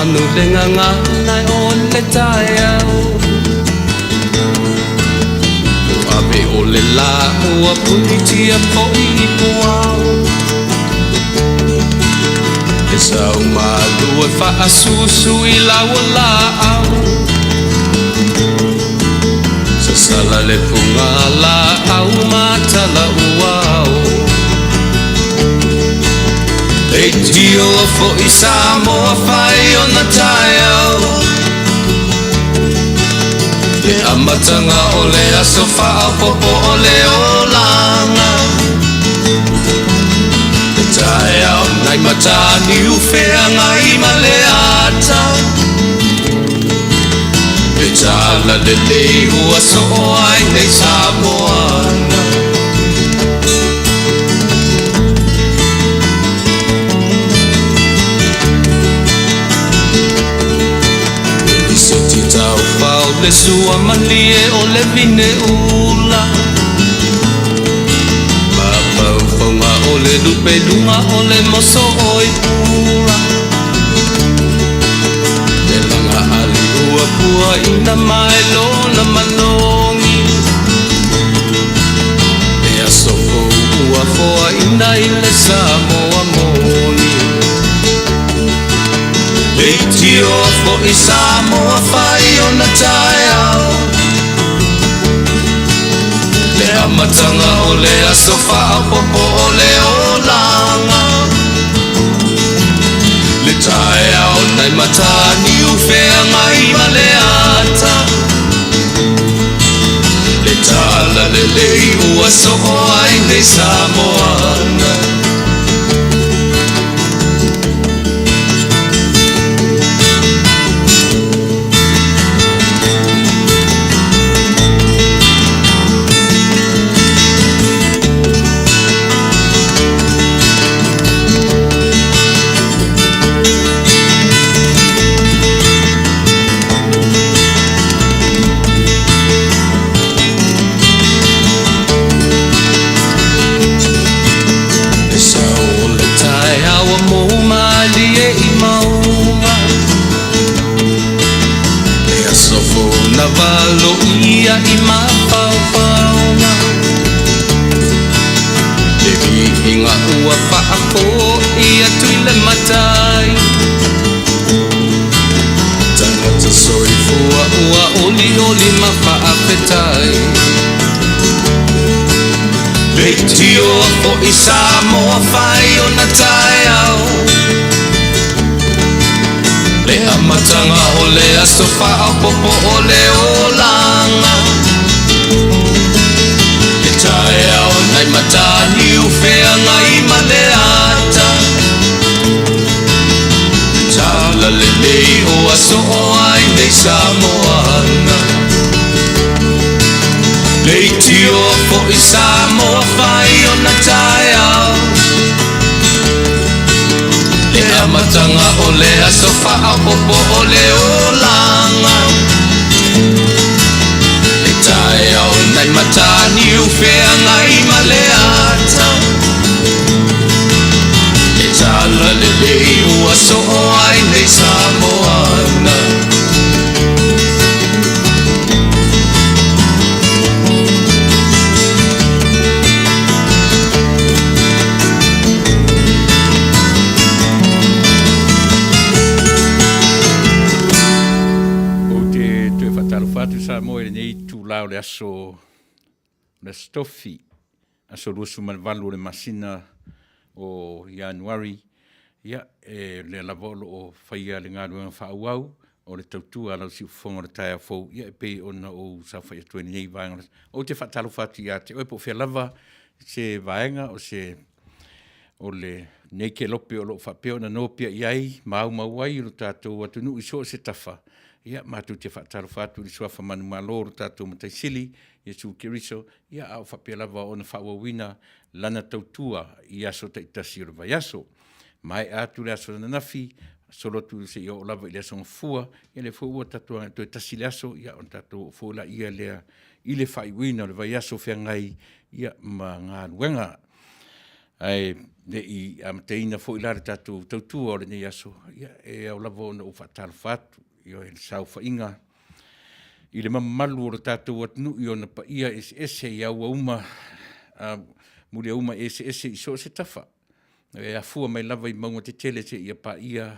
manu le nganga nai o le tai au Ape o le la ua puni tia po I puau E sau malu e wha asusu I laua la au Sa sala le punga la au matala uau E tio fo I Samoa whai o na tai au E amatanga o le aso wha popo o le olanga E tai au nai matani uwhea ngai ma le ata E tala le lei ua so o ai nei Samoana Le sua malie o le vine ula Mapau whaunga o le lupe lunga o le moso o I pula Le langa ali ua pua ina mai lona manongi E asoko ua foa ina I le Samoa moni E tio fo I Samoa whai o na tai au Le amatanga o le aso wha popo o le olanga Le tai au nai matani uwhea ngai ma le ata Le tala le lei ua so o ai nei Samoana Valo ia I mapaupauna Le vihinga ua whaako ia tuile matai Tangata soi fua ua oli oli mawhaapetai Le tio o I Samoa whai o na tai au Le amatanga o le aso wha popo o le olanga E tae au nai matani uwhea ngai ma le ata Tala le lei o aso o ai nei Samoana Le tio fo I Samoa whai o na tae au Le amatanga o le aso wha popo o le olanga E tae au nai matani uwhea ngai ma le ata E tala le lei ua so o ai nei Samoana Samoa nei tūlau le aso le stofi aso lusu malvalu le masina o Januari ia le lavolo o whaia le ngāruanga whaauau o le tautua lau si ufonga le taia fau ia pe ona o sa whaia tueni nei vaenga o te whatalu whatu ia te oepo whia lava se vaenga o se o le nei ke lope o lo whapeo na nopia iai mau mauai o tātou atunu iso se tafa ia matu te whataru whatu li suafa manu maloro tātou mataisili, Iesu Kiriso, ia au whapea lava o na whawawina lana tautua i aso ta itasi o vai aso. Mai atu le aso na nafi, solotu se i o lava i le aso ngafua, ia le fua tatua to itasi le aso, ia on tātou fua ia lea i le whaiwina le vai aso whengai ia ma ngā ruenga. Ai, i amateina fo ilare tātou tautua o le nei aso. Ia, au lava ona o whaatala whatu, i o sau whainga. I le mamalu o le tātou atunu i ona pa ia ese i au auma, muli auma ese i so se tafa. E a fua mai lava i maunga te tele se ia pa ia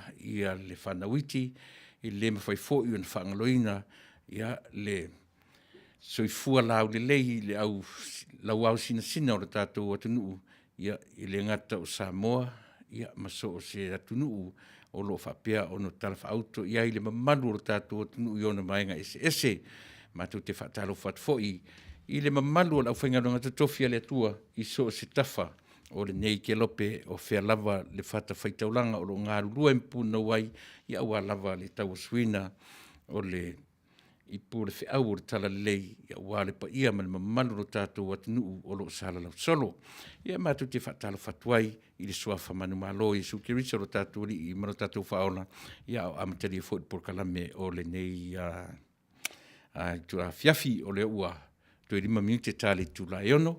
le whanawiti, i le mawhai fo i ona whaangaloina, ia le soifua lau le lei, le au lau sina o le tātou atunu ia i le ngata o Samoa, ia maso o se atunu o lo whapea o no tala whaauto, ia i le mamalu o le tātou atunu i ona mainga ese, mātou te whaatalo whatfoi, i le mamalu o lau whaingaronga te tofia le atua i so se tafa, o le nei ke lope o whea lava le whata whaitaulanga o lo ngā rurua mpuna wai, i aua lava le tau suina o le i pūre whi au o le tala lei, i aua le pa ia ma le mamalu o tātou atunu o lo sala lau solo. Ia mātou te whaatalo whatuai i le suafa manu malo i suke risa o tātou li i mano tātou whaola, ia o amatari e fwoi por kalame o le nei tua fiafi o le ua, tue rima minute tale Tuilaepa.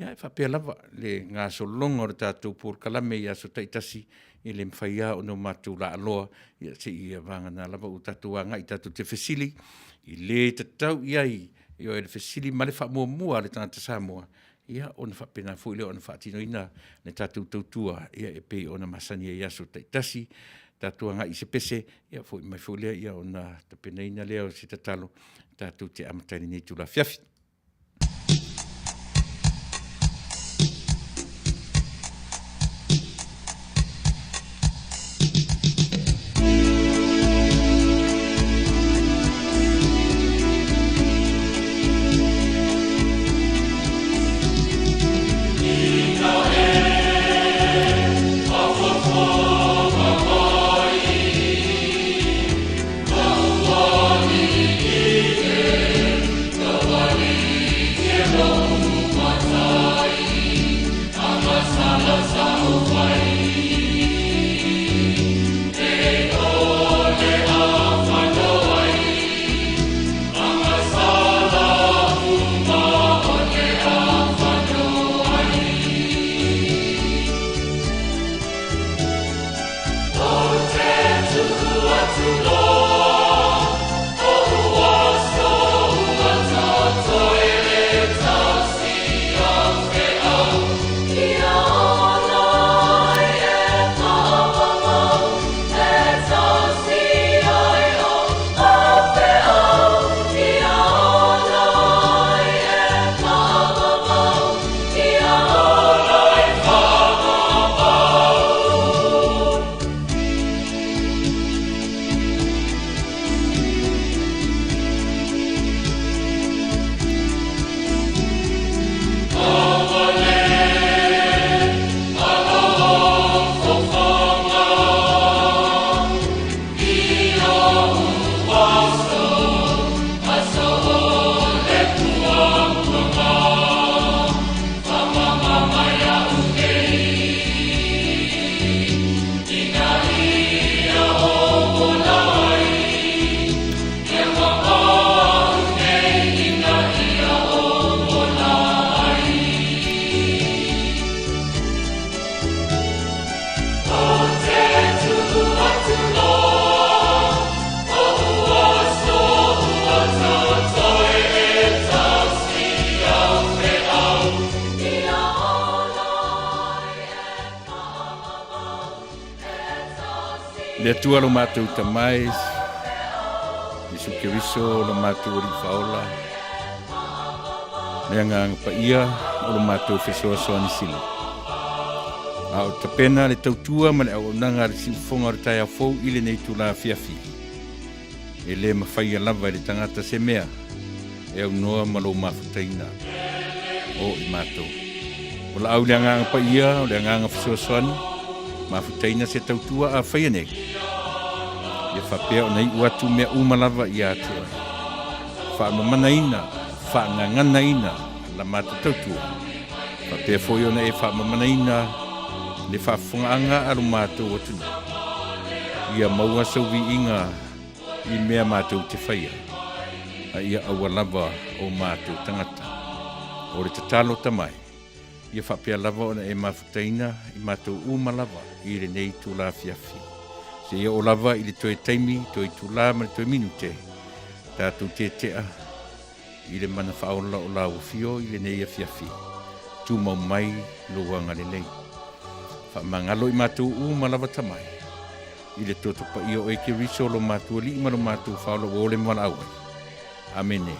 Ia e whapea lava le ngā solonga o le tātou por kalame ia so taitasi i le mwhaia o no mātou la aloa ia se i vanga nā lava o tātou anga i tātou te fesili i le tatau iai i o e le fesili ma le wha mua le tangata Samoa ia o na whapena fo i le o na whaatino ina le tātou tautua ia e pei o na masania ia so taitasi tātou anga i se pese ia fo i mai fo lea ia o na tapena ina lea o se tatalo tātou te amataini nei tula fiafi. Le atua lo mātou tamai, i suke riso lo mātou ori whaola, le anganga pa ia o lo mātou whesoa soani sila. A o tapena le tautua ma le au nanga le siufonga o le tai a fau i le nei tula fiafi. E le mawhaia lava i le tangata se mea, e au noa ma lo mawhutaina o i mātou. O la au le anganga pa ia o le anganga whesoa soani, mawhutaina se tautua a whaia nei. Ia whapea o nei uatu mea umalava i atua. Whaamamanaina, whaanganganaina, la mata tautua. Whapea foi ona e whaamamanaina, le whaafungaanga aru mātou atuna. Ia maua sauvi inga i mea mātou te whaia. A ia awa lava o mātou tangata. O le tatalo tamai, Ia whapea lava ona e mawhutaina I mātou uma lava I le nei tūla fiafi. Se ia o lava I le toe taimi, toe tūla ma le toe minute. Tātou te tea I le mana whaola o la ufio I le nei a fiafi. Tu mau mai luanga le lei. Whamangalo I mātou uma lava tamai. I le totopa I o eke riso lo mātou li ma lo mātou whaola o le mwana aue. Amene.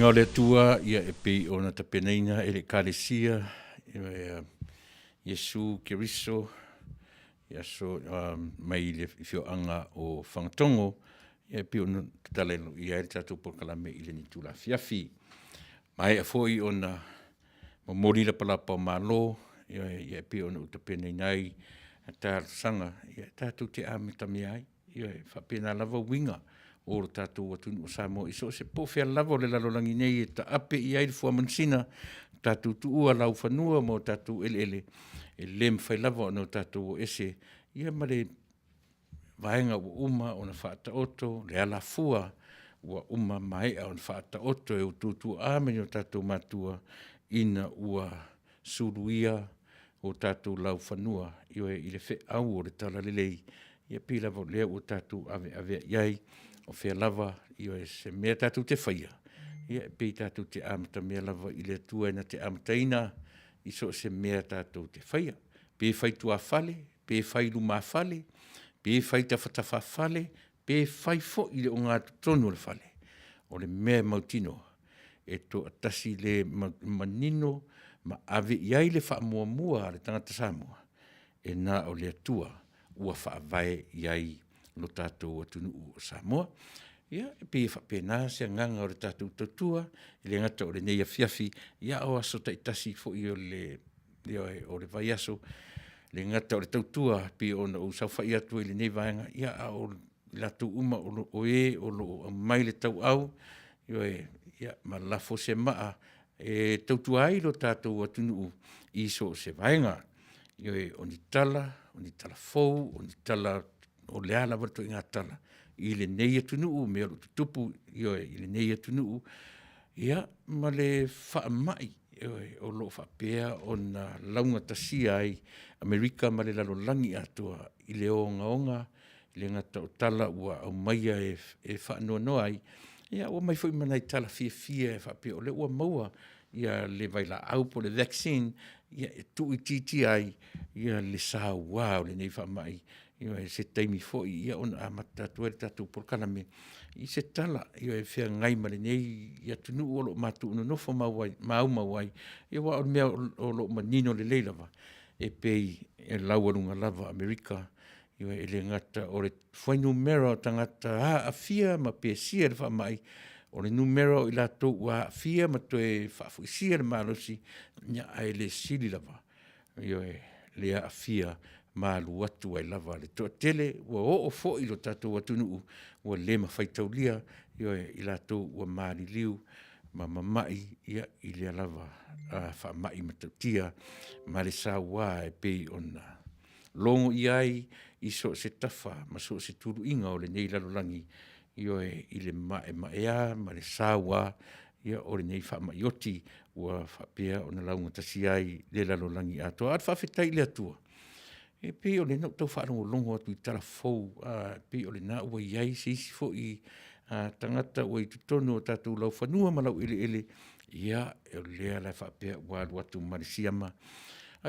O le tua ia e pei o na tapeneina e le kalesia Yesu Keriso ia so mai le fioanga o whangatongo ia e pei o na talelo ia e tatu por kalame I le nitula fiafi mai a foi o na mamori la palapa malo ia e pei o na utapeneina I a tār sanga ia tatu te amitami ai ia e whapena lava winga o tātou atunu o Samoa I so se pofea lava o le lalolangi nei e ta ape I ai le fuamansina tātou tuua lau whanua mo tātou ele e lem whai lava o no tātou o ese ia ma le vaenga o uma o na whaata oto le ala fua ua uma maea o na whaata oto e ututu ame o tātou matua ina ua suruia o tātou lau whanua I le whe au o le tala lelei ia pila vo lea o tātou ave iai o fea lava I se mea tātou te whaia. Ia pei tātou te amata mea lava I le tua ina te amataina I so se mea tātou te whaia. Pe whai tua whale, pe whai luma whale, pe whai tawhatafa whale, pe whai fo I le o ngā tonu le whale. O le mea mautino e to atasi le manino ma ave iai le wha mua mua le tangata Samoa. E nā o le tua ua wha vai iai lo tātou atunu o Samoa. Ia, e pe whapena se nganga o le tātou tautua, I le ngata o le neia fiafi, ia o aso taitasi fo I o le vai aso, le ngata o le tautua, pe o na usau whai atu I le nei vaenga, ia o latu uma o lo mai le tau au, ia, ma lafo se maa, e tautua ai lo tātou atunu I so se vaenga, ia o ni tala fou, o ni tala o le ala wato I ngā tala I le nei atunuu mea lo tutupu I le nei atunuu ia ma le whaamai o lo whapea o na launga tasia ai Amerika ma le lalolangi atua I le onga I le ngata o tala ua au maia e whaanoa noa ai ia ua mai fwoi manai tala fia e whapea o le ua maua ia le vaila au po le vaccine ia e tu I titi ai ia le sa wow le nei whaamai ia se taimi foi ia ona amata tuere tatu por kaname I se tala ia e fea ngai male nei ia tunu o lo matu no nofo mawai ia wa o mea o lo manino le leilava e pei e lauarunga lava Amerika ia e le ngata o le fwai numero tangata a fia ma pe sia le whamai o le numero I lato ua fia ma toe whafuisia le malosi nia ai le sili lava ia le a fia malu atu ai lava le toa tele ua o fo I lo tātou atunu ua le mawhaitaulia I latou ua maliliu ma mamai ia I le lava whamai matautia ma le sawa e pei ona longo I ai I so se tafa ma so se turu inga o le nei lalolangi I le maea ma le sawa ia o le nei whamaioti ua whapea ona launga tasi ai le lalolangi atoa at whawhetai le atua e pe o le no tau whaarungo longo atu I tala fou, pe o le na ua iai se isi fo I tangata ua I tutono o tātou lau whanua ma lau ele, ia e o lea lai whapea walu atu marisiama.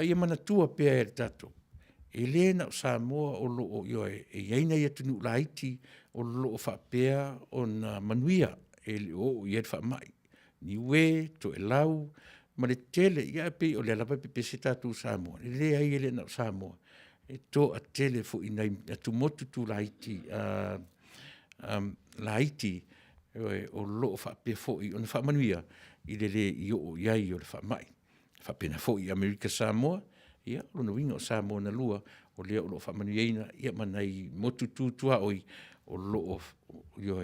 Ia mana tua pea e tātou. E le na o Samoa o lo o e iaina I atunu la Haiti o lo o whapea o na Manuia e le o I e whamai. Ni we, to e lau, ma le tele ia pe o le lava pe se tatu Samoa le ai ele na Samoa e to a tele fo ina tu motu tu laiti laiti o lo fa pe fo i on fa Manuia i le i o ia i o le fa mai fa pena fo i America Samoa ia o no wingo Samoa na lua o le o lo fa Manuia ia manai motu tu oi o lo yo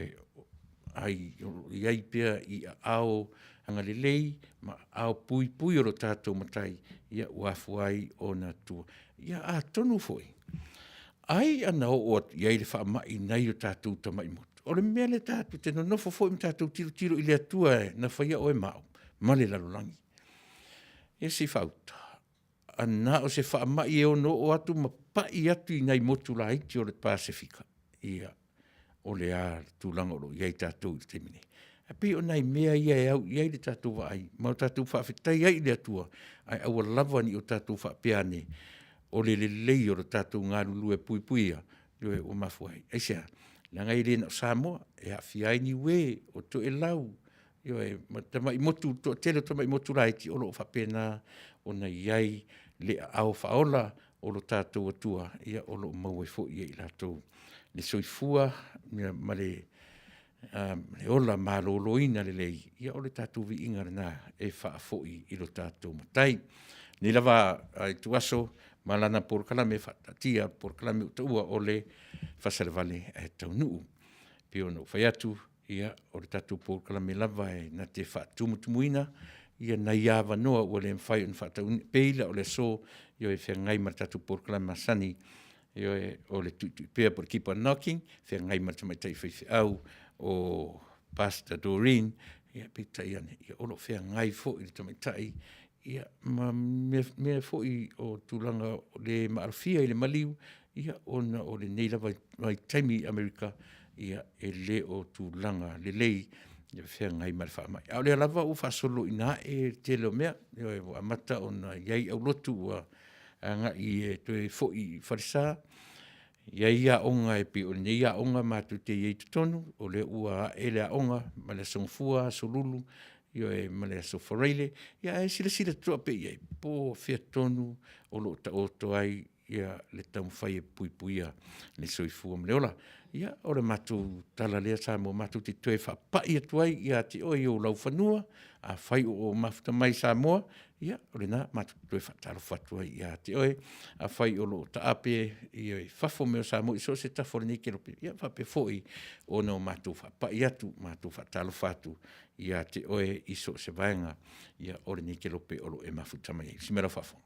ai ia pe i ao anga lelei ma ao pui o lo tatou matai ia uafu ai ona tu ia a tonu foi ai ana o ia le fa mai nei o tatou tamai motu o le mele tatou te no foi tatou tiro i le atua na faia o e mau ma le lalolangi e si fauta ana o se fa mai e ono o atu ma pai atu i nei motu la iti o le Pasifika ia o le a tūlanga o lo iai tatou i te mine. A pi o nei mea ia au iai le tatou wa ai, ma o tatou whawhitai ai le atua, ai aua lava ni o tatou whapeane o le lei o lo tatou ngā lulu e puipuia, yo e o mafu ai. Aisea, la ngai le na Samoa, e a fiai ni we o to e lau, yo e tamai motu, to tele tamai motu raiti o lo whapena o na iai le au whaola o lo tatou atua, ia o lo mau e fo iai latou. Le soifua ma le ola maloloina le lei ia o le tatou viiga lenā e faafoi i lo tatou matai ni lava ai tuaso ma lana polokalame faatatia polokalame utaua o le Fasa le Vale e Taunuu pe ona fai atu ia o le tatou polokalame lava e na te faatumutumuina ia na ia vanoa ua le mafai ona faatauni peila o le so io e feagai ma le tatou polokalame masani io o le pea por keep on knocking fe ngai ma mai tai fe au o Pastor Doreen ia pita ia ia o lo fe ngai fo i te mai tai ia ma me fo i o tulanga le marfia i le maliu ia ona o le nei lava mai taimi America ia e le o tulanga le lei ia fe ngai ma fa mai au le lava u fa solo ina e te lo mea ia amata ona iai au lotu anga i to fo i farsa ia onga e pi o ia onga matu te i tonu o le ua ele onga ma le songfua solulu io e ma le soforele ia e sila to pe ia po fe tonu o lo ta o to ai ia le tam fai puipuia le soifua mleola ia o le matu tala le sa mo matu te toe fa pa ia tuai ia te o io lau fanua a fai o mafuta mai sa mo ia o le na matu toe fa talo fatu ia te o a fai o lo ta ape ia fafo me sa mo so se ta forni ke lo ia fa pe foi o no matu fa pa ia tu matu fa talo fatu ia te o iso se vaenga ia o le ni ke lo pe o lo e mafuta mai si mera fafo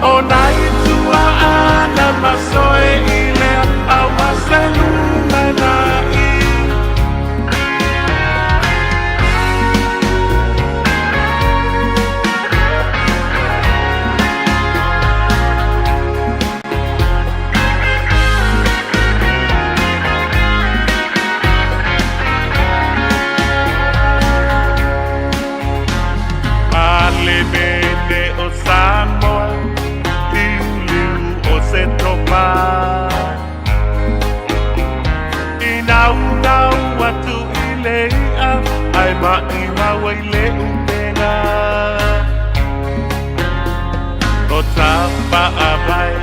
Oh, night. bene o Samoa, liu o se tropa. Inau atu ilea, ai maua ile upenga. No tapa abai,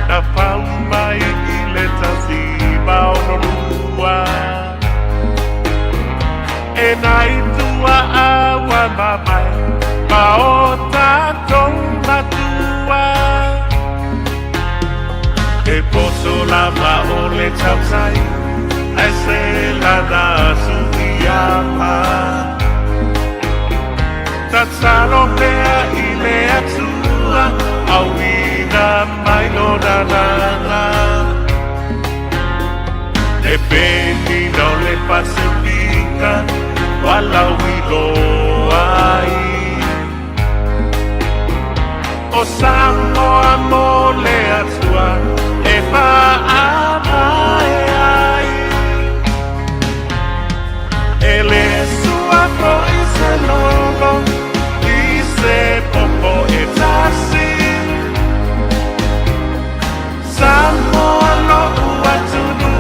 na pau mai ile tasi maororua. E nai tua awa mabai, ma o tātou matua. E poso la ma o le tausai, ai se la na suiapa. Tatsalo mea i le atua, au ina mai no nanana. E beni no le Pasifika, walau i loai. O Samoa mo le atua, e maamae ai. E le sua po i se lolo, i se popo e tasi. Samoa lo ua tunu,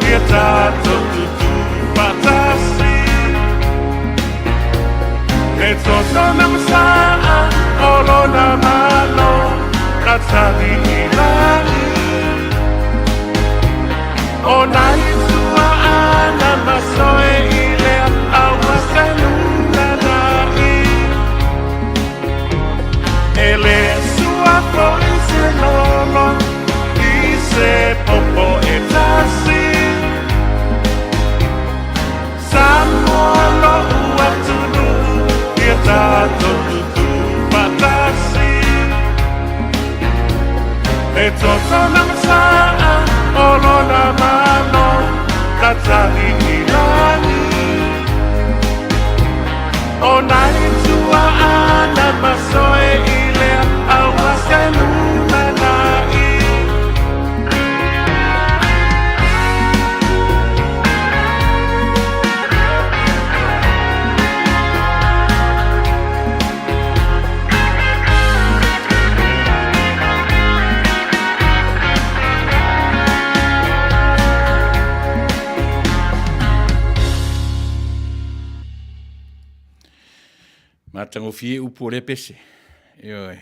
ia tato tutu patasi. E toto na masaa, olo na malo, na tali i lani. O nai tua ana masoe i lea aua senuna nai. E le sua po i se lolo, i se popo e tasi. Samoa lo ua tunu, ia tato tutu patasi. E toto na masaa, olo na malo, na tali i lani. O nai tua ana masoe i lea aua senuna nai. Matango fie upo le pese. Ioe.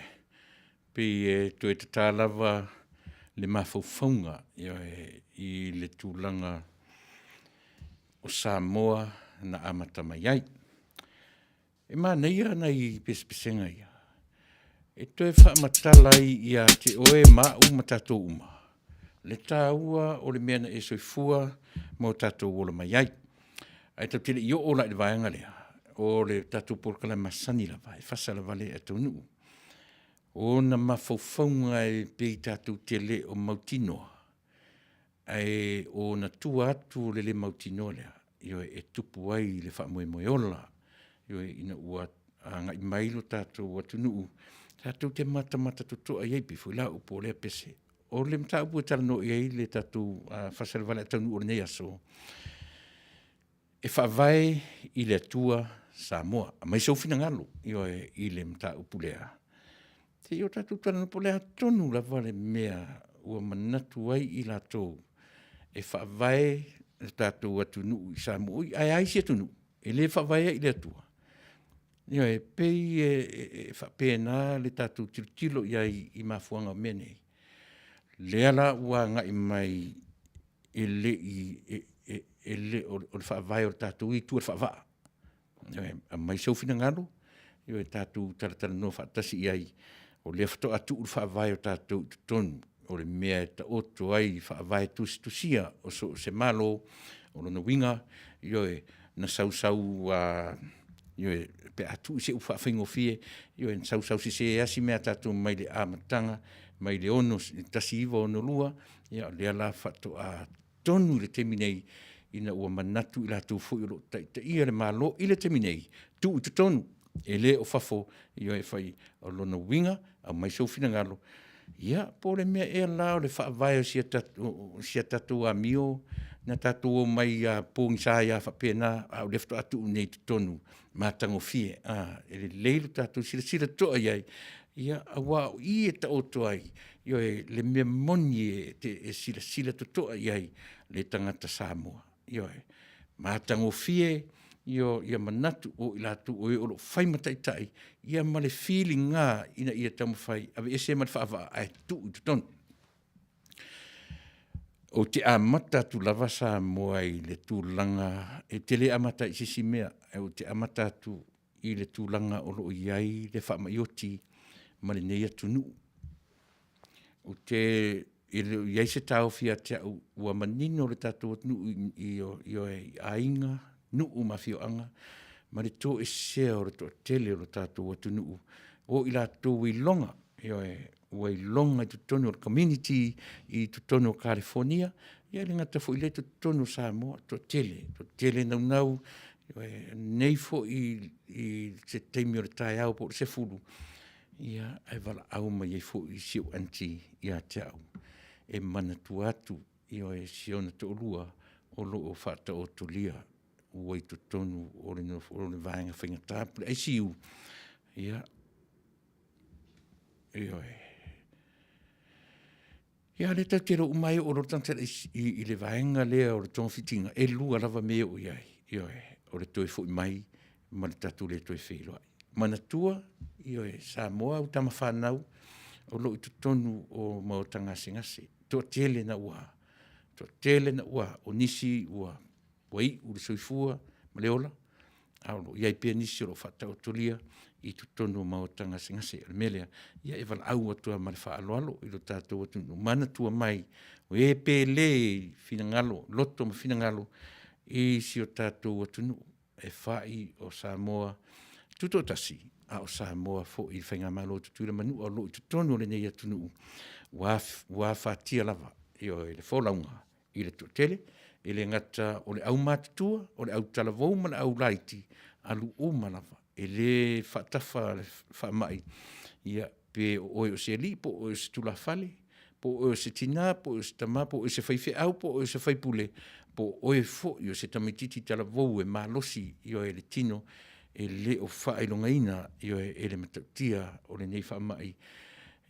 Pe to e tatalawa le mafaufaunga. Ioe. I le tūlanga o Samoa na amata mai ai. E neia na i pesepesenga ia. E to e whaamatala ia te oe mau matato uma. Le tāua o le mea e soifua mo tato ola mai ai. Ai tau tele i o ola i le vaenga lea. O le tatu porkala masani la vai, Fasa la Vale e Taunuu. O na mafaufaunga e pei tatu tele o mautinoa. Ai o na tua atu le mautinoa lea. Io e tupu ai le whaamoe moe ola. Io e ina ua ngai mailo tatu o Taunuu. Tatu te mata tutoa iei pifu la upo lea pese. O le mta upu e tala no iei le tatu Fasa la Vale e Taunuu o le nei aso. E whaavai i le atua Samoa. Mai sau fina ngalo i le mta upulea. Te io tatu tala upulea tonu la vale mea ua manatu ai i la tō. E whaavai le tatu atunu i Samoa. Ai si atunu. E le whaavai i le atua. Io e pei e whapena le tatu tilo i mafuanga mene. Le ala ua ngai mai e le o le whaavai o le tatu i tua whaavaa. Mai sau fina ngalo, io e tatu taratara no whaatasi iai, o le whato atu ur whaavai o tatu tonu, o le mea e ta oto ai whaavai tusia, o se malo, o lona winga, io e na io e pe atu se ufa whaingo fie, io e sau si se asi mea tatu mai le amatanga, mai le ono, tasi iwa ono lua, io le ala whato a tonu le teminei, ina ua manatu i la tu fu i lo ta ia le malo i le teminei tu i tonu e le o fafo i o e fai o lona winga a mai sau fina ngalo Ia, po le mea e lao le whaavai o sia tatu a mio, na tatu o mai a pōngi sa ia whapena, au lefto atu nei tu tonu, mātango fie, ele leilu tatu sila toa iai, ia awa o i e ta oto ai, io e le mea moni e sila to toa iai, le tangata Samoa, io e mātango fie, ia manatu o ilatu o e olo whai mataitai, ia male feeling ngā ina ia tamu whai, ave ese male whaava ai tu i tutonu. O te amata tu lava Samoa i le tūlanga, e te le amata i sisi mea, o te amata tu i le tūlanga o lo iai le wha maioti, male nei atu nuu. O te iai se tau fia te au, ua manino le tatu atu nuu i o e ainga, nuu mafio anga, ma le tō e sea o le tō tele o le tātou atu nuu. O ila tō wilonga, ua ilonga i tutonu o le community i tutonu o California, ia le ngata fo i le tutonu Samoa, tō tele nau, nei fo i se teimi o le tai au po le se fulu, ia ai wala au mai e fo i siu anti ia te au. E mana tu atu, ia e siona tō lua, o lo o whata o tulia, ua i tutonu o le vaenga whaingatā, ai siu, ia, ia le tau te ro umai o lo tantara i le vaenga lea o le tonga fitinga, e lua lava mea o iai, o le toe fo i mai, ma le tatu le toe whelo ai. Mana tua, Samoa u tama whanau, o lo i tutonu o maotanga ngase, tō tele na ua, o nisi ua, wai, ule soifua, maleola, aulo, iai pia nisi o lo whata o tulia, i tutonu maotanga ngase, melea, ia e wala au atua ma le wha alo, i lo tātou atunu, mana tua mai, o e pele finangalo, loto ma finangalo, i si o tātou atunu, e whai o Samoa, tutotasi, a o Samoa fo i whainga malo tutuira manu, o lo i tutonu le nei atunu, wa whatia lava, i o le wholaunga, i le tōtele, e le ngata o le au mātutua, o le au talavou ma le au laiti, alu o malava, e le whatafa le whamai, ia pe o o se li, po o se tula fale, po o se tina, po o se tama, po o se whaife au, po o se whaipule, po o e fo, i o se tamititi talavou e malosi, i o e le tino, e le o whaelonga ina, i o e le matautia, o le nei whamai,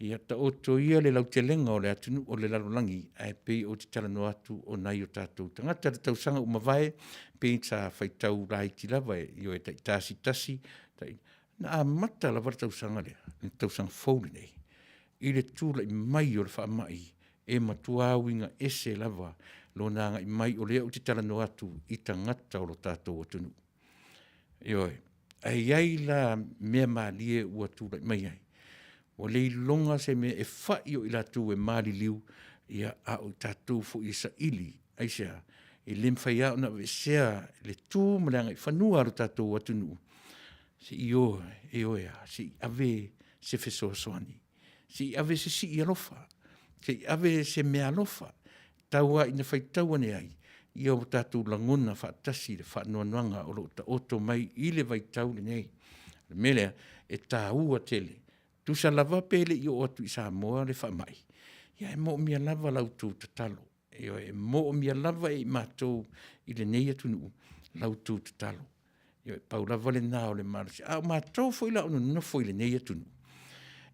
ia ta oto ia le lau te lenga o le atunu o le lalolangi ai pei o te talano atu o nai o tātou tangata le tausanga umawai pei ta whaitau rai ti lava i o e tasi na a mata lava le tausanga lea le tausanga fōle nei i le tūla i mai o le whaamai e matuawinga ese lava lo nanga i mai o lea o te talano atu i tangata o lo tātou atunu ioi ai ai la mea maalie ua tūla i mai ai o le longa se me e whai o i latu e maari liu ia a o tātou fo i sa ili, aisea, e lem whai au na sea le tū mleanga i whanua aro tātou atunu. Si i oe si ave se whesoa soani, si ave se si i alofa, si ave se mea alofa, taua ina whai taua ne ai, ia o tātou langona whaatasi le whaanoanuanga o lo ta oto mai i le vai tau le nei. Melea e tā ua tele, tu sa lava pele i o atu i Samoa le whamai. Ia e mo mia lava lautou ta talo. Ia e mo mia lava e mātou i le nei atunu lautou ta talo. Ia e pau lava le nao le marasi. A mātou fo i la ono na fo i le nei atunu.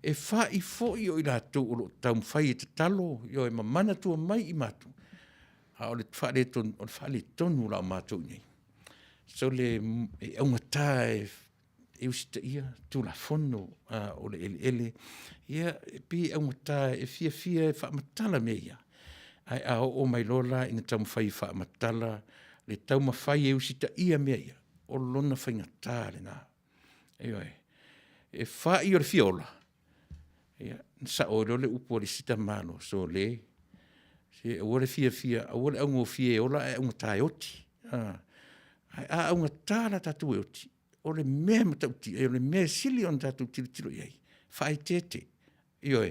E whai fo i o i lautou o lo taum whai e ta talo. Ia e mamana tua mai i mātou. A o le whale tonu la o mātou nei. So le e aungatā e usita ia, tula fono o le ele, ia pi au mata e fia e whaamatala me ia. Ai a o mai lola ina tau mawhai whaamatala, le tau mawhai e usita ia me ia, o lona whaingatā le nā. E whai o le fiola, ia, sa o le upo le sita malo, so le, se o le fia, o le au ngō fia e ola e au mata e oti. Ai a au mata la tatu e oti. O le mea matauti, o le mea sili on tātou tilo iai. Whai tete. Ioe,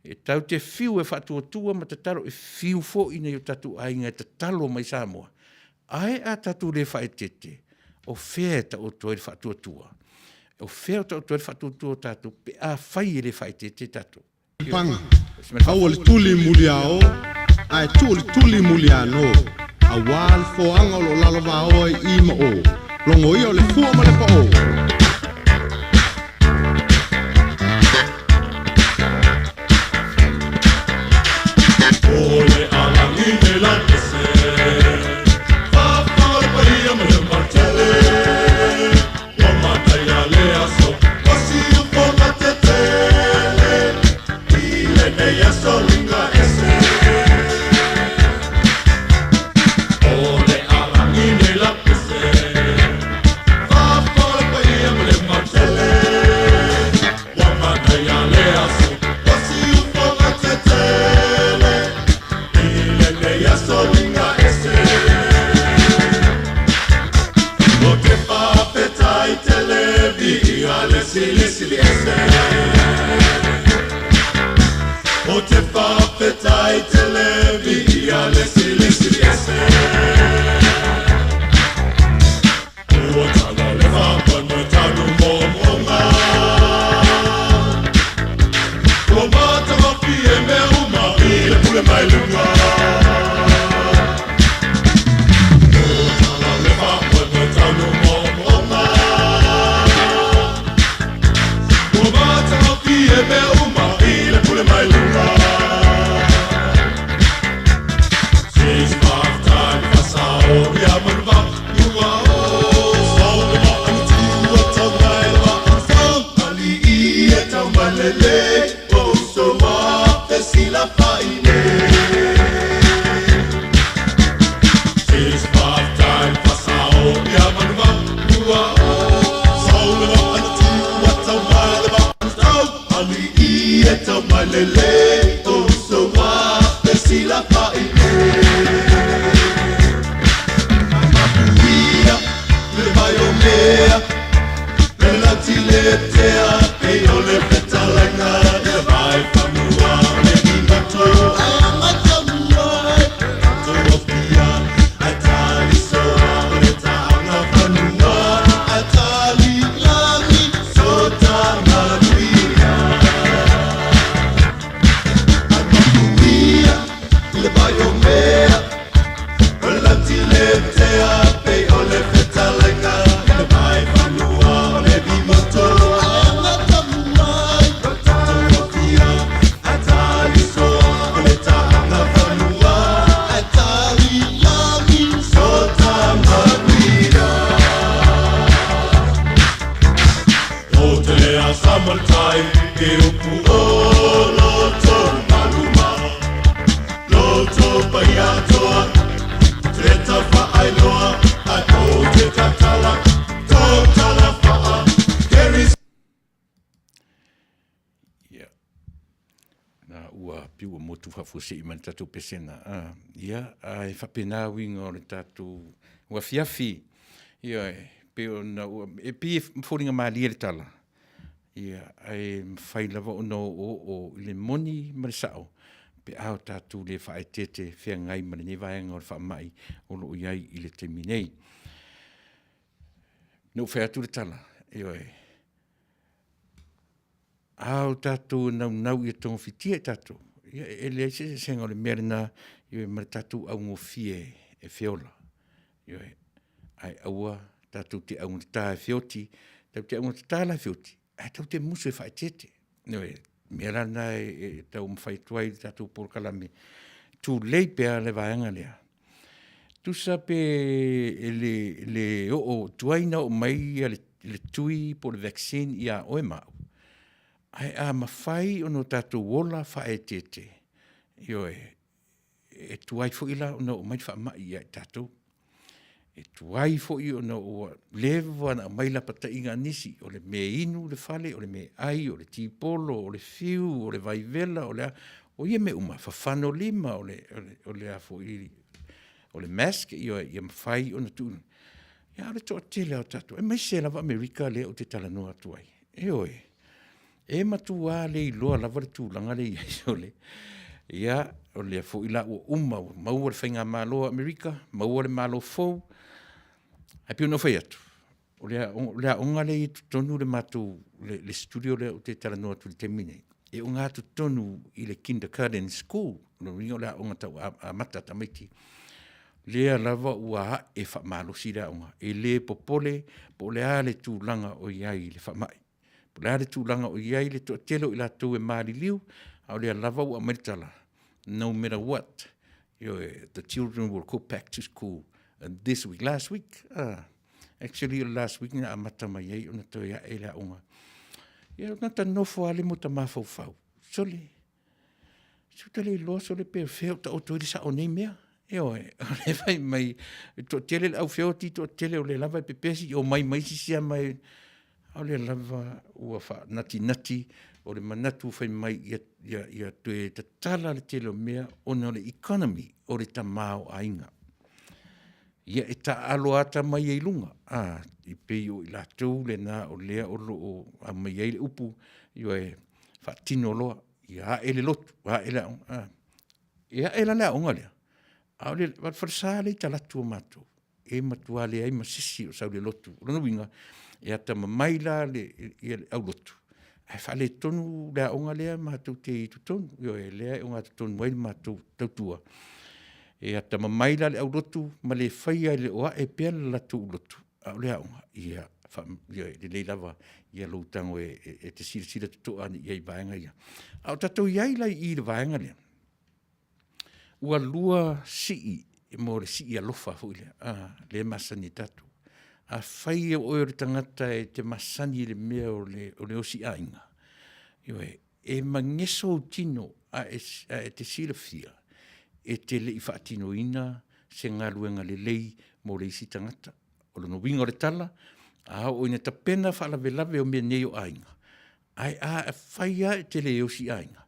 e tau te fiu e whatua tua ma te taro, e fiu fo ina i o tātou ainga e te talo mai Samoa. Ai a tātou le whai tete, o whea ta o toi whatua tua. O whea ta o toi whatua tua tātou, pe a whai e le whai tete tātou. Panga. Au le tuli muliao, ai tuli muliano. Awal fo anga lo lalava o I ma o. Longo I o le fua ma le pa o. Ole alangi me la kese, Fafar pa ia me le martele, Wamata ia le aso, Wasi upo na tetele, Ile ne ia solinga ese. Ole alangi me la kese, Fafar pa ia me le martele, Wamata ia le aso, Wasi upo na tetele, ya solinga ese. O te papeta I televi ale sili ese. O te papeta I televi ale sili ese. O tala le vapa no tanu momonga. O mata mafi e me uma I le pule mai lunga. Fusi man tatu pesena ia ai fapena winga o le tatu wa fiafi ia pe ona e pi foringa mali le tala ia ai fai lava no o le moni marisao pe au tatu le fa tete fe ngai mani ni vai ngor fa mai o lo iai I le terminei no fe atu le tala ia au tatu nau ia tongo fitia tatu ia ele se senga le merna ia martatu au ngofie e feola ia ai aua tatu te au ta fioti te au ta la fioti ai te musu fa tete no merana e tau mfai tuai tatu por kalame tu lei pe le vaanga lea tu sape le o tuai na o mai le tui por vaccine ia oema ai a mawhai ono tātou wola whae tete. Io e tuai fo ila ono mai wha mai ia tātou. E tuai fo I ono o lewa na mai la pata inga nisi. O le me inu le fale, o le me ai, o le tipolo, o le fiu, o le vaivela, o le o ia me uma, whawhano lima, o le a fo I, o le mask, ia mawhai ono tūna. Ia le toa tele o tātou. E mai se lava Amerika le o te talanoa tuai. E oe. E matua le loa lava le tūlanga le ia sole. Ia, o le fo ila o maua le whainga malo Amerika, maua le malo fou, ai pio no whai atu. O le onga le tonu le matu, le studio le o te tala noa tu le temine. e o ngā tonu i le kindergarten school, no ringo la o ngata a mata tamaiti. Lea lava ua e whamalosi la onga, e le popole, po le ale tūlanga o iai le whamai. Po le ale tūlanga o iai le toa telo i la tau e maari liu, au lea lava ua maritala. No matter what, the children will go back to school. And this week, last week, actually last week na amata mai ei ona toi a e la onga. Ia na ta nofo ale mo ta mafau. Sole. Sutale lo sole pe feo ta o toi sa o nei mea. Eo e, le fai mai, to tele au feo ti, to tele o le lava pe pesi, o mai si sia mai, au le lava ua fa nati, o le manatu fai mai ia tue ta tala le tele o mea, ona le economy, o le tamao a inga. Ia e ta alo ata mai e lunga, i pei o i la tau le na o lea o lo o a mai e le upu, io e fa tino loa, ia e le lotu, e la onga, ia e la onga lea. Au le farsa le talatu o matou e matua le ai masisi o sau le lotu lona winga e ata mamaila le au lotu ai fa le tonu le onga le matou te tonu yo e le onga tonu mai matou tautua e ata mamaila le au lotu ma le faia le oa e pe la tu lotu au le onga ia fa yo le lava ia lo tango e te sira tu ani ia vaenga ia au tatou ia la i le vaenga le ua lua sii, mo le sii alofa fuile, le masani tatu. A whai o le tangata e te masani le mea o le osi ainga. E mangeso o tino a te silafia, e te le i whaatino ina, se ngā luenga le lei mo le isi tangata. O le no winga o le tala, a o ina ta pena whalawe o mea nei o ainga. Ai a whai a te le osi ainga.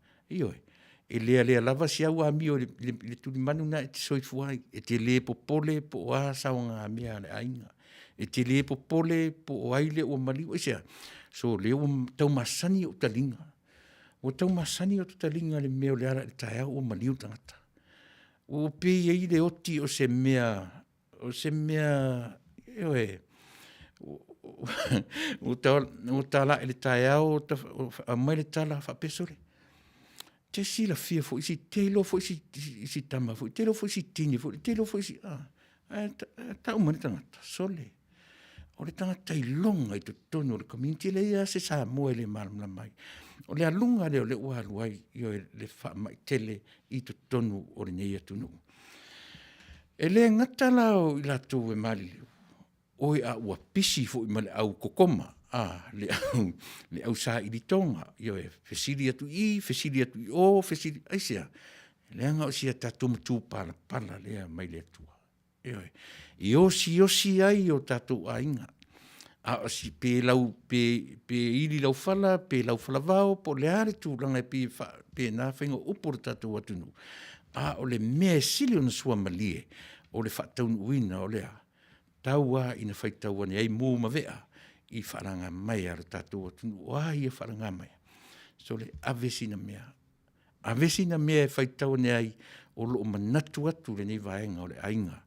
E lea lava si au a mi o le tuli manu na e te soifuai, e te le popole po o a saonga a mea le ainga, e te le popole po o aile o maliu, e sea, so le o tau masani o talinga, o tau masani o talinga le mea o le ara le tae o maliu tangata, o pe i le oti o se mea, o tala e le tae o a mai le tala fa pesore, te sila fia fo isi telo fo isi tama fo telo fo isi tini fo telo fo isi ta umani tangata sole o le tangata i longa i to tono le community le ia se sa mo le malamla mai o le alunga le ua luai io le fa mai tele i to tono o le nei atunu e le ngata lao i la tu e mali o a ua pisi fo i male au kokoma le au sa i tonga io e fesili atu i o fesili aisia le anga o sia tatu mtu pala le mai le tua io si ai o tatu ainga a si pe ili lau fala pe lau fala vao po le are tu langa pe na fengo upor tatu atunu o le me sili ona sua malie o le fatau uina o le taua ina faitaua ni ai mu mavea i wharanga mai ar tātou atunu, wai e wharanga mai. So le avesina mea. Avesina mea e whaitau ne ai o loo manatu atu le nei vaenga o le ainga.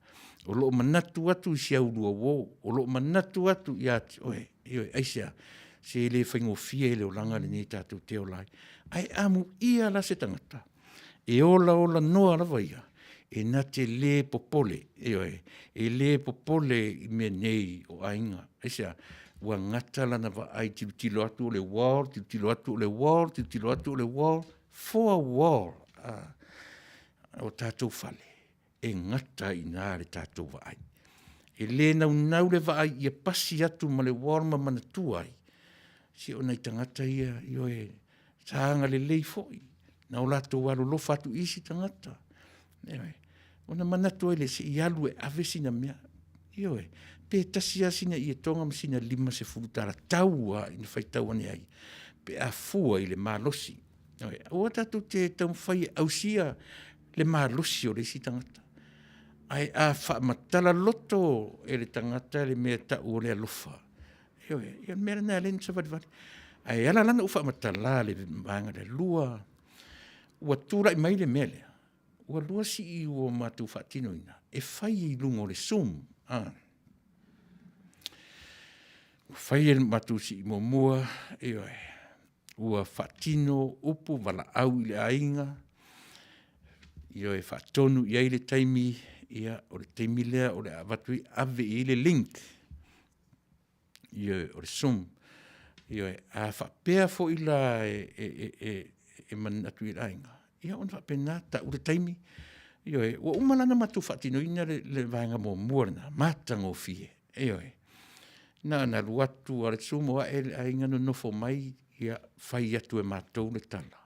O loo manatu atu i sia urua wō. O loo manatu atu i ati, aisia, se le whaingo fia le o langa le nei tātou te o lai. Ai amu ia la se tangata. E ola noa rawa ia. E na te le popole, e le popole i me nei o ainga. Aisia, ua ngata lana wa ai tilo atu o le wall, tilo atu o le wall, for a wall. O tātou whale, e ngata i nā le tātou wa ai. E le nau le wa ai, ia pasi atu ma le wall ma manatu ai. Si o nei tangata ia, io e tāanga le lei foi. Na o lātou walo lo fatu isi tangata. Ona manatu ai le se i alu e avesina mea. Io e. Pe tasia sina i tonga masina 5 se fulutara taua ina whaitaua ni ai. Pe a fua i le malosi. O tatu te tau whai ausia le malosi o le si tangata. Ai a whaamatala loto e le tangata le mea tau o le alofa. Ia mera nea le nisa vadivadi. Ai ala lana u whaamatala le maanga le lua. Ua tura i mai le mea lea. Ua lua si i o matu whaatino ina. E whai i lungo le sum. Whai e matu si i mua, ua whaatino upu wala au i le ainga, ia e whaatonu ia i le taimi, ia o le taimi lea o le avatui ave i le link, ia o le Zoom, ia a whapea fo i la e manatu i le ainga. Ia on whapena ta u le taimi, ia ua umalana matu whaatino ina le vaenga mo muarna, matango fie, ia na luatu a le Zoom o e le ainga no nofo mai, ia whai atu e mātou le tala.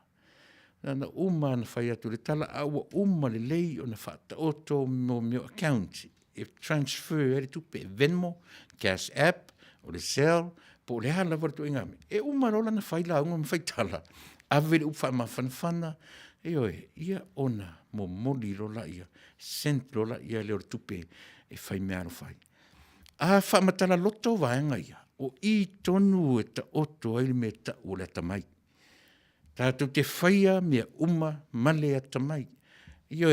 Na uma na whai atu le tala, a ua uma le lei o na whata oto mo meo account, e transfer e tupe Venmo, Cash App, o le Zelle, po le hala vartu ingame. E uma rola na whai la unga ma whai tala, ave le ufa ma whanawhana, ia ona mo moli rola ia, sent rola ia leo le tupe e whai mearo whai. A whamatala loto vaenga ia, o i tonu e ta oto aile me ta o le tamai. Tātou te whaia mea uma male a tamai. Io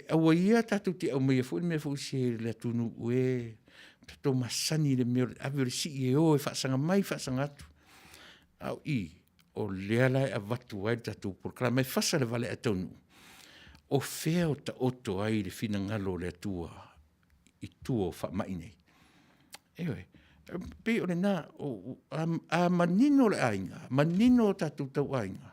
aua ia tātou te au mea fwoi mea fwoi se le atunu ue, tātou masani le mea ave le si e o e whaasanga mai whaasanga atu. Au i, o lea lai a watu ai tātou porkala, mai Fasa le Vale a Taunuu. O whea o ta oto ai le whina ngalo le atua, i tua o whaamai nei. Pe o le nā, a manino le ainga, manino tātou tau ainga.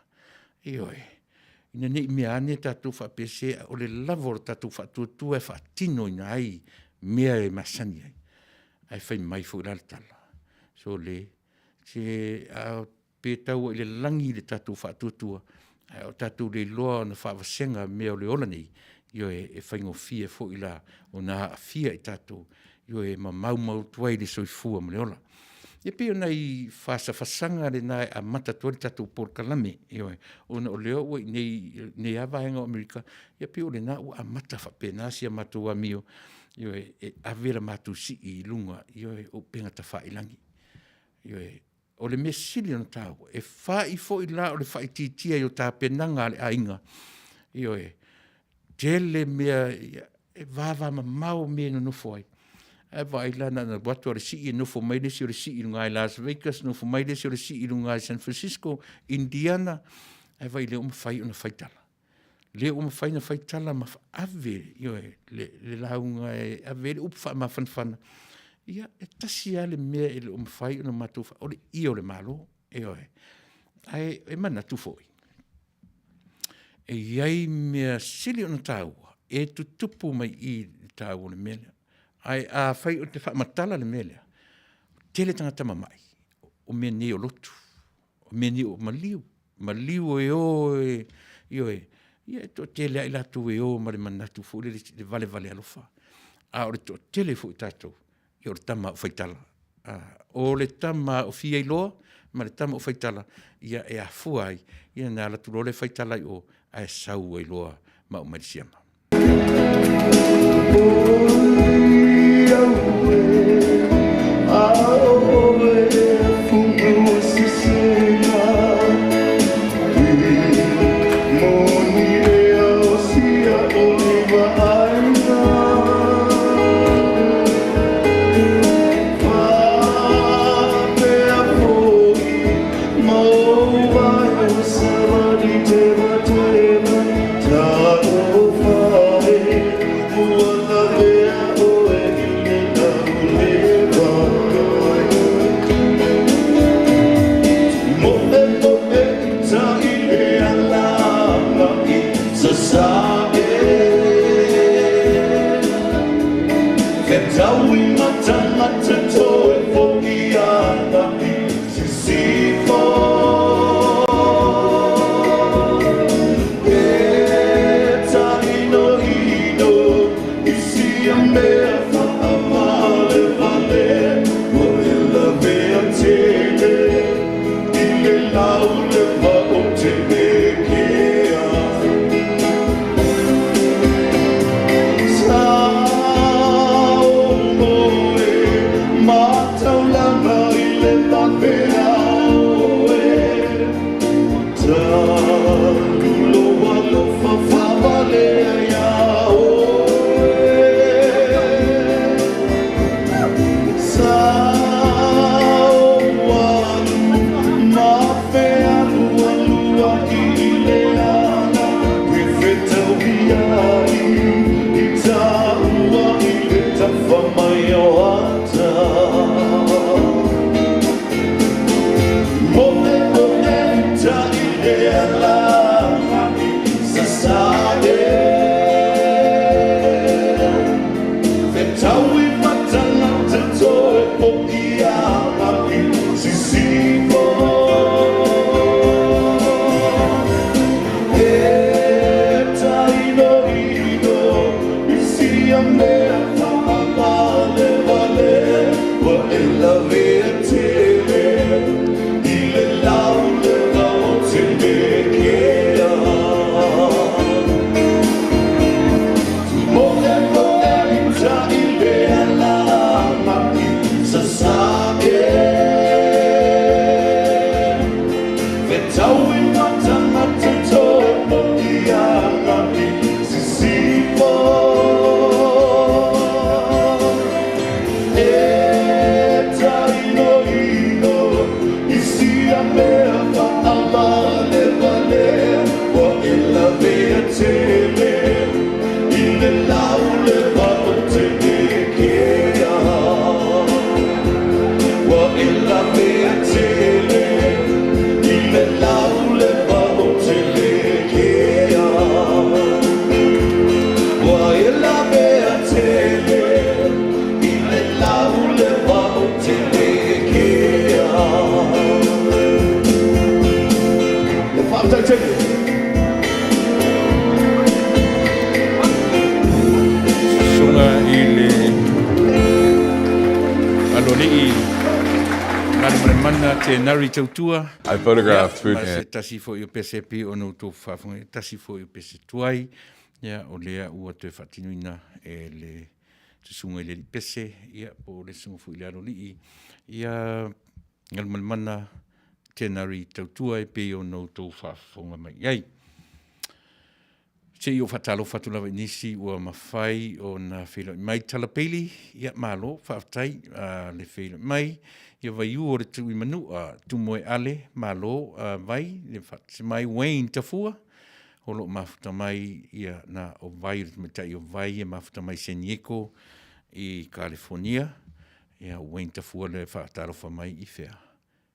Ina nei mea ane tātou whapese, o le lavor tātou whatuatua e whatino ina ai, mea e masani ai. Ai whai mai fwoi tala. So le, se pe tau i le langi le tātou whatuatua, o tātou le loa na whaawasenga mea o le ola nei, e whaingo fia fwoi la, o nā fia i tātou, e mau tuai le soifua mo le ola. E peo nei Fasa fasanga le nai a matatua le tātou porkalame, ona o leo ua nei avaenga o Amerika, e peo le nā ua a mata whapena si a matua mio, e avera matu si i lunga, o penga ta whailangi. O le mea sili ona tāua, e whai fo i la o le whai titia i o tā penanga le ainga, tele mea, e vava ma mau mea no nofo ai. E vai la na watu o le si i nofo mai lesi o le si i lunga i Las Vegas, nofo mai lesi o le si i lunga i San Francisco, Indiana, e vai le umawhai o na whaitala. Le umawhai na whaitala ma ave, le launga e ave le upwha ma whanwhana. Ia, e tasi a le mea e le umawhai o na matuwha, o le i o le malo, e mana tufoi. E iai mea sili o na tāua, e tutupu mai i tāua le mea. Ai a fai o te whaamatala le melea. Tele tangata mamai. O mea ni o lotu. O mea ni o maliu. Maliu e o ia to tele ai latu e o ma le manatu fu le vale alofa. A o le to tele fu i tātou. I o le tama o whaitala. O le tama o fia i loa, ma le tama o whaitala. Ia e a fuai. Ia nā latu lo le whaitala i o a e sau i loa ma o marisiama. Fair Nari tautua. I photographed food Ma se hand. tasi fo i o pese pi o no tō whafunga. Tasi fo i o pese tuai. Ia, o lea ua te whatinuina e le te sunga i le pese. Ia, po le sunga fo i le aro li. Ia, ngalmalmana te nari tautua e pe o no tō whafunga mai. Iai. Se i o whatalo whatulawa inisi ua mawhai o na whilo mai talapeli. Ia, malo, whaftai le whilo mai. Ia vai u o re tui manu tu moe ale, malo, vai, le whatse mai Wayne tafua. Holo mafuta mai ia na o vai, mai o vai e mafuta mai Senieko i California. Ia Wayne tafua le whatarofa mai i whea.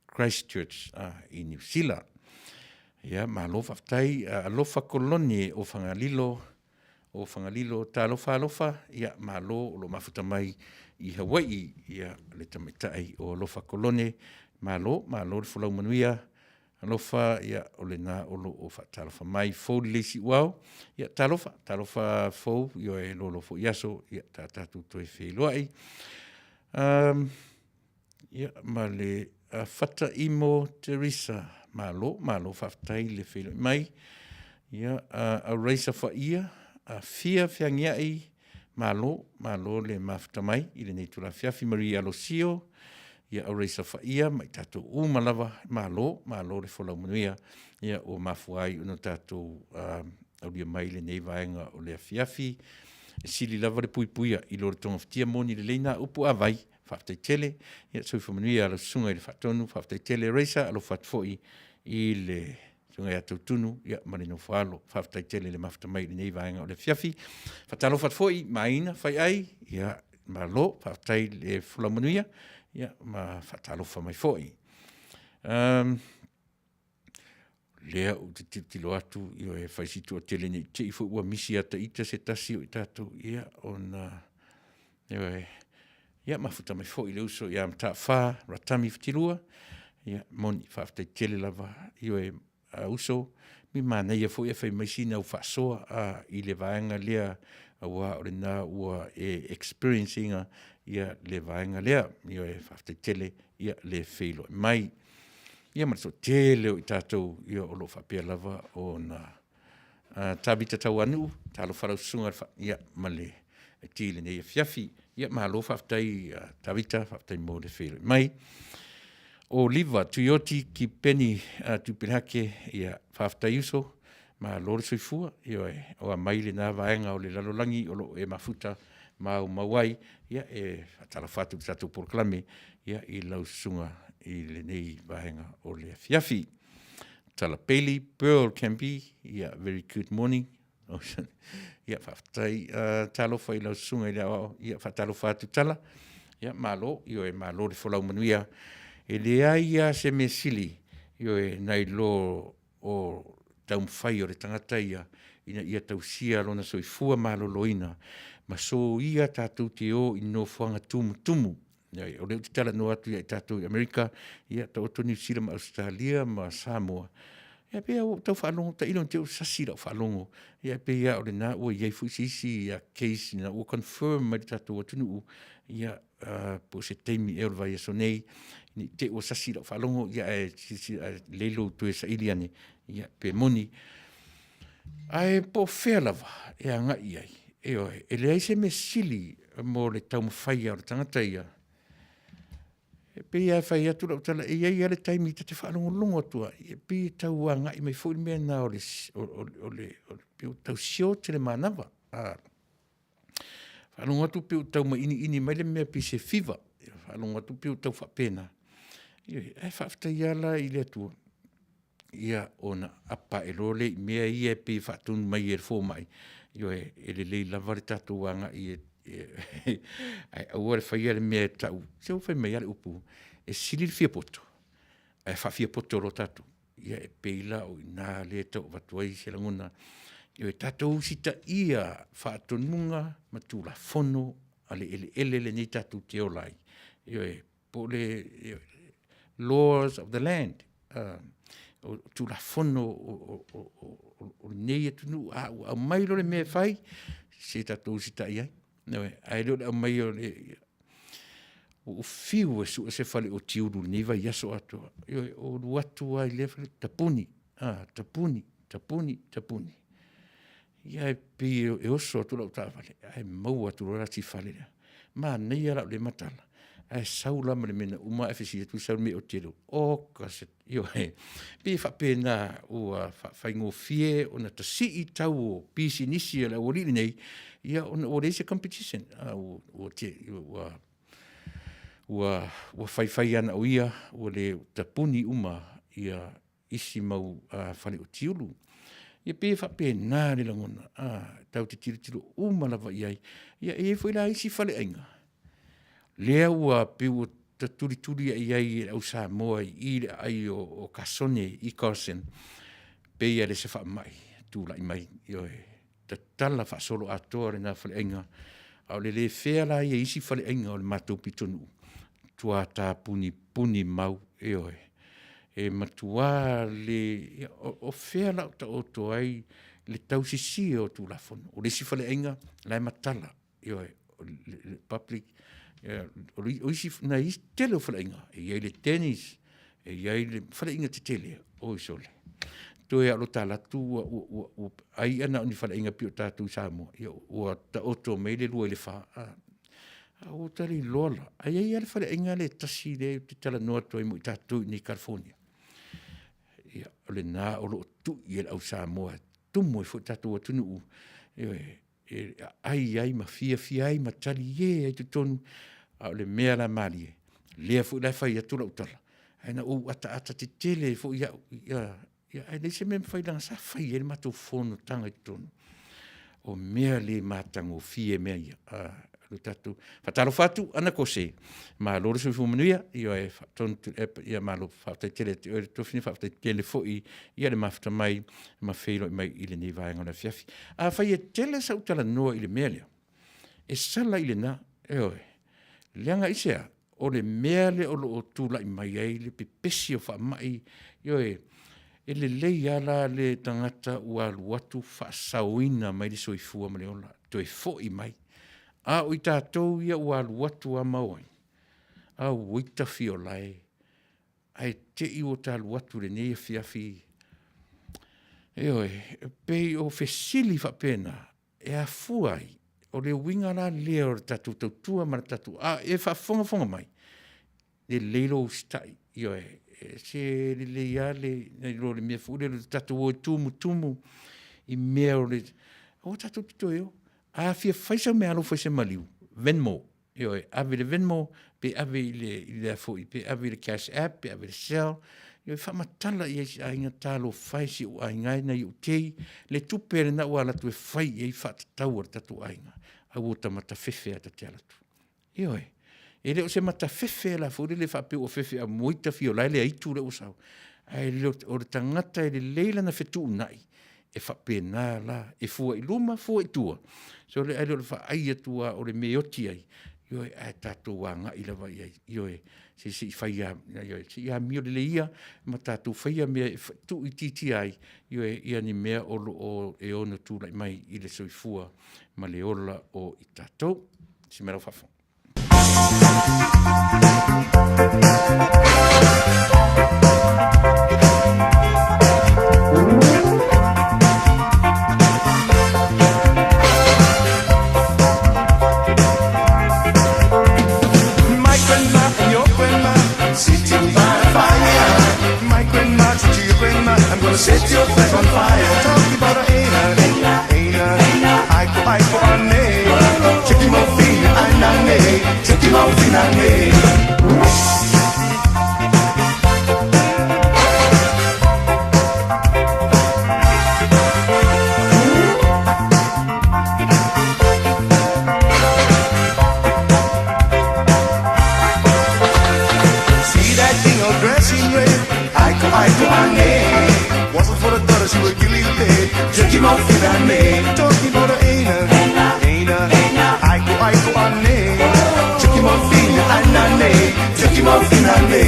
Christchurch i New Zealand. Ia malo whaftai alofa kolone o whangalilo, alofa, ia malo o lo mafuta mai i Hawaii, ia le tamaitai o alofa kolone, malo le whulau Manuia, alofa, ia o le nā olo o whatalofa mai, fau lesi uau, ia talofa fau, ia e lolo fo iaso, ia tātatu toi wheloai. Ia ma le whata imo Teresa, malo whaftai le whelo mai, ia a reisa whaia, a fia whiangiai, malo le mafta mai, i le nei tula whiawhi Maria Alosio, ia a reisa whaia, mai tātou umalawa, malo le wholau Manuia, ia o mafuai uno tātou aulia mai le nei vaenga o le whiawhi, sili lava le puipuia, i lore tonga whatia moni le leina upu avai, whaftai tele, ia soifa Manuia alo sunga i le whatonu, whaftai tele reisa, alo whatfoi i le tunga ia tautunu, ia marino whaalo, whaftai tele le mafta mai le nei vaenga o le whiawhi. Whatalo whatfoi, maina, whai ai, ia malo, whaftai le Whula Manuia, ia ma whatalo whamai foi. Lea o te titilo atu, ia e whaisitu a tele nei, te ifo ua misi ata ita se tasi o i tātou, ia o na, ia mafuta mai foi le uso, ia mta wha, ratami whatilua, ia moni whaftai tele lava, ia e uso, mi mana ia foi e whai maisina u whasoa i le vaenga lea awa o le nā ua e experiencing ia le vaenga lea, ia e whaftai tele, ia le whilo mai. Ia maraso tele o i tātou, ia o lo whapea lava o na tabita tau anu, talo wharau sunga, ia male e tile nei e whiawhi, ia mahalo whaftai tabita, whaftai mo le whilo mai. O liva tuioti ki peni tupirake ia whaftai uso, ma lore soifua, ia o a maile nā vaenga o le lalolangi, o lo e mafuta mau mawai, ia e tala whatu ki tātou porklame, ia i lausunga i le nei vaenga o le whiawhi. Tala Peli, Pearl Campi, ia very good morning. Ia whaftai talo whai lausunga i le ia whatalo whatu tala, ia malo, ia e malo le Wholau Manuia, e le aia se me sili, io e nai lo o taumwhai o le tangata ia, ina ia tausia lona soifua maloloina, ma so ia tātou te o i no whanga tumu. O leo te tala no atu ia i tātou i Amerika, ia tau to New Zealand, ma Australia, ma Samoa. Ia pia o tau whalongo, ta ilo te o sasira o whalongo. Ia pia o le nā ua iai fuisisi ia case, ina ua confirm mai tātou atunu ia po se teimi e olva ia sonei, ni te o sasira o whalongo, ia leilo tu e sa iliane, ia pe moni. Ai po whea lava, e a ngai iai. E le aise me sili mo le tau mwhai o le tangata ia. E pe ia whai atu lau tala, e iai ale taimi ta te whalongo longo atua. E pe tau a ngai mai fwoi mea nā o le tau sio te le manawa. Whalongo atu pe tau ma ini mai le mea pi se fiva. Whalongo atu pe tau whapena. E whaftai ala i le atua. Ia ona apa e role mea ia pe whatun mai e rfo mai. Io e le lei lava le tātou anga i ai aua le whaia le mea tau. Se o whai mai ale upu. E sili le fia poto. E whawhia poto ro tātou. Ia e peila o i nā le tau watuai se langona. Io e tātou sita ia whaatonunga matula fono ale ele le nei tātou te olai. Io e po le laws of the land. O tu la fono o nei atunu a mai lo le me fai se ta tu sita ia no ai lo mai o fiu e su se fale o tiuru ni vai yaso ato o watu ai le tapuni tapuni ia e pi e oso tu la tavale ai mau atu ra ti fale ma nei era le matala ai saula me mena uma efisi tu sa me o tiro o kaset io e pi fa pena o fa ngo fie ona ta si i tau pi sinisi la ori nei ia o rese competition o te ua whai ana o ia, o le tapuni uma ia isi mau whale o tiulu. Ia pe whape nā le langona, tau te tiro uma lava iai, ia e whai la isi whale ainga. Lea ua pe o ta turi iai au sa moa i le ai o kasone i Carson, pe ia le se wha mai, tū lai mai, ia ta tala wha solo atoa re nā whale ainga, au le whea la ia isi whale ainga o le mātou pitonu. Tua tā puni mau e oe. E matua le o whea lau ta oto ai le tausisi o tū lafon. O le si whale ainga lai matala e oe. Le public o isi na isi tele o whale ainga. E iai le tennis, e iai le whale ainga te tele o isole. Toe alo tā latu ai ana o ni whale ainga pio tātou Samoa. O ta oto mei le lua le wha. O tari lola. Ai ale whare inga le tasi le te tala noa toi mo i tātou ni California. Ia, ole nā olo o tu i el au Samoa. Tumo i fo tātou atunu u. Ai ma fia ai ma tali ai tu tonu. Ole mea la mali e. Lea fo lai whai atula utala. Ai na o ata te tele fo ia. Ai le se mea whai langa sa whai e mato fono tanga i tonu. O mea le matango fie mea ia. Tatu fatalo fatu ana kose ma loro so fu Manuia io e ton ia malo fatte tele to fini fatte tele foi ia le mafta mai ma felo mai ile ni vai ngona fiafi a fai tele sa utala no ile melia e sala ile na e oi leanga isea o le mele o tu la mai ile pepesi o fa mai io e ele le ala le tangata ua watu fa sauina mai le soifua ma le ola to e foi mai a o i tātou ia ua aluatu a mauai. A uita fio lai. Ai te i o tā aluatu le nei fiafi. E oe, pei o fesili fa pena. E a fuai. O le winga la lea o tātou tautua mara tātou. A e fa fonga mai. Le leilo stai. I oe, se le leia le lo le mea fuule le tātou o tumu. I mea o le. O tātou pito eo. A fia faisa me alo faisa maliu. Venmo. Ioe, ave le Venmo, pe ave le foi, pe ave le Cash App, pe ave le Cell. Ioe, whamatala i eisi ainga talo faisi o ainga na i utei. Le tupere na ua latu e fai e i whatatau ar tatu ainga. A uota mata fefe ata te alatu. Ioe, e leo se mata fefe la furi le whape o fefe a moita fio lai le aitu le usau. Ai leo o le tangata e le leila na fetu nai. E whapena la, e fua i luma, fua i tua. So le aile o le whaai atua o le meoti ai. Ioe, ai tātou wanga i lawa i ai. Ioe, se whaia, ioe, se ia mio le ia, ma tātou whaia mea tu i titi ai. Ioe, ia ni mea o e ona tūlai mai i le soifua ma le ola o i tātou. Si mera whafong. Sitting by the fire, my grandma to your grandma, I'm gonna set your flag on fire. Talking about a ain't I go on me. Check him out, I'm me. Check him out, I'm me. Wasn't for the daughter, she would kill you dead. Check him out, I'm me. Talking about a ain't I go on me. Check him out, I'm me. Check him out, I'm me.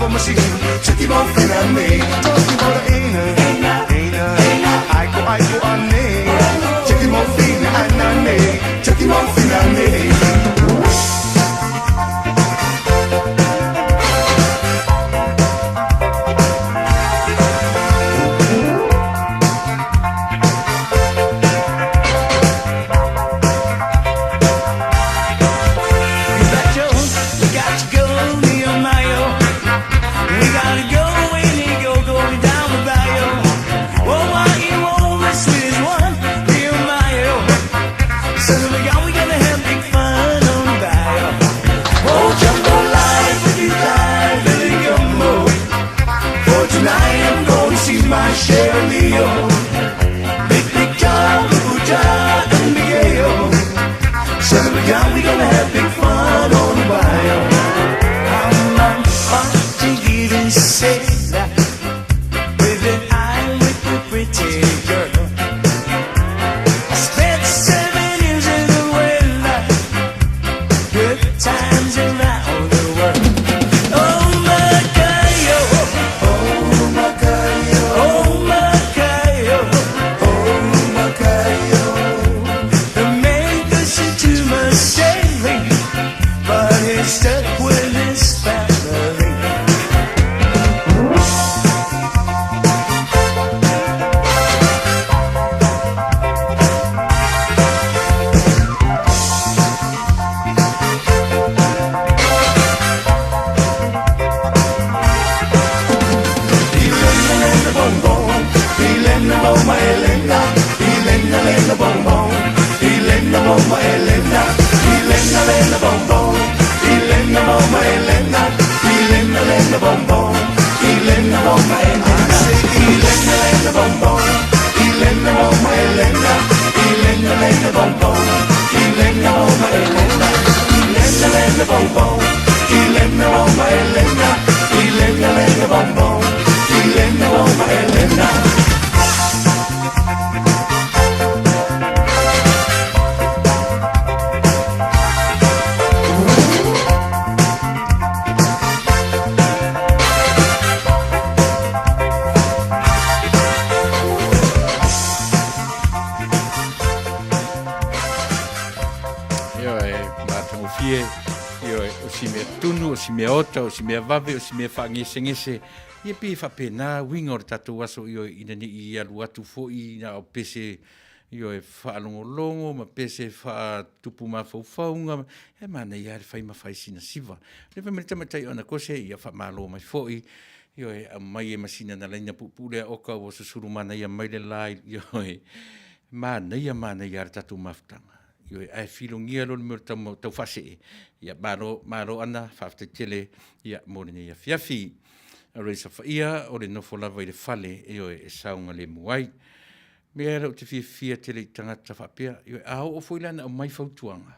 of a machine. Check him off in a me. Talking about a Aiko ane. Check him off in a nane. Check him off in a me. My share of Leo, big John, Buja, and Big Ayo. Son of a gun, we gonna have big fun on the bio. I'm to get and say that with an eye with the pretty girl. I spent 7 years in the world, good times around the world. Oh my God, yo, oh my God, yo. Stuck with his family. Taunuu o si mea ota, o si mea vave, o si mea whaangese-ngese. Ia pi whapena winga o re tatou aso ina ni I alu atu fo'i na o pese whaalongolongo, ma pese tupu mawhauwhaunga. E mana ia re whai mawhai sina siva. Re whamere tamatai ona kose ia whamalo mai fo'i. Mai masina na laina pupule oka o susuru mana ia mai le lai. Mana ia re tatou mawhtanga. Ai filongia lo me tau fase ia maro ana faaftetele ia morene ia fiafi ore sa faia ore no fola vai le fale e saunga le muai me era o te fia tele tangata fapia o foilana o mai fautuanga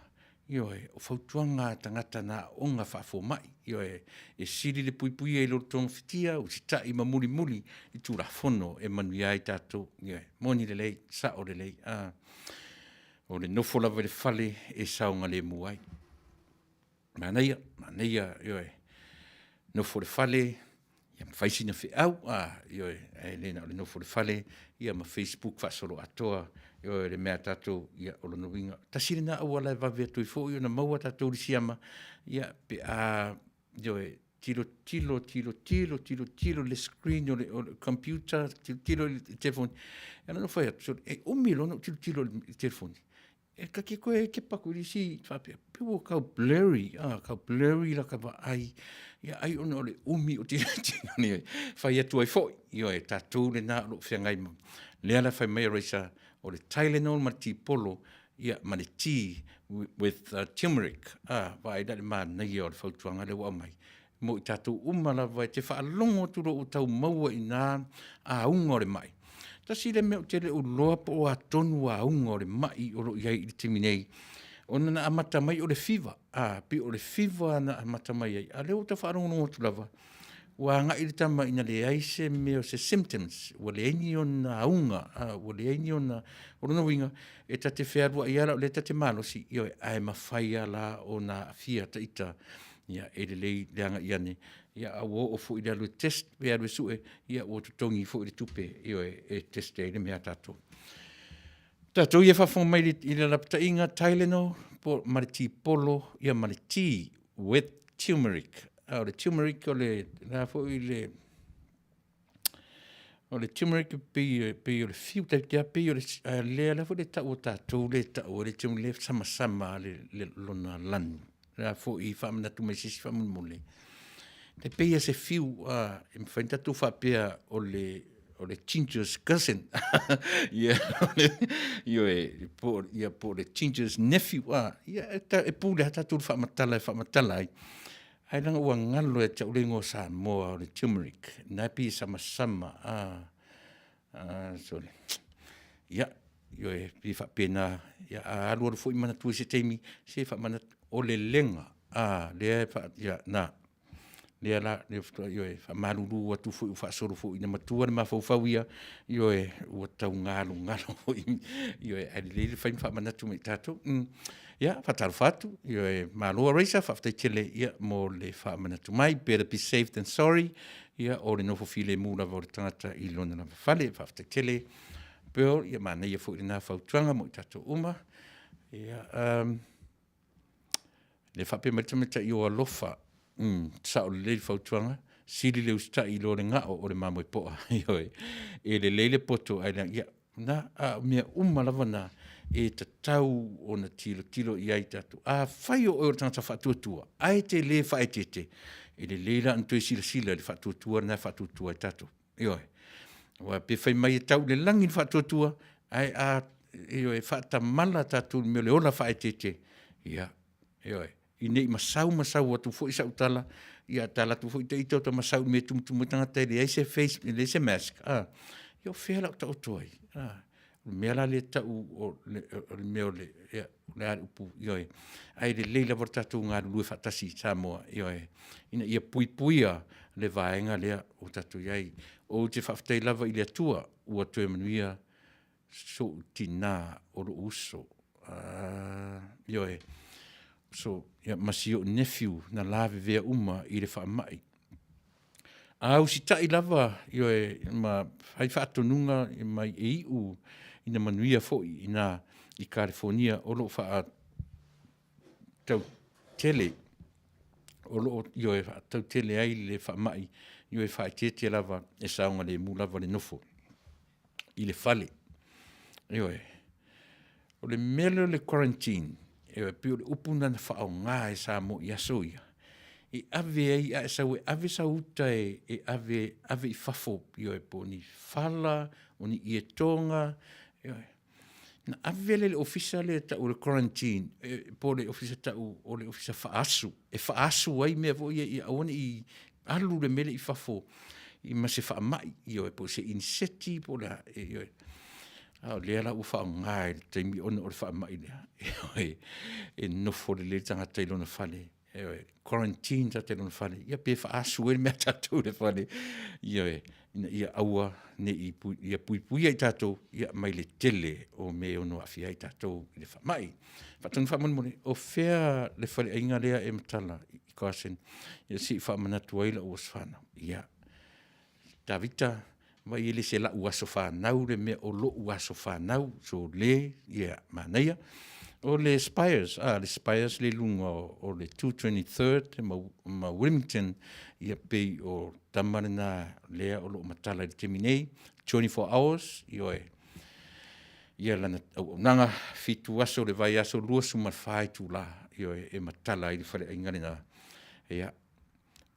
o fautuanga tangata na onga fafo mai e siri le puipui e lo tong fitia o sita I mamuli I tura fono e Manuia I tato moni le lei sa o le lei o le nofo lava le fale e saunga le muai. Manuia, nofo le fale, ia mawhaisina whi au, e lena o le nofo le fale, ia ma Facebook whasoro atoa, le mea tatou, ia o lono winga. Tasiri na awa lai vavea tui fo, ia na maua tatou li siama, ia pe tilo le screen o le computer, tilo le telefoni. Ia na whai atu, umi lono tilo le telefoni. E ka ke koe ke paku li si whapea. Piwo kau blurry la ka wa ai. Ia ai ona o le umi o tira ni whai atu ai foi. Io e tātou le nā lo whiangai ma. Lea la whai mai reisa o le Tylenol ma ti polo. Ia ma le tea with turmeric. Vai da le maa nei o le whautuanga le wa mai. Mo I tātou umala vai te whaalongo turo o tau maua I nā a unga o le mai. Tasi le meo tele o loa po o atonu a unga o le mai o lo iai I timi nei. Ona na amata mai o le fiva. Pi o le fiva na amata mai ai. A leo ta whaarongo tu lava. Wa nga I le tama ina le aise meo se symptoms. Wa le eni o na unga. Wa le eni o na orona winga. E ta te whearua I ala o le ta te malosi. Io e ai mawhai ala o na fia ta ita. ia e le leanga iane ia o fu i le test pe alu su ia o tongi fu i tupe e test e le mea tatou tatou ia fa mai i le lapta inga Tylenol po mariti polo ia mariti with turmeric o le turmeric o le na fu i le o le turmeric pe o le fiu te pe o le la fu le ta o tatou le ta o le turmeric sama le lona lan la fu i fa mana tu mai sisi fa mole te pe se fiu im fa tu fa pe o le ginger's cousin ia io po le ginger's nephew ia e pu le ta tu fa matala ai langa ua ngalo e te ulengo sa moa o le turmeric na pi sama sorry ia io e pi fa pena ia alu fu i mana tu se temi se fa mana o le lenga le fa ia na le ala le io e fa malulu atu fu fa solo fu ina matua ma fa ia io e o tau ngalo io e le fa mana tu me tato ia fa tal fatu io e malo raisa fa te tele ia mo le fa mana tu mai better be safe than sorry ia o le no fo file mula vo tata I lona na fale fa te tele pero ia mana ia fu ina fa tuanga mo tato uma ia le fa pe meta io alofa sa o le fautuanga sili le usta I lo le ngao o le mamoi poa e le lele poto ai ia na mea lavana e te tau o na tilo I ai tatu fai o tangata fatuatua ai te le fai te e le leila antoi sila le fatuatua na fatuatua tatu wa pe fai mai tau le langi fatuatua ai e fata mala tatu me le ola fai te ia I masau atu fo isa utala ia tala tu fo I te ito to masau me tum tanga te le se face le se mask yo fela ta otoi me la le ta o le me le ia le upu yo ai le leila vorta tu nga lu fa tasi samo yo ina ia puia le vaenga le o tatu ai o te fa te lava I le tua o tu Manuia so tina o lo uso yo so ia masio nephew na lave vea uma I le fa mai au si tai lava io ma fai fatto nunga mai EU ina Manuia foi ina I California o lo fa tau tele o lo io tau tele ai le fa mai io fa te lava e saunga le mu lava le nofo I le fale io o le melo le quarantine e pio le upuna na fa nga e sa mo ia soia e ave ai a sa we ave sa uta e ave I fafo io e poni fala oni I tonga na ave le officiale ta o le quarantine po le officiale ta o le officiale fa asu ai me vo ia oni I alu le mele I fafo I ma se fa mai io e po se inseti po la io le ala u fa ngai te mi on o fa mai e no fo le tanga te lona fale quarantine ta te lona fale ia pe fa asu e me tatu le fale ia aua ne ia pui ai tato ia mai le tele o me ono afia ai tato le fa mai fa tun fa mon o fea le fale inga lea e mtala I kasen ia si fa manatu ai la o sfana ia Davita mai ele se la ua sofa nau le me o lo ua sofa nau so le Manuia o le Spires le lunga o le 223 ma Wilmington ia pe o tamarina le o lo matala le terminei 24 hours ia lana nanga fitu aso le vai aso lua suma fai tu la e matala I fale ingalina ia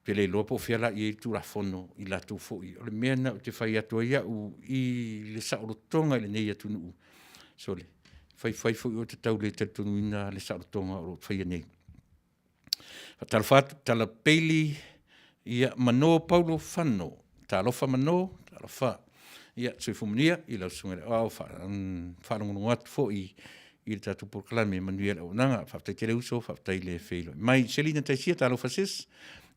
pele lopo fiala I tu la fono I la tu fo I le mena te fai atu ia I le saorotonga le nei atu nu so le fai fo o te tau le tunu ina le saorotonga o fai nei fatal fatu tala peli ia mano Paulo Fano talofa mano talofa ia se fumunia I la sunga fa no atu fo I tatu proclame Manuia o nanga fa te kere uso fa te le felo mai selina te sia talofa sis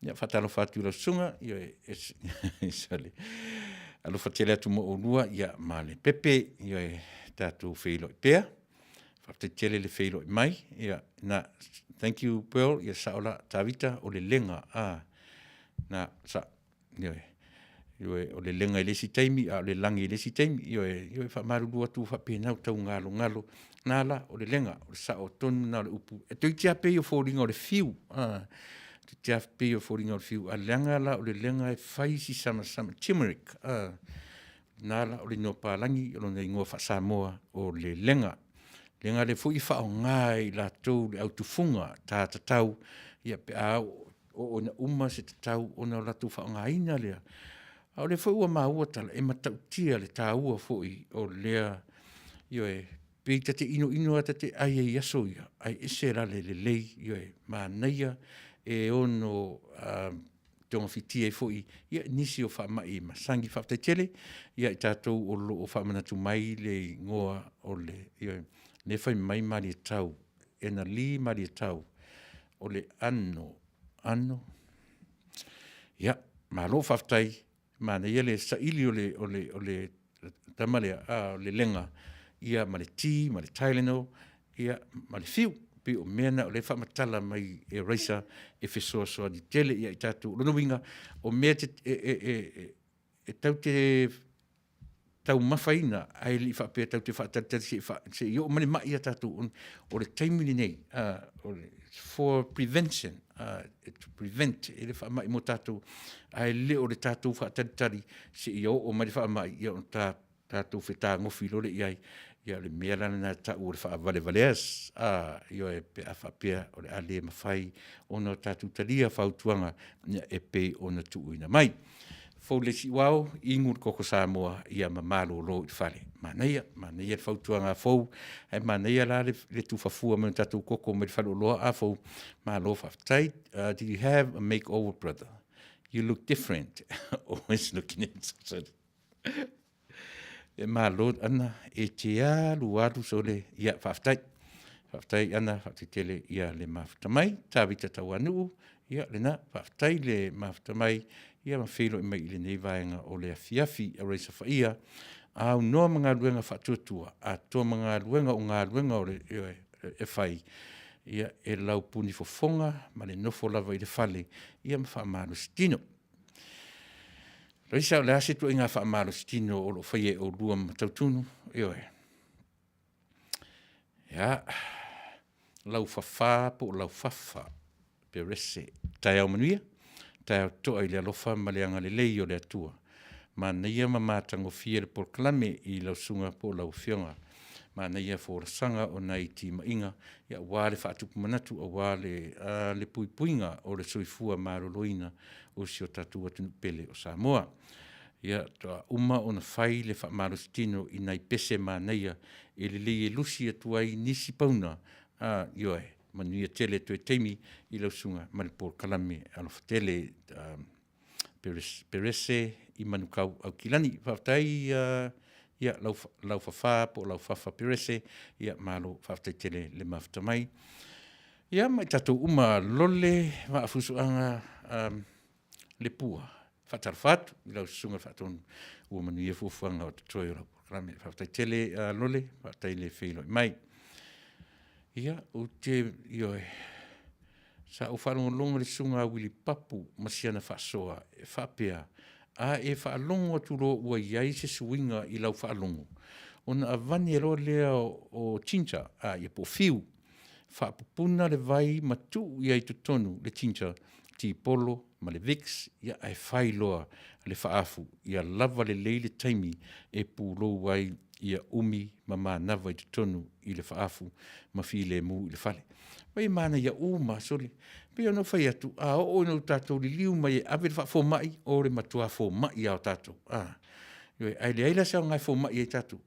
ia fatalo fatu la sunga ia sale alo fatele atu mo olua ia male pepe ia tatu feilo pea whapetele le whailo I mai, ia, na, thank you, Pearl, ia saola tawita o le lenga, na, sa, o le lenga I lesi taimi, o le langi I lesi taimi, ioe whamaruru atu whapenau tau ngalo, nala, o le lenga, o le sao tonu na o le upu, e tui tia pei o fōringa o le fiu, tui tia pei o fōringa o le fiu, a lenga la o le lenga e whaisi sama, turmeric, nala o le no pālangi, o le ingoa whasamoa o le lenga le fui whao ngai la tau le au tufunga, tā tatau, ia pe a o na uma se tatau, o na latu whao ngaina lea, au le fo ua maua tala e matau tia le tā ua foi o lea ioe pei tate ino ata te ai e yaso ia ai ese la le lei ioe Manuia e ono tonga fiti e foi ia nisi o whamai masangi whapetele ia I tātou o lo o whamanatu mai le ngoa o le ioe le whai mai mari e tau e na li mari e tau o le ano ia malo whaftai Manuia le saili o le tamale o le lenga ia ma le ti ma le Tylenol ia ma le fiu pe o mena o le whamatala mai e reisa e fesoa di tele ia I tātou lono winga o mea e tau mawhaina ai li whapea tau te whaatata se I o mani mai a tātou o le taimini nei for prevention to prevent e le whaamai mo tātou ai le o le tātou whaatatari se I o mani whaamai ia o tātou whetā ngofi lore iai ia le mea lana na tāu o le whaavale valeas ia e pe a whapea o le ale mawhai o na tātou taria whautuanga e pe o na tuuina mai fau le si wao ingur koko Samoa ia mamalo lo I whare Manuia le whautuanga fau ai Manuia la le tufafua me tātou koko me le whalo loa a fau malo whaftai do you have a makeover brother you look different always looking at e malo ana e te alu so le ia whaftai ana whapetele ia le maftamai tāwita tauanu ia le na whaftai le maftamai ia mawhelo I mai le nei vaenga o le afiafi a reisa whaia au noa mga luenga whatuatua a toa mga luenga o ngā luenga o le e whai ia e lau puni fofonga ma le nofo lava I le whale ia ma whaamaro stino reisa o le ase tua I ngā whaamaro stino o lo whaie o lua matautunu ia lau whawha po lau whawha pe rese tai au Manuia tai au toa I le alofa ma le anga le lei o le atua Manuia ma mātango fia le porklame I lau sunga po lau fionga Manuia fōrasanga o nai ti mainga ia wale whaatupu manatu a wale le puipuinga o le soifua maroloina o si o tatu atunu pele o Samoa ia toa uma o na whai le whaamarostino I nai pese Manuia e le lei e lusi atuai nisi pauna ioe Manuia tele to e teimi I lau sunga ma le porklame alofa tele perese I manukau au kilani whaftai ia lau whawha po lau whawha perese ia malo whaftai tele le maftamai ia mai tatou uma lole maafusuanga le pua whatarwhatu I lau sunga whatonu ua Manuia fufuanga o tatoi o lau porklame whaftai tele lole whaftai le whilo I mai ia o te ioe sa o whalonga le sunga wili papu masiana whasoa e whapea a e whaalongo aturo ua iai se suinga I lau whaalongo ona avani e roa lea o tinta ia po fiu whaapupuna le vai matu ia I tutonu le tinta ti polo ma le vix ia ai whai loa le whaafu ia lava le leile taimi e pūlo wai ia umi ma manava I tutonu I le whaafu ma while mu I le whale. Wai mana ia uma sole. Pea no whai atu, o no tātou li liu mai e awe wha mai, o re matua fō mai au tātou. Ioi, ai le aila sao ngai fō mai e tātou.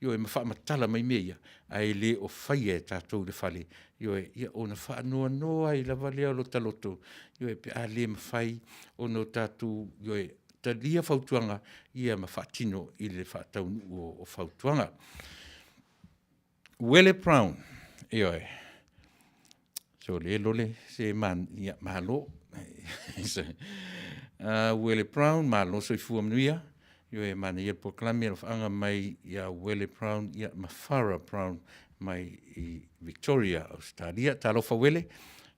Ioi, ma wha matala mai mea, ai le o whai e tātou le whale. Ioi, ia o na wha noa noa I lava lea lota loto. Ioi, pe a le ma whai o no tātou, ioi, ta lia whautuanga, ia ma whatino I le Taunuu o whautuanga. Wele Brown, ioi. So le lole se ia malo. Wele Brown, malo so I fua Manuia. Ioi mana ia porklame al whaanga mai ia Wele Brown, ia Mafara Brown, mai i Victoria, Australia, talofa wele,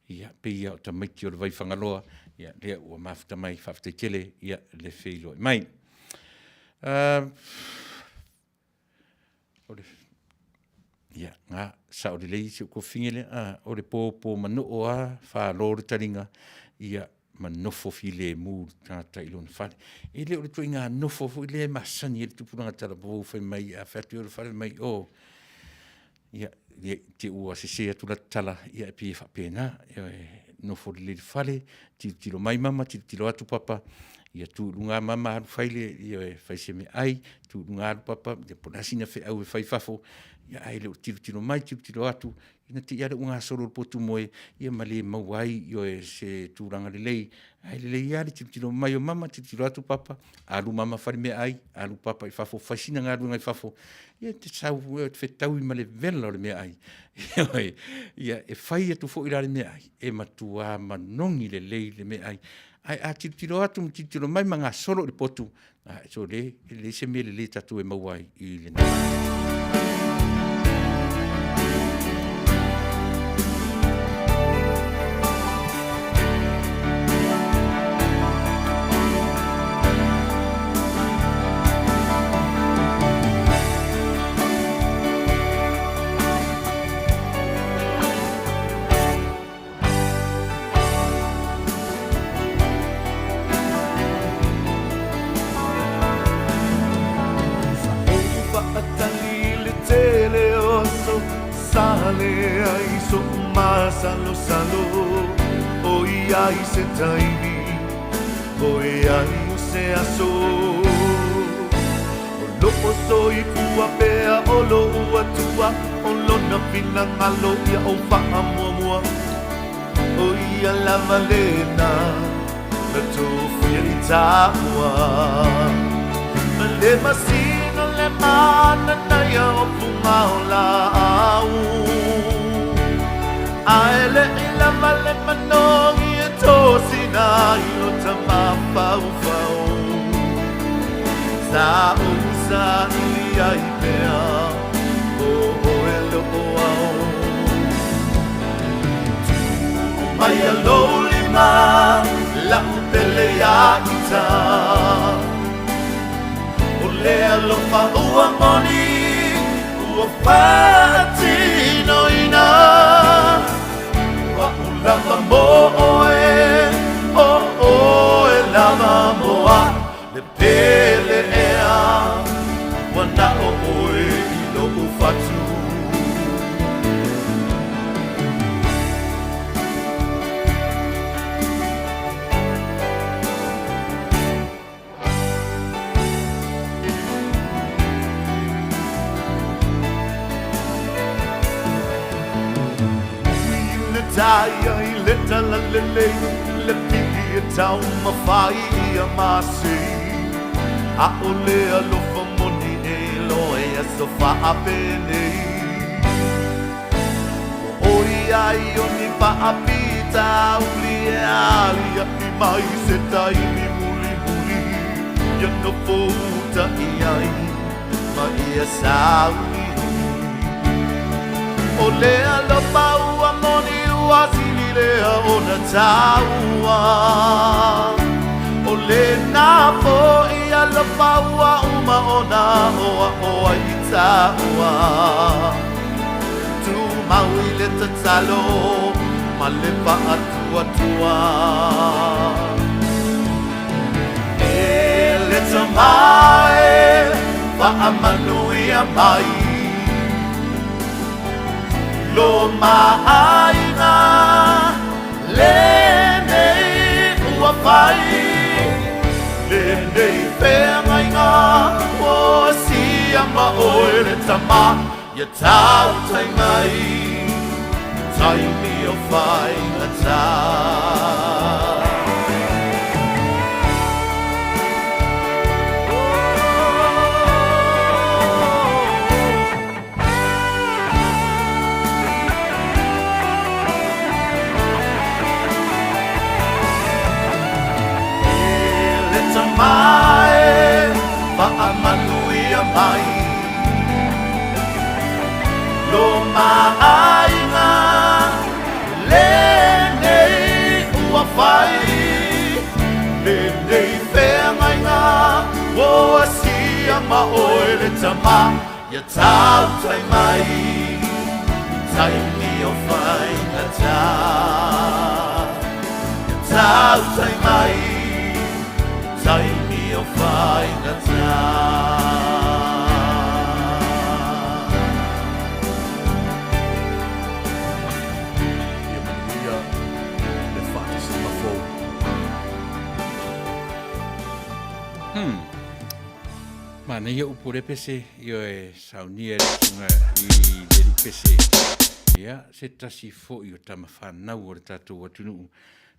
ia peia o tamaiti o le vai whangaloa, ia lea ua mafuta mai whafteitele, ia le whilo mai. Ia, ngā sa o le lei se o kofingele, o le pōpō manu o wha lore taringa, ia manofo file mu tata ilon fale. E le o le tui ngā nofo fu le masani e le tupuranga tala po fai mai a whatu o le fale mai o. Ia, te ua se se atu la tala, ia e pia whapena, nofo le fale, tilo mai mama, tilo atu papa, ia tu lunga mama alu faile, ia fai se me ai, tu lunga alu papa, ia ponasina fe au e fai fafo, ia ai leo tilo mai, tilo atu, ina te iara unga soro potu moe, ia male mawai, ia se tūranga le lei, ai le lei iari, tilo mai o mama, tilo atu papa, alu mama fari me ai, alu papa i fafo, faisina ngā runga i fafo, ia te sau, te whetau i male vela o le mea ai, ia e fai atu fo ira le mea ai, e matua manongi le lei le mea ai, ai a tilo atu, tilo mai manga soro le potu, so le se me le tatu e mawai i le nā. Salo salo, oi ai se taimi, oi ai o se aso. O lopo soi kua pea, o lo ua tua, o lona pina ngalo ia o wha mua mua. Oi a la valena, la tofia i tāua. Le masino le mana naia o punga o la au. Aele ila male manongi e tosina ilo tama pau pau. Sa usa ili ai pea, o elo o au. Mai a lolima, la upele ya ita. O lea lofa ua moni, ua patino ina. Lava moe, lava moa, le pele ea, wana oe ilo ufatu. Taya I leta la lele, le piki e tau mawhai I a masi. A ole a lofa moni e loe a sofa a pene. O oi ai o ni pa a pita uli e ali a I mai se taimi muli muli. Ia no pouta I ai, ma I a saui. O lea lo pau a moni Wasili lea o na taua. O le nā po I a la paua uma o nā oa I taua. Tu maui le tatalo, ma le pa atua tua. E le tamae, pa a Manuia mai. Lo maaina le nei ua pai le nei whengainga o si ama oe le tama ia tau tai mai tai mi o whai na tau. Mai, pa a Manuia mai. Lo ma oe le tama ia tau tai mai tai ni o whai na tā ia tau tai mai tai ni o whai na tā ia Manuia le whakisi mafou Mana ia upure pese, ia e saunia le tunga I le pese. Ia, se tasi fo i o tama whanau o le tātou atunuu.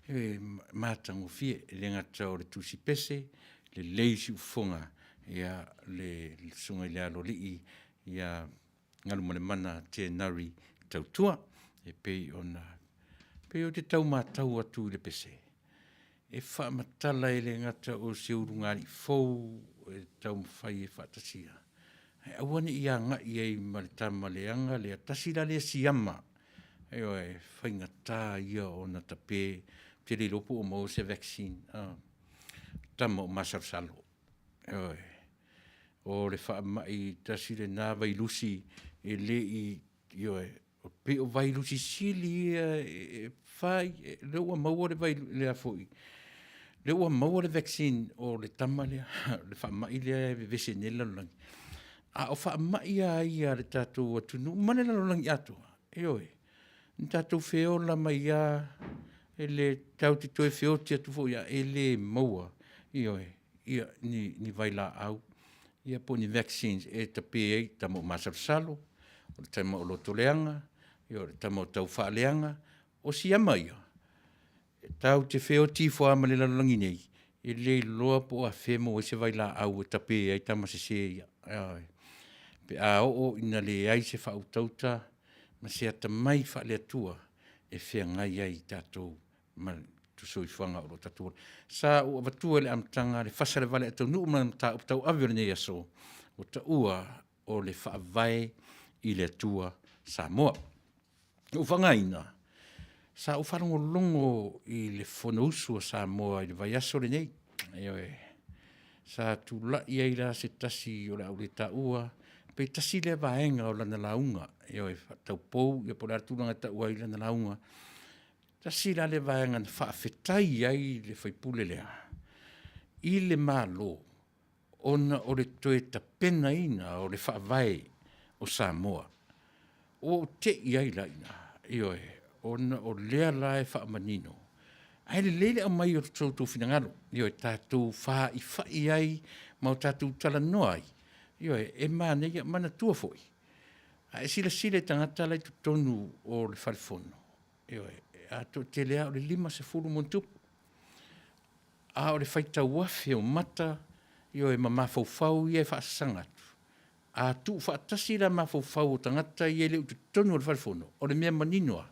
E mātango fie, le ngata o le tusi pese, le leisi ufonga, ia le sunga I le alo lii, ia ngalu male mana te nari tautua, e pei o te tau mātau atu le pese. E wha matala e le ngata o se urungari fou, e tau mwhai e whatasia. E awane I a ngai e male tama le anga, le atasira le siama. E oe, whaingatā ia o na tape, te le lopo o mo se vaccine. Tama o masarasalo. E oe, o le wha mai tasire nā vailusi, e le I oe, o pe o vailusi sili e whai, le ua maua le vailusi, le a foi. Le ua maua le vaccine o le tama le wha mai le vese ne lalangi. A o wha mai ia le tātou atunu, mane lalangi atua. E oe, ni tātou wheo la mai e le tau te toe wheo te atu fo ia, e le maua. E oe, ia ni vaila au. Ia po ni vaccines e ta pe tamo masarasalo, o le tamo o loto leanga, e o le tamo tau wha leanga, o si ama ia. Tau te wheo tifo ama le lalangi nei. E le loa po a whemo e se vaila au e tape ai tama se se ia. Pe a o ina le ai se whau tauta, ma se ata mai wha le atua e whea ngai ai tātou ma tu soi whanga o lo tātua. Sa o avatua le amtanga le Fasa le Vale atau nuu mana mta uptau awir nei aso o ta ua o le wha vai I le atua Samoa. O whangaina. Sa o wharongo longo I le whanausu o Samoa I le vai aso le nei. Sa tu la I ai la se tasi o le au le ta ua, pe tasi le vaenga o lana launga. Tau pou, ia po le artulanga ta ua I lana launga. Tasi la le vaenga na whaafetai ai le whaipule lea. I le malo, ona o le toe ta pena ina o le whaavai o Samoa. O te I ai la ina, ona o lea la e whaamanino. Ai le lele a mai o tōtou whinangaro. Tātou wha I whai ai, mau tātou tala noa ai. E mana ia mana tua foi. Ai sila tangata lai tutonu o le wharifono. A to te lea o le 5 montupu. A o le whaita wafe o mata, e mama faufau ia e whaasanga atu. A tu whaatasi la ma faufau o tangata ia le tutonu o le wharifono. O le mea maninoa.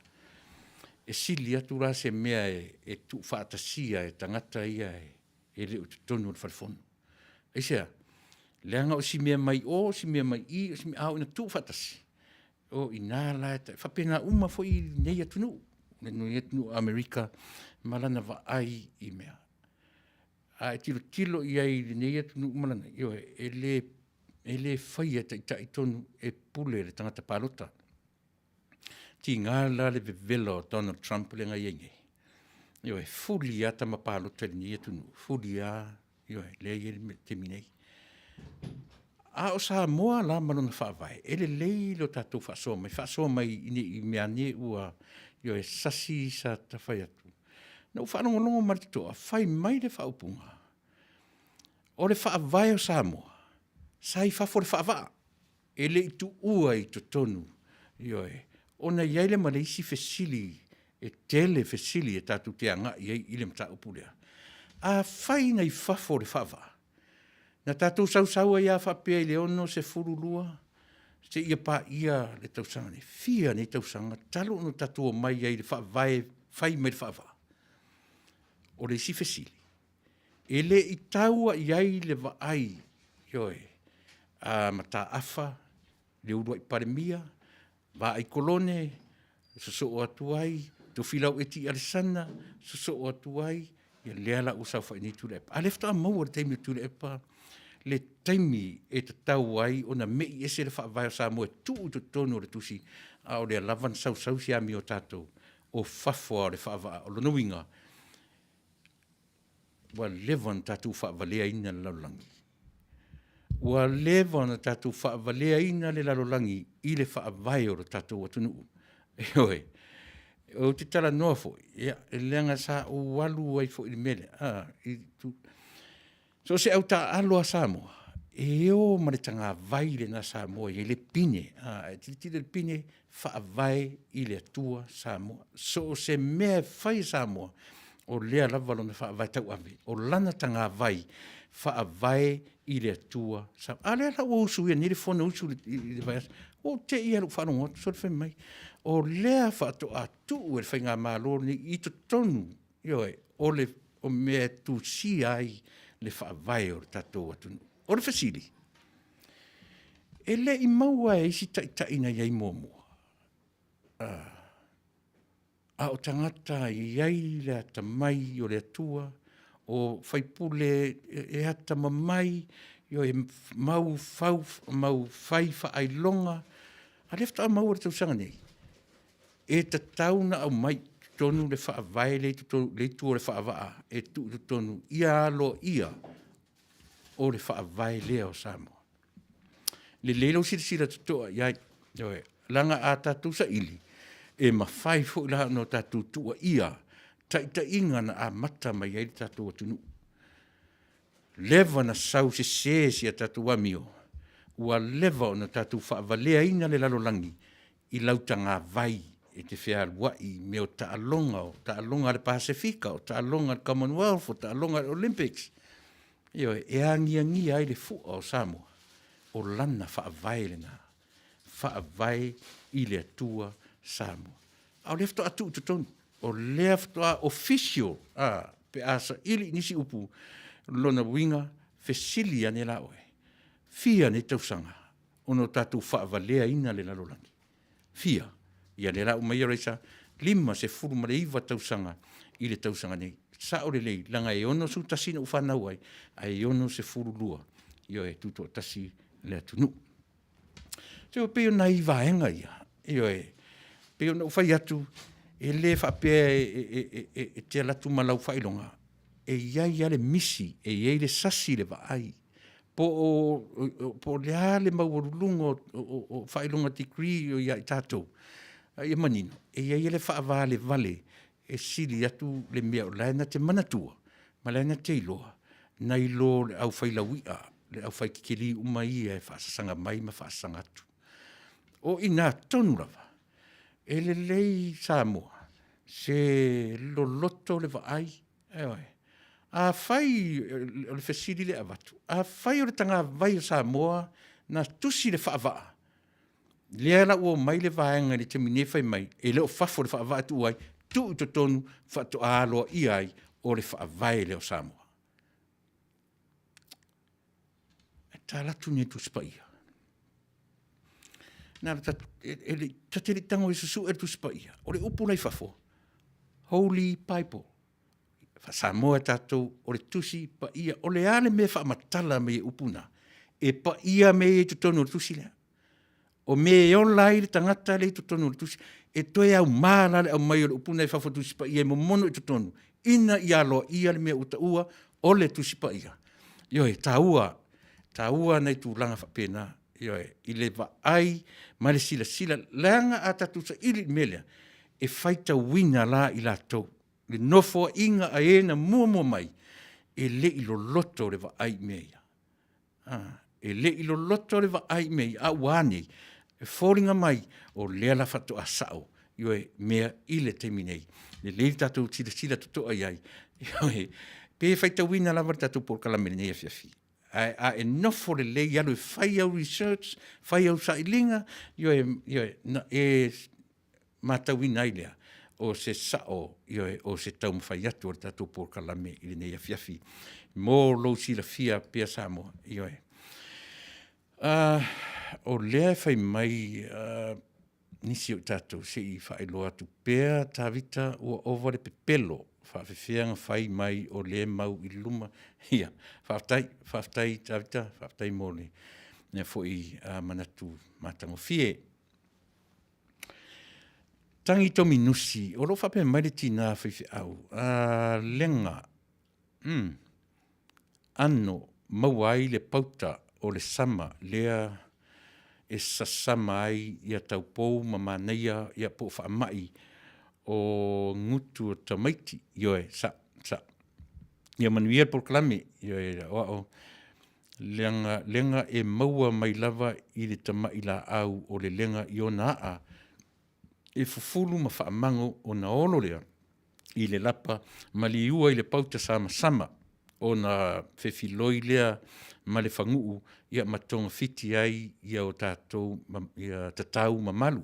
E sili atu la se mea e tu whaatasia e tangata ia e le tutonu o le wharifono. E sea, leanga o si mea mai o, si mea mai I, o si mea au ina tu whaatasi. O ina la e whapena uma fo I nei atunu. Nei atunu Amerika, malana wa ai I mea. A e tilo I ai nei atunu malana. E le whaia tai tonu e pule le tangata palota. Ti ngā la le vevela o Donald Trump le ngai inge. E fuli ata ma palota le nei atunu. Fuli a, le ie te minei. A o Samoa la malona whaavai. E le lei lo tātou whaasoa mai. Whaasoa mai I mea ne ua e sasi sa ta whai atu. Nau whanongonongo maritoa, whai mai le whaupunga. O le whaavai o Samoa. Sai whafo le whaavaa. E le itu ua I to tonu. Ona iai le maleisi fesili, e tele fesili e tātou te anga I le mta upulea. A whai nei whafo le whaavaa. Na tātou sausaua ia whapea I le ono se furulua, se ia pā ia le tausanga ne fia ne tausanga, talo no tātou mai ai le whaavai, whai mai le whaavaa. O le si fesili. E le I taua iai le vaai, a mata afa, le urua I paremia, va ai kolone, so o atu ai, to filau eti alisana, so o atu ai, ia leala usau wha ini Tuilaepa. A lefta a maua le teimi Tuilaepa, le taimi e te tau ai o na mei e se le whaavai o Samoa tuu to tonu o le tusi a o le alavan sau si ami o tātou o whafua o le whaava o lonuinga wa levan tātou whaavalea ina le laulangi. Wa levan tātou whaavalea ina le laulangi i le whaavai o le tātou atunu. Eoi, o te tala noa fo, ia, e leanga sa o walu ai fo i mele. So se au ta aloa Samoa, e o maritanga vai le na Samoa, e le pine, tili le pine whaavai i le atua Samoa. So se mea whai Samoa, o lea lava lona whaavai tau ave, o lana tanga vai, whaavai i le atua Samoa. A lea la o usu ia, nire whona usu i le vai asa, o te ia luk whanonga, so le whai mai. O lea whaato a tuu e whainga mālo ni i to tonu, ioe, o mea tu si ai le whaavai o le tatou atunu. O le whasili. E le i maua e isi taina iai mōmua. A o tangata iai le ata mai o le atua, o whaipule e ata mamai, ioe mau whai whaailonga, a lefta a mau o le tausanga nei. E ta tauna au mai tonu le whaavai le tu o le whaavaa, e tu tonu ia alo ia o le whaavai lea o Samoa. Le lelo sila tutoa, iai, langa a tatu sa ili, e mawhai fo ilaha no tatu tua ia, ta inga na a mata mai ai tatu o tunu. Leva na sau se a tatu wamio, ua leva o na tatu whaavalea ina le lalolangi, i lautanga vai, e te whea wai me o taalonga le Pasifika, o taalonga le Commonwealth, o taalonga le Olympics. Ioe, e angia ai le fua o Samoa, o lana whaavai le nā, whaavai i le atua Samoa. Au lefto atu ututonu, o lefto a official, pe asa ili nisi upu, lona winga, fesili ane la oe, fia ne tausanga, ono tatu whaavalea ina le lalolangi. Fia. Ia le rau mai reisa, 5 se furu ma le iwa tausanga i le tausanga nei. Sa o le lei, langa e ono su tasina u whanau ai, a e ono se furu lua, io e tuto tasi le atunu. Teo peo na iwa henga ia, io e, peo na ufai atu, e le whapea e te alatu malau whailonga, e iai ale misi, e iai le sasi le vaai, po le ale maurulunga o whailonga degree o iai tātou, ia manino, e ia le whaavā le vale, e sili atu le mea o laena te manatua, ma laena te iloa, na ilo le au whailawia, le au whaikikili umai e whaasasanga mai ma whaasasanga atu. O ina tonu rawa, e le lei Samoa, se loloto le vaai, a whai o le whesiri le avatu, a whai o le tanga vai o Samoa, na tusi le whaavaa, lea la ua mai le vaenga le te mine whai mai, e leo whafo le whaavai tu ai, tu to tonu whato aloa i ai o le whaavai leo Samoa. E tā latu ne tu spaia. Nā le tateri tango e susu e tu spaia, o le upu nei whafo. Holy Bible. Samoa tātou, o le tusi paia, o le ale me whaamatala me upuna, e paia me e tu tonu o tusi lea. O me e olai le tangata le tu tonu tusi, e toe au māla le au mai o le upuna e whawhatusi pa ia e momono i tu tonu. Ina i aloa ia le mea uta ua o le tusi pa ia. Ioe, tā ua nei tu langa whapena. Ioe, i le vaai, ma le sila, langa a tatusa ili melea, e whaita wina la i la tau. Le nofo inga a ena mua mai, e le ilo loto le vaai mea. E le ilo loto le vaai mea, a wane, e fōringa mai o lea la whatu a sao, ioe mea i le teminei. Le le tatu sila tutoa iai, ioe, pe whaita wina la tatu por kalamene nei a fiafi. A e nofo le le ialu e whai au research, whai au sailinga, ioe, e matawina i lea, o se sao, ioe, o se tau mwhai atu o tatu por kalame i le nei a fiafi. Mō lo sila fia pia Samoa, ioe. O lea whai mai, nisi o tātou se I whaeloa tu pēr tāwita ua ovare pepelo, whaafewhenga whai mai o le mau I luma. Ia, whaaftai tāwita, whaaftai mōle. Nea fwoi manatu mātango fie. Tangi tomi nusi, o lo whape mai le tina whiwhi au. Lenga, ano, mauai le pauta o le sama, lea e sasama ai ia taupou mamaneia ia po whaamai o ngutu o tamaiti. Ioe, sa. Ia Manuia proklame, ioe, o lenga e maua mai lava I le tamai la au o le lenga I ona a e fufulu ma whaamango o na olo lea I le lapa ma li ua I le pauta sama o na whewhiloi lea ma le whanguu ia matonga fiti ai ia o tātou ia tatau mamalu.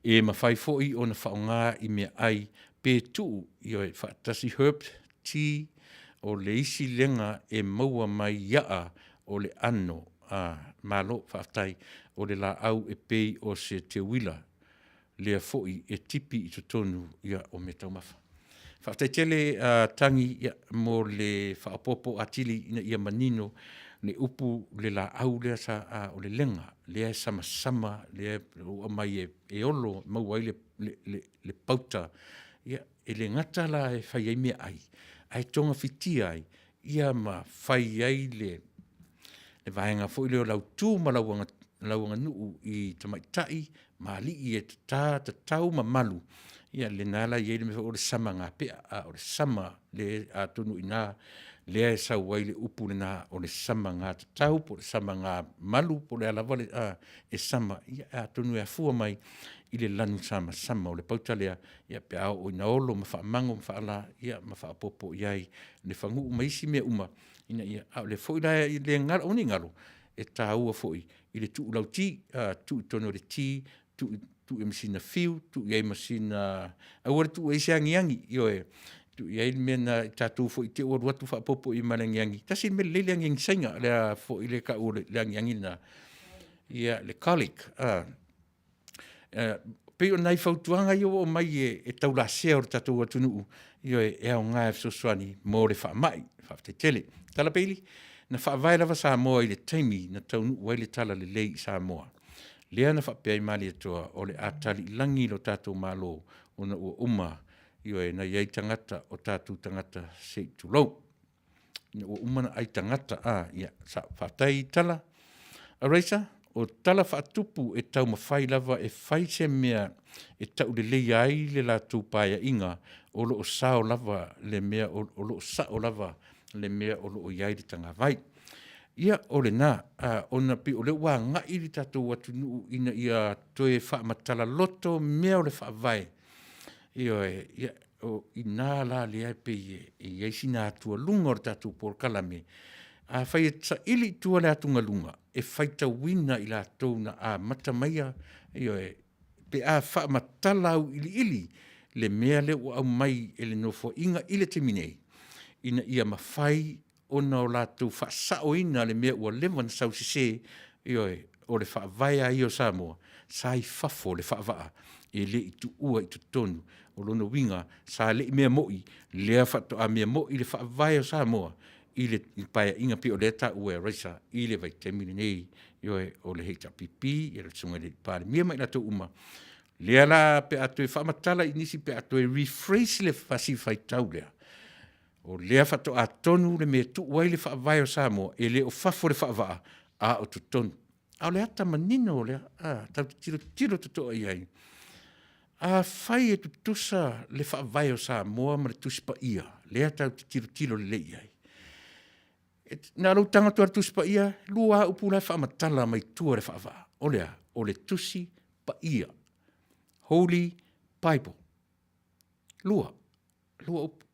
E mawhai foi o na whaonga I mea ai pē tuu ia e whaatasi herb tea o le isi lenga e maua mai ia o le ano malo whaatai o le la au e pei o se te wila lea foi e tipi I tutonu ia o me taumafa. Whaatai tele tangi ia mo le whaapopo atili ina ia manino le upu le la au lea sa o le lenga lea sama lea o mai e olo mauai le pauta ia e le ngata la e whai ai mea ai tonga fitia ai ia ma whai ai le vaenga fo leo lau tū ma lauanga nuu I tamaitai ma li I e tau ma malu ia le nala I le me o le sama ngā pea o le sama le tunu ina lea e sau wai le upu le nā o le sama ngā tau po le sama ngā malu po le alawale e sama ia tunu e fua mai I le lanu sama o le pauta lea ia pe au o ina olo ma whaamango ma whaala ia ma whaapopo iai le whangu maisi mea uma ina ia le foi la I le ngaro oni ngaro e tāua foi I le tu lau ti tu tono le ti tu e masina fiu tu iai masina awara tu e se angiangi io e tu iai mena tatu foi te o watu whaapopo I malangiangi tasi me le angiangi sainga le foi le ka o le angiangi na ia le colic pe o nai fautuanga io o mai e taula sea o tatu atunu io e au ngai fsoswani mo le whaamai whaafte tele tala peili na whaavai lava Samoa I le taimi na Taunuu wai le tala le lei Samoa lea na whaapea I mali atoa o le atali langi lo tātou malo o na ua uma io e na iai tangata o tātou tangata se tulau na ua uma na ai tangata ia sa whaatai tala a reisa o tala whaatupu e tau mawhai lava e whai se mea e tau le lei ai le la tūpaia inga o lo o sao lava le mea o lo o sao lava le mea o lo o iai le tanga vai. Ia o le nā, o na pi o le wā ngai li tātou watu nuu ina ia toe wha matala loto mea o le wha vai. Ia o ina la le ai pe e eisi nā atua lunga o le tātou por kalame. Whai e ta ili tua le atunga lunga. E whai ta wina I la tau na mata maia. Pe wha matala au ili le mea le o au mai e le nofo inga ile te minei. Ina ia mawhai ona o lātou whaasao ina le mea ua lewa na sau sise o le whaavaya I o Samoa. Sa I whafo le whaavaa e le I tu ua I tu tonu o lono winga sa le I mea moi lea whato a mea moi le whaavaya o Samoa I le paia inga pi o le ta ua reisa I le vai temini nei o le heita pipi I le sunga le pāre mea mai lato uma. Lea la pe atu e whaamatala I nisi pe atu e rephrase le whasi whai tau lea. O lea whato a tonu le mea tu wai le whaavai o Samoa e le o whafo le whaavaa o tu tonu. A o le ata manino o lea, tau tiro tutoa I ai. A whai e tu tusa le whaavai o Samoa ma le tuspa ia. Lea tau tiro le lei ai. Nā rau tanga tuar tuspa ia, lua upu lai whaamatala mai tua le whaavaa. O lea, o le tusi pa ia. Holy Bible. Lua upu.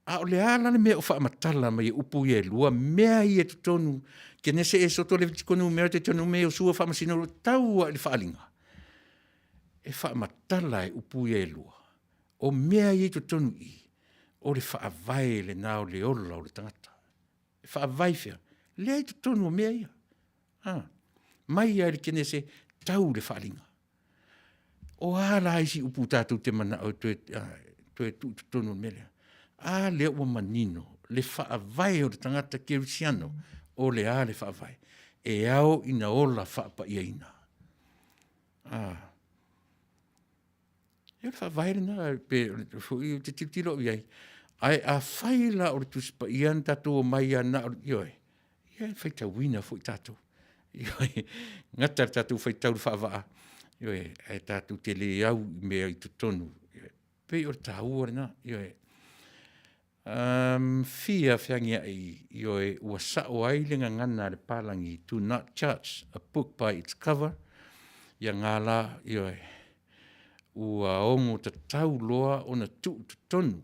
A o le ala le mea o whaamatala mai upu ia lua mea I e tutonu ke nese e soto le vitikonu mea te tonu mea o sua whaamasina o tau a le whaalinga. E whaamatala e upu ia lua. O mea I tutonu I o le whaavai le nao le ola o le tangata. E whaavai fea. Lea I tutonu o mea ia. Mai ia le ke nese tau le whaalinga. O ala isi upu tātou te mana o tue tonu mele. A le ua manino, le whaavai o le tangata kerisiano, o le a le whaavai. E au ina ola whaapa ia ina. E le whaavai rina, pe te tiro iai. Ai a whaila o le tuspa ian tātou o mai ana o ioi. Iai whaita wina fo i tātou. Ioi, ngata tātou whaitau le whaavaa. Ioi, ai tātou te le au mea i tutonu. Pei o le tāua rina, ioi. Fia whiangia ioi, ua sao ai le ngangana le palangi To Not Judge, a book by its cover. Ia ngala, ioi, ua ongo ta tau loa o na tutonu.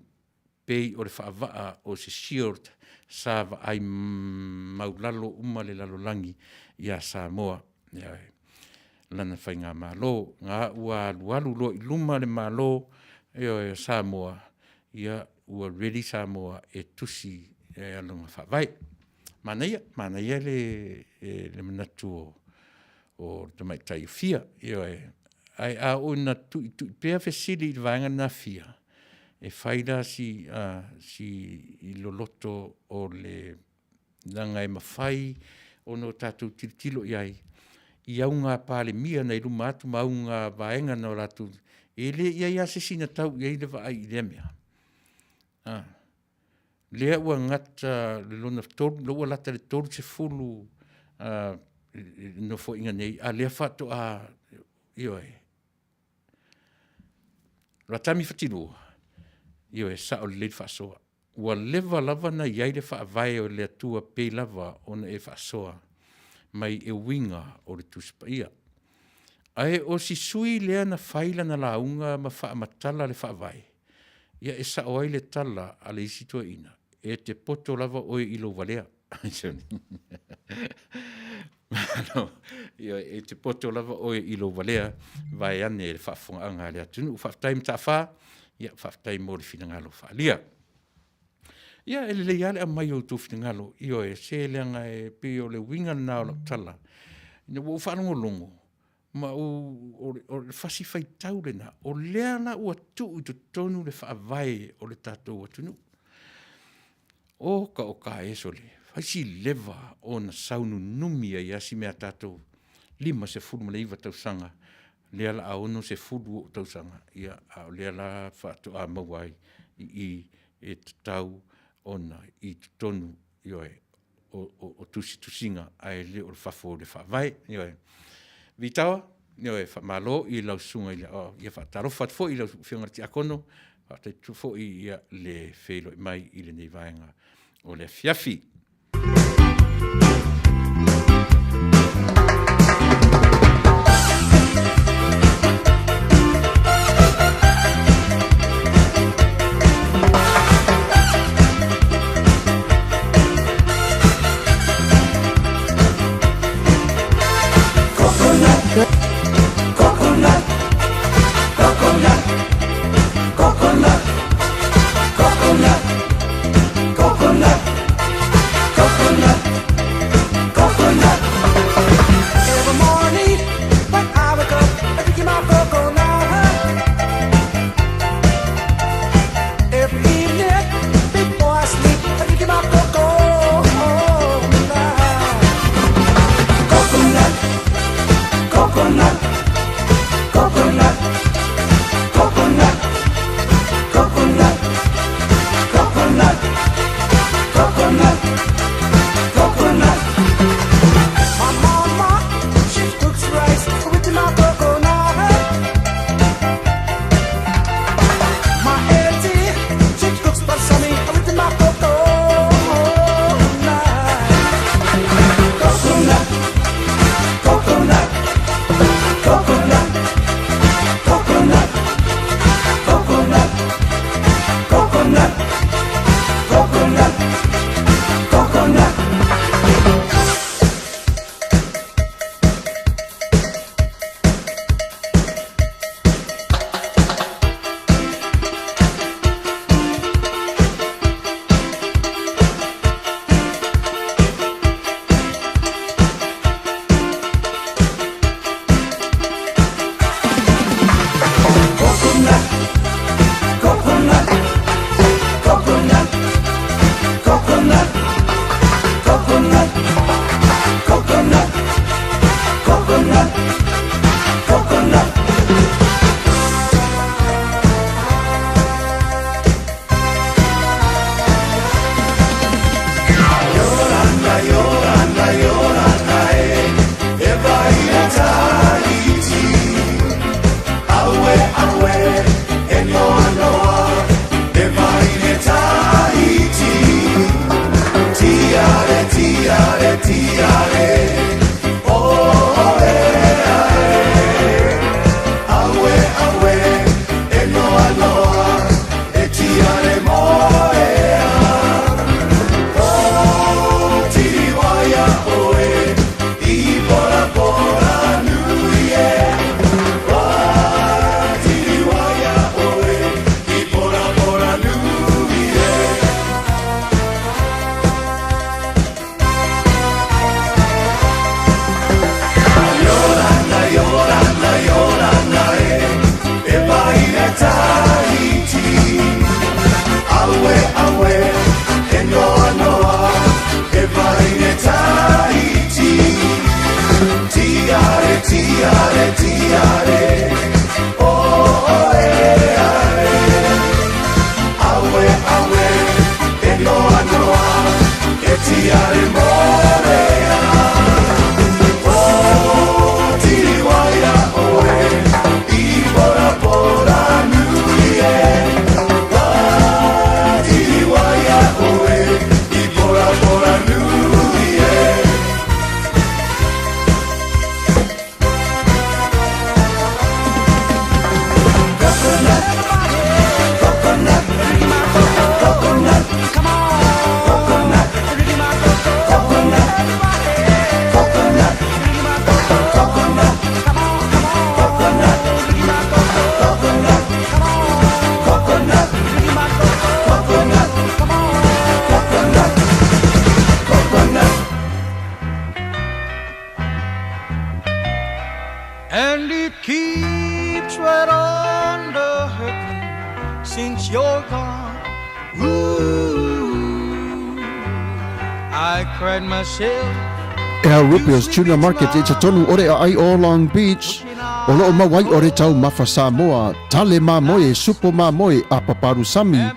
Pei o le whaavaa o se shield sa wa ai maulalo umale lalo langi ia Samoa. Ioi, lana whai ngā malo, ngā ua lualu lo i luma le malo, ioi, Samoa, ia ua ready Samoa e tusi e alonga whaavai. Manaia le manatu o tamaitai fia, ioi, ai a o na tu pea fesili i vaenga na fia. E whaida si i loloto o le langa e mawhai o no tātou tilo iai. I au ngā pāle mia nei ruma atu mau ngā vaenga no ratu. E le iai asesina tau iai le vai i le mea. Lea ua ngata le lona toru, lo ua lata le toru se fulu no fo inga nei. A lea whato a ioi. Ratami whatirua. Io e sa o le whaasoa. Ua lewa lava na iai le whaavai o le atua pei lava o na e whaasoa. Mai e winga o le tuspaia. Ae o si sui lea na whaila na launga ma whaamatala le whaavai. Ia e sa o ai le tala a le isi tua ina. E te poto lava oe ilo valea. Ia e te poto lava oe ilo valea. Vai ane le whaafonga anga le atunu. Whaaftaim ta whaa. Ia whaftai mo le whingalo whaalia. Ia e le iale a mai o tū whingalo. Io e se leanga e pe o le winga nao la tala. Ina o whanongo longo. Ma o le whasi whai taurena. O lea na ua tu i tu tonu le whaavai o le tātou atunu. O ka e sole. Whaisi lewa o na saunu numia i asi mea tātou. Lima se furuma le iwa tau sanga. Lea la aono se furu o tausanga. Ia lea la whātu a mawai i e tau ona i tonu ioe o tusinga ai le o le whafo le whawai. Ioe. Vitawa, ioe malo i lau sunga i ia whaataro whatfo i lau whiongati akono. Whaatai tufo i ia le whelo i mai i le nei vaenga o le fiafi. since you're gone. Ooh, I cried myself. El Rupios Junior Market i te tonu ore ai o Long Beach. O loo mawai ore tau mafa Samoa, tale mamoe, supo mamoe, a paparusami,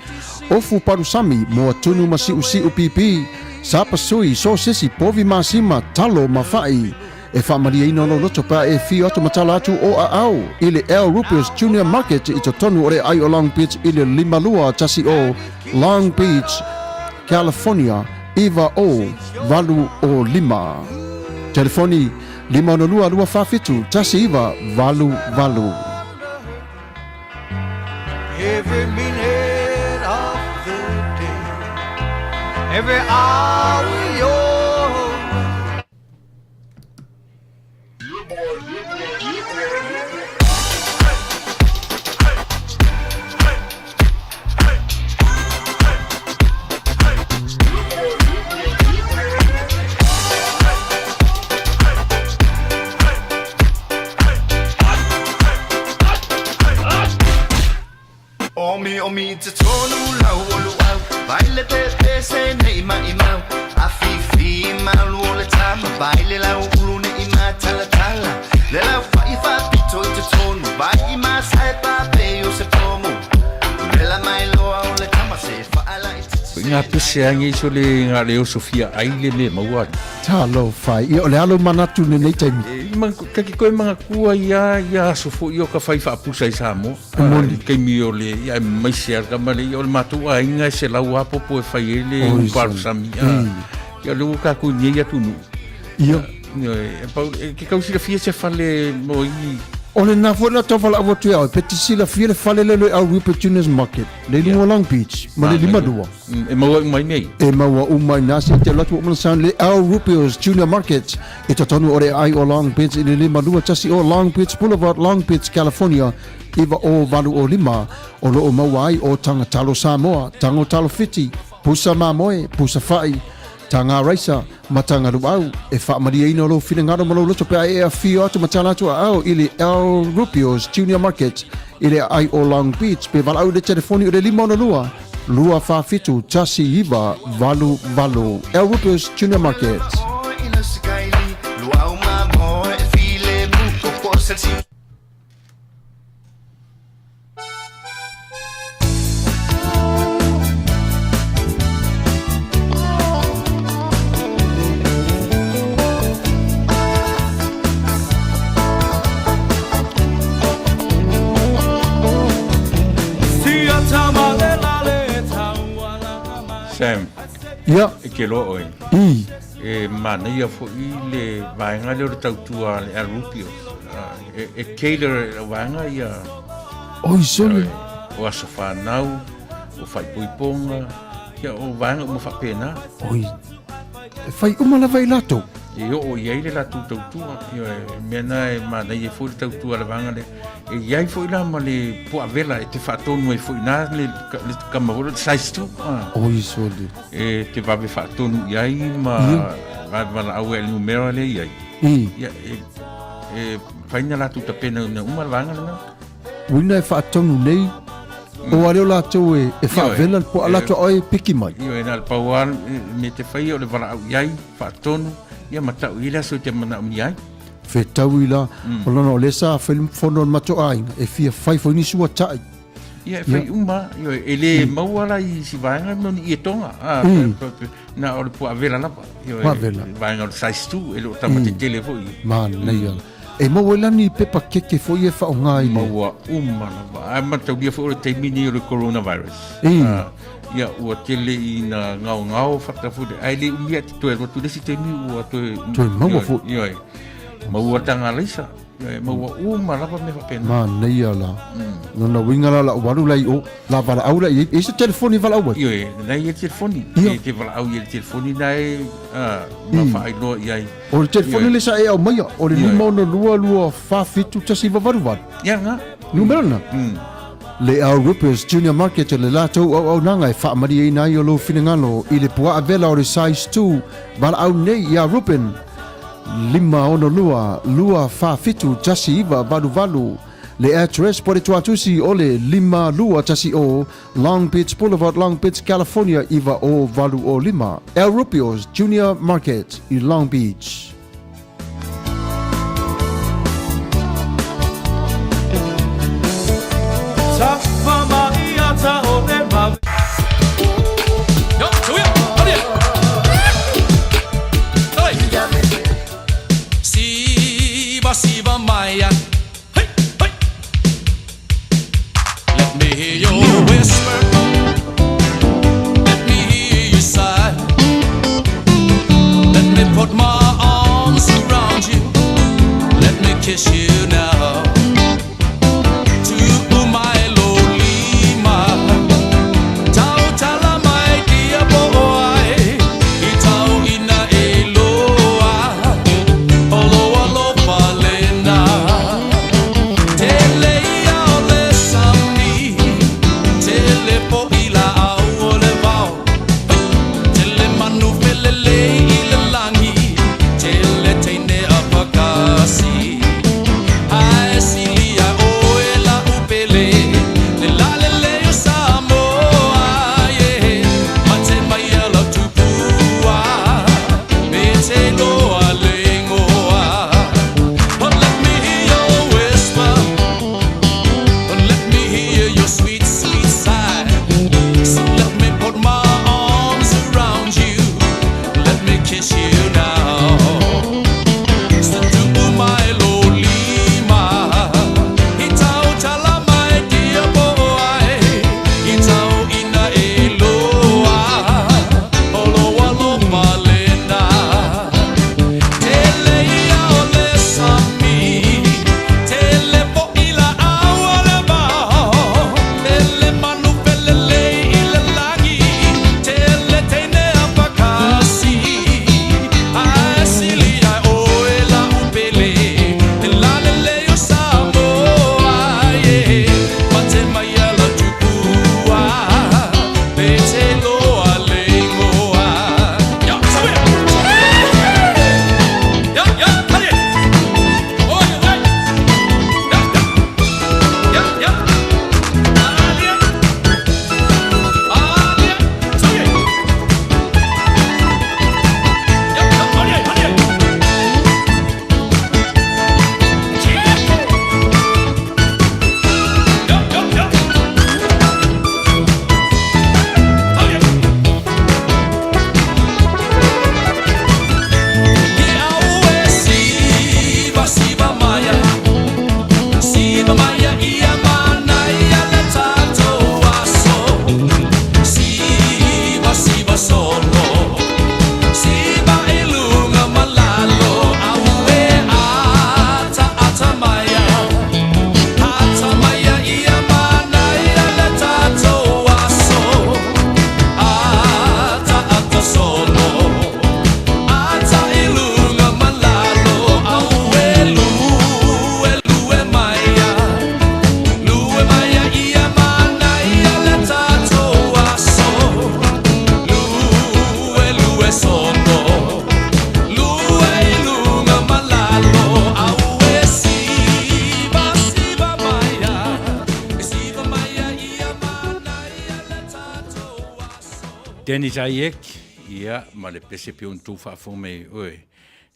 ofu parusami, moa tunu masiu siu pipi, sapasui, sosisi, povi masima, talo mafai. E whamaria ino lo loto pa e fi atu matala atu o a au. Ile El Rupios Junior Market i te tonu ore ai o Long Beach, ile limalua tasi o Long Beach, California, Iva o Valu o Lima. Telefoni 502 tasi Iva Valu Valu. Every minute of the day, every hour yours. Omi te tonu lau olu au Baile te se ne ima imau Afifi ima lu le tama Baile lau ulu ne ima tala tala Le lau fai fa pito te tonu Bai ima sai pa peo se pomo Rela mai loa o le tama se fa ala Ngā pese angi so le ngā leo Sofia aile le maua. Talo fai, i o le alo manatu ne nei taimi. Kaki koe mga kua ia sofo i o ka whai whaapusa i Samoa. Kei mi o le, ia maisi ar ka male, i o le matua inga se lau apopo e whai e le uparu sami. Ia le uka ku nye ia tunu. Ia. Ke kausira fia se whale mo i... O le nā fwela tawhala awa tui au, peti sila fia le whale lelo au Rupert Juniors Market. Le lunga Long Beach, ma le lima dua. E maua umai mei. E maua umai nasi, te latu o mana le au Rupert Junior Market. E ta tonu ore ai o Long Beach, i le lima dua tasi o Long Beach Boulevard, Long Beach, California. Iwa o Valu o Lima, o loo maua ai o tanga talo Samoa, tango talo fiti, pusa mamoe, pusa fai. Tanga raisa, matanga ruau, e whaamaria ino lo whingaro malo loto pe e a whio atu matala atu au ili El Rupios Junior Market, ili ai o Long Beach, pe walau le telefoni o le lima ona lua, lua whawhitu, tasi iwa, valu valu, El Rupios Junior Market. Sam, Ia. e ke lo oi. E Manuia fo i le vaenga le o tautua le El Rupios. E cater e vaenga ia... Oi, sole. O aso whanau, o whai puiponga, ia o vaenga o mawhapena. Oi. E whai umalawa i lato. E o iei le la tautua, mena e Manuia fo le tautua le vaenga le... E iai fo i la ma le poa vela e te whaatonu e fo i nā le kamahoro le saistu. Oi, sole. E te wawe whaatonu iai ma wala au e numera le iai. Ia e whaina la tuta pena una umarwanga lana. Wina e whaatonu nei, o areo lato e whaavela po alato oi piki mai. Io e nā le pauar me te whai o le wala au iai, whaatonu, ia matau ila so te mana umi iai. Whetau i la, o lana o lesa whono mato ainga, e fia whai fo nisi wa tai. Ia e whai uma, e le mauala i si vaenga no ni e tonga. Nā o le po avela lapa. Vaenga o le saistu, e lo tamate tele fo i. Man, nei ala. E maua lani pepa keke fo i e whao ngā i le. Maua uma lapa. Ai matau lia fo o le teimini o le coronavirus. Ia ua tele i na ngao whatafude. Ai le umia te toe rotu lesi teimi ua toe... Toe maua fo. Ia e. Maua tanga leisa. Maua uma lapa me whapena. Man, nei ala. Nona wingala la waru lai o, la wala au la i, e se telefoni wala au. Ia e, nei e telefoni. E te wala au i e telefoni nei, ma whaai loa iai. O le telefoni le sa e au maia, o le lima ona lua whawhitu tasi wawaru. Ia ngā. Numerana. Le El Rupios Junior Market le latou au nanga e whaamari e nai o lo finangalo i le pua avela o le size 2 wala au nei ia Rupen lima ono lua whawhitu tasi iwa valu Le address po le tuatusi o le 5230 Long Beach Boulevard, Long Beach, California, iwa o valu o 5. El Rupios Junior Market i Long Beach. Siva Maya, hey, hey. Let me hear your whisper. Let me hear you sigh. Let me put my arms around you. Let me kiss you now. To my lonely mind. Tala my dear boy. Itau ina eloa. Olo alo palena. Tele ole sami. Tele po ila ole vau. Tele manu pelele ila langi. Tele teine apakasi. Ai silia oela upele. Le la le le yo samoa ye. Mate mai ala tupua. Mete loa lengoa. But let me hear your whisper. But let me hear your sweet, sweet sigh. So let me put my arms around you. Let me kiss you now. So to my lonely mind. Itau tala my dear boy. Itau ina eloa. Olo alo malena. Tele ia ole sami. Tele po ila awale bao. Tele manu pelele ila lagi. Tele teine apakasi. Asili ai oela upele. La lele yo samoa ye. Mate mai ala tupua. Pete loa lengoa. Ya, sabe? Ya, ya, hadi. Oy, oy. Ya, ya. Ya, ya. Alia. Alia. Sabe? Ya, ya, hadi, hadi. Ya, ya, ya. Hadi. Siva Maya, Siva Maya, ia Manuia le tatou aso. Siva solo, Siva ilunga malalo. Aue ata Maya, ia Manuia le tatou aso. Ata solo. Ata ilunga malalo. Aue lue Maya. Lue Maya ia Manuia le tatou aso. Lue sono. Lue ilunga malalo. Aue Siva Maya. Siva Maya ia Manuia le tatou aso. Dennis Ayek, ia, ma le pese pe un tu whaafome, oe,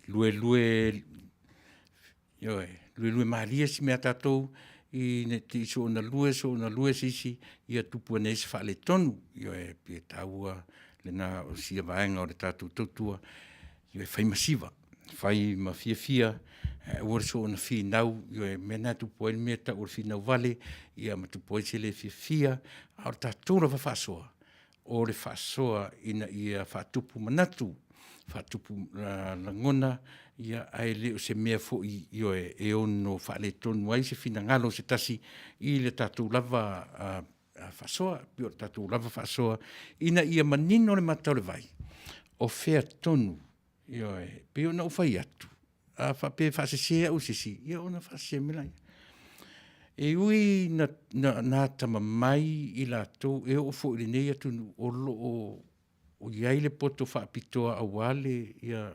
lue maria si mea tatou, i ne ti so na lue sisi, ia tupu ne se whaale tonu, ioe, pe taua, le na o sia vaenga o le tatou tautua, ioe, whai masiva, whai ma fia, ua so na fi nau, ioe, mena tupu mea ta ua fi nau vale, ia ma tupu se le fia, a o tatou la whaasoa, o le whaasoa ina ia whaatupu manatu, whaatupu langona, ia ai leo se mea fo i oe e ono whaale tonu ai se fina ngalo se tasi i le tatou lava whaasoa, pio tatou lava whaasoa, ina ia manino le matau le vai, o whea tonu, i oe, pio na uwhai atu, a whape whaasesea o sisi, ia ona whaasesea milai. E ui na tama mai i la tau, e o fo i nei atu o lo o iai le poto whaapitoa a wale ia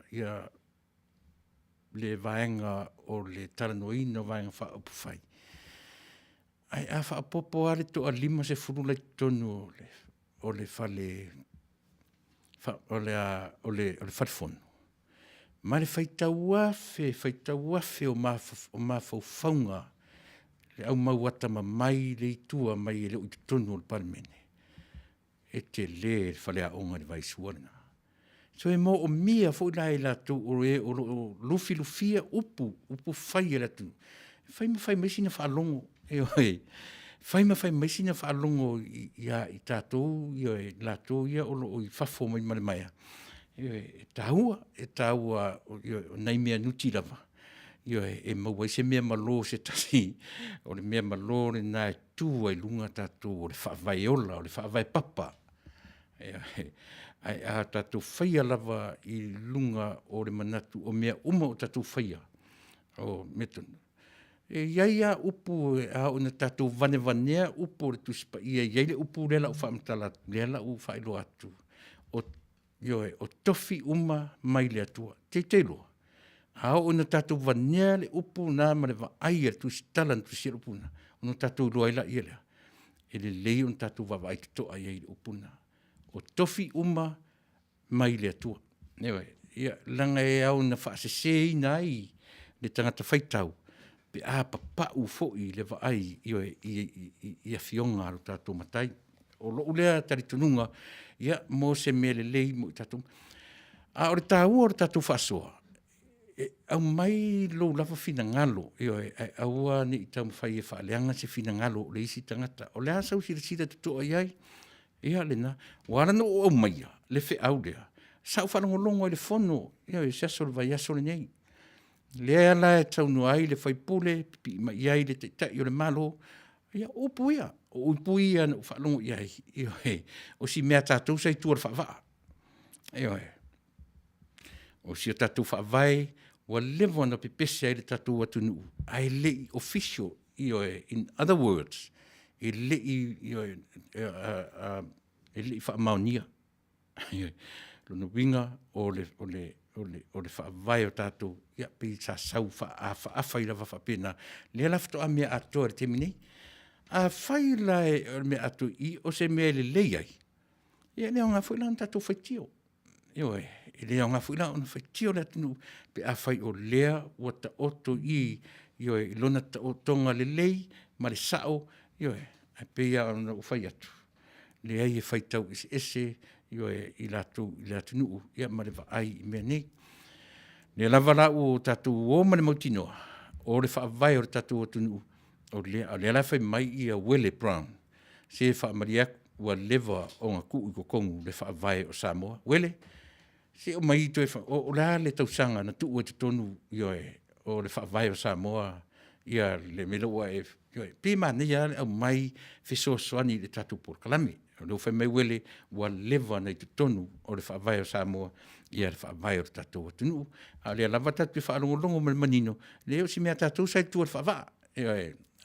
le vaenga o le taranoina vaenga whaapufai. ai a whaapopo are to a 5 le tonu o le whale, o le whatfono. Ma le whaitau afe o mawhauwhaunga, le au mauata mai le itua mai le uti tonu o le paramene. E te le whale a onga le vaisuana. So e mo o mia fo la e la tu o lufia upu whai e la tu. Whai mai sina whaalongo. Whai mai sina whaalongo i tātou, i la tu ia o i whafo mai maia. E tāua nei mea nuti lava. E maua se mea malo se tasi, o le mea malo le nā e tū ai lunga tātou o le whaavai ola, o le whaavai papa. Ai a tātou whaia lava i lunga o le manatu o mea uma o tātou whaia. O metonu. E iaia upu a o na tātou vanea upu le tuspa ia iaile upu lela u whaamtala, lela u whaelo atu. O tofi uma mai le atua. Te loa. A o na tātou vanea le upu nā ma le va aia tusitalan tusira upuna. O na tātou loa ila ia lea. E le lei o na tātou vava ai toa ia le upuna. O tofi uma mai le atua. Ewe, ia langa e au na whaasesei nai le tangata whaitau. Pe a papau fo'i le vaai i a fionga alo tātou matai. O lo ulea taritununga, ia mo se mele lei mo i tātou. A ore tāua ore tātou whasoa. Au mai lo lava fina ngalo, aua ni i tau mwhai e whaaleanga se fina ngalo le isi tangata. O lea sau sira tutoa iai, ia lena, wara no o maia, le fe au lea. Sau whanongolongo i le fono, ia e sasol vai asole nei. Lea la e Taunuu ai le whaipule, pipi ma iai le te o le malo, ia upu ia, o upu ia na whalongo iai, o si mea tātou sai tuar whawaa. O si o tātou whawai, wa lewa na pepese ai le tātou atunuu, ai lei official, in other words, e lei whaamaunia. Luna winga o le whaavai o tātou, ia pe sa sau whaaawhai la whapena. Lea la whato a mea atoa re temi nei. A whai la e mea atu i o se mea le lei ai. Ia lea ngā whaila na tātou whaitio. E lea ngā whaila na whaitio le atunu. Pe a whai o lea ua ta oto i lona ta otonga le lei, ma le sao, a pe ia ona u whai atu. Lea i e whaitau ese, i lātu nuu, ia ma le vaai i mea nei. Le lava la o tātou o ma le mautinoa, o le whaavai o le tātou o tunu, o le la whai mai i a Wele Brown, se whaamariak ua lewa o ngā ku i kokongu le whaavai o Samoa. Wele, se o mai i toi o la le tausanga na tuu e te tonu o le whaavai o Samoa, ia le meloa pima nei ale au mai fesoasoani le tātou por kalame. Lo fai mai wele wa leva nei te tonu o le whaavai o Samoa ia le whaavai o le tātou atunuu. A lea lava tatu e whaalongolongo ma le manino. Leo si mea tātou sai tua le whaavaa.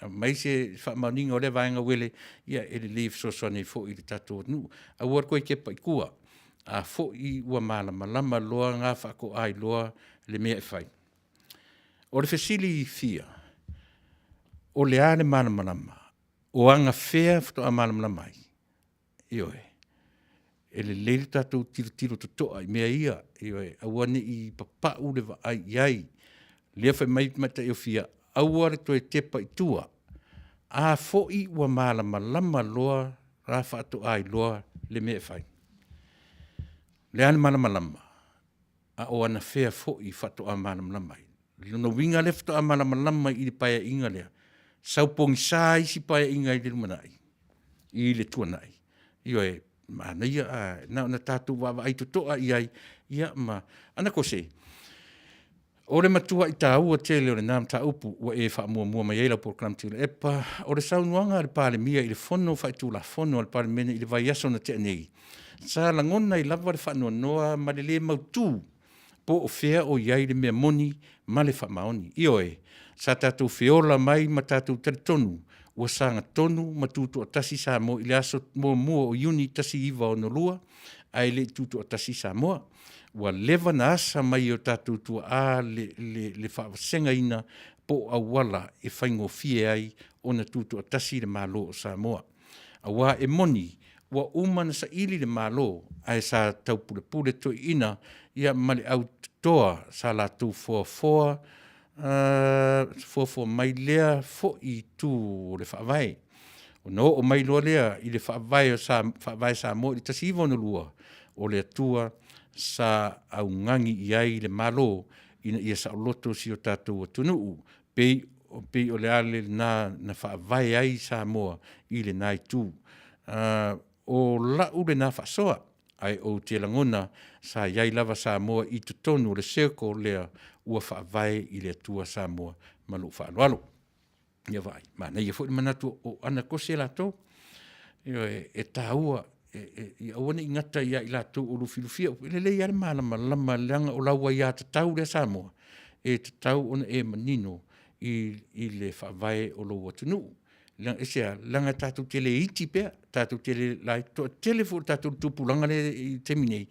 Mai se whaamauninga o le vaenga wele ia e le leif sosoane fo i le tātou atunuu. A uar koe kepa i kua. A fo i ua malama loa ngā whako ai loa le mea e whai. O le fesili fia. O le ale malama. O anga whea fto a malama mai. E le leile tātou tiro totoa i mea ia, awane i papau le wa ai iai, lea whai mai mata i o fia, aware to e tepa i tua, a fo i ua malama loa, rā whaato ai loa le mea whai. Le ane malama, a o ana whea fo i whaato a malama mai. Luna winga le whaato a malama i le paia inga lea, saupongi sā isi paia inga i le rumanai, i le tuanai. Mana ia na tātou wawa ai tutoa iai, ia ma, ana ko se, o le matua i tā ua tele o le nām tā upu, ua e wha mua mai eila por kram Tuilaepa, o le saunuanga le pāle mia i le fono, whai tū la fono, le pāle mene i le vai aso na te anei. Sa langona i lava le whanua noa, ma le le mautū, po o whea o iai le mea moni, ma le wha maoni. Sa tātou whiola mai ma tātou taritonu, ua sanga tonu matutu o tasi sa mo ile aso mua o uni tasi iwa o nolua, ai le tutu o tasi sa moa. Ua lewa na asa mai o tātou tua a le whaawasenga ina po awala e whaingofie ai ona tutu atasi le malo o Samoa. Awa e moni, wa umana sa ili le malo, ai sa tau pule to ina, ia male au toa sa la tu foa mai lea fo i tu le whaavai. O no o mai loa lea i le whaavai Samoa, i tasi iwa lua o le atua sa au ngangi i ai le malo, ina ia sa loto si o tātou atunuu, pei o le ale na whaavai ai Samoa i le nai tū. O lau le na whasoa, ai o te langona sa iai lava Samoa i te tonu le circle lea ua whaavai i le atua Samoa malu whaaloalo. Ia vai, mana ia fwoi manatu o ana kose la tō, e tāua, i awane i ngata ia i la tō o lufilufia, le lei ale malama leanga o laua ia te tau le Samoa, e te tau ona e manino i le whaavai o lo watunu. Lang esea langa tātou tele iti pea, tātou tele lai to telefon tātou tupulanga le i teminei.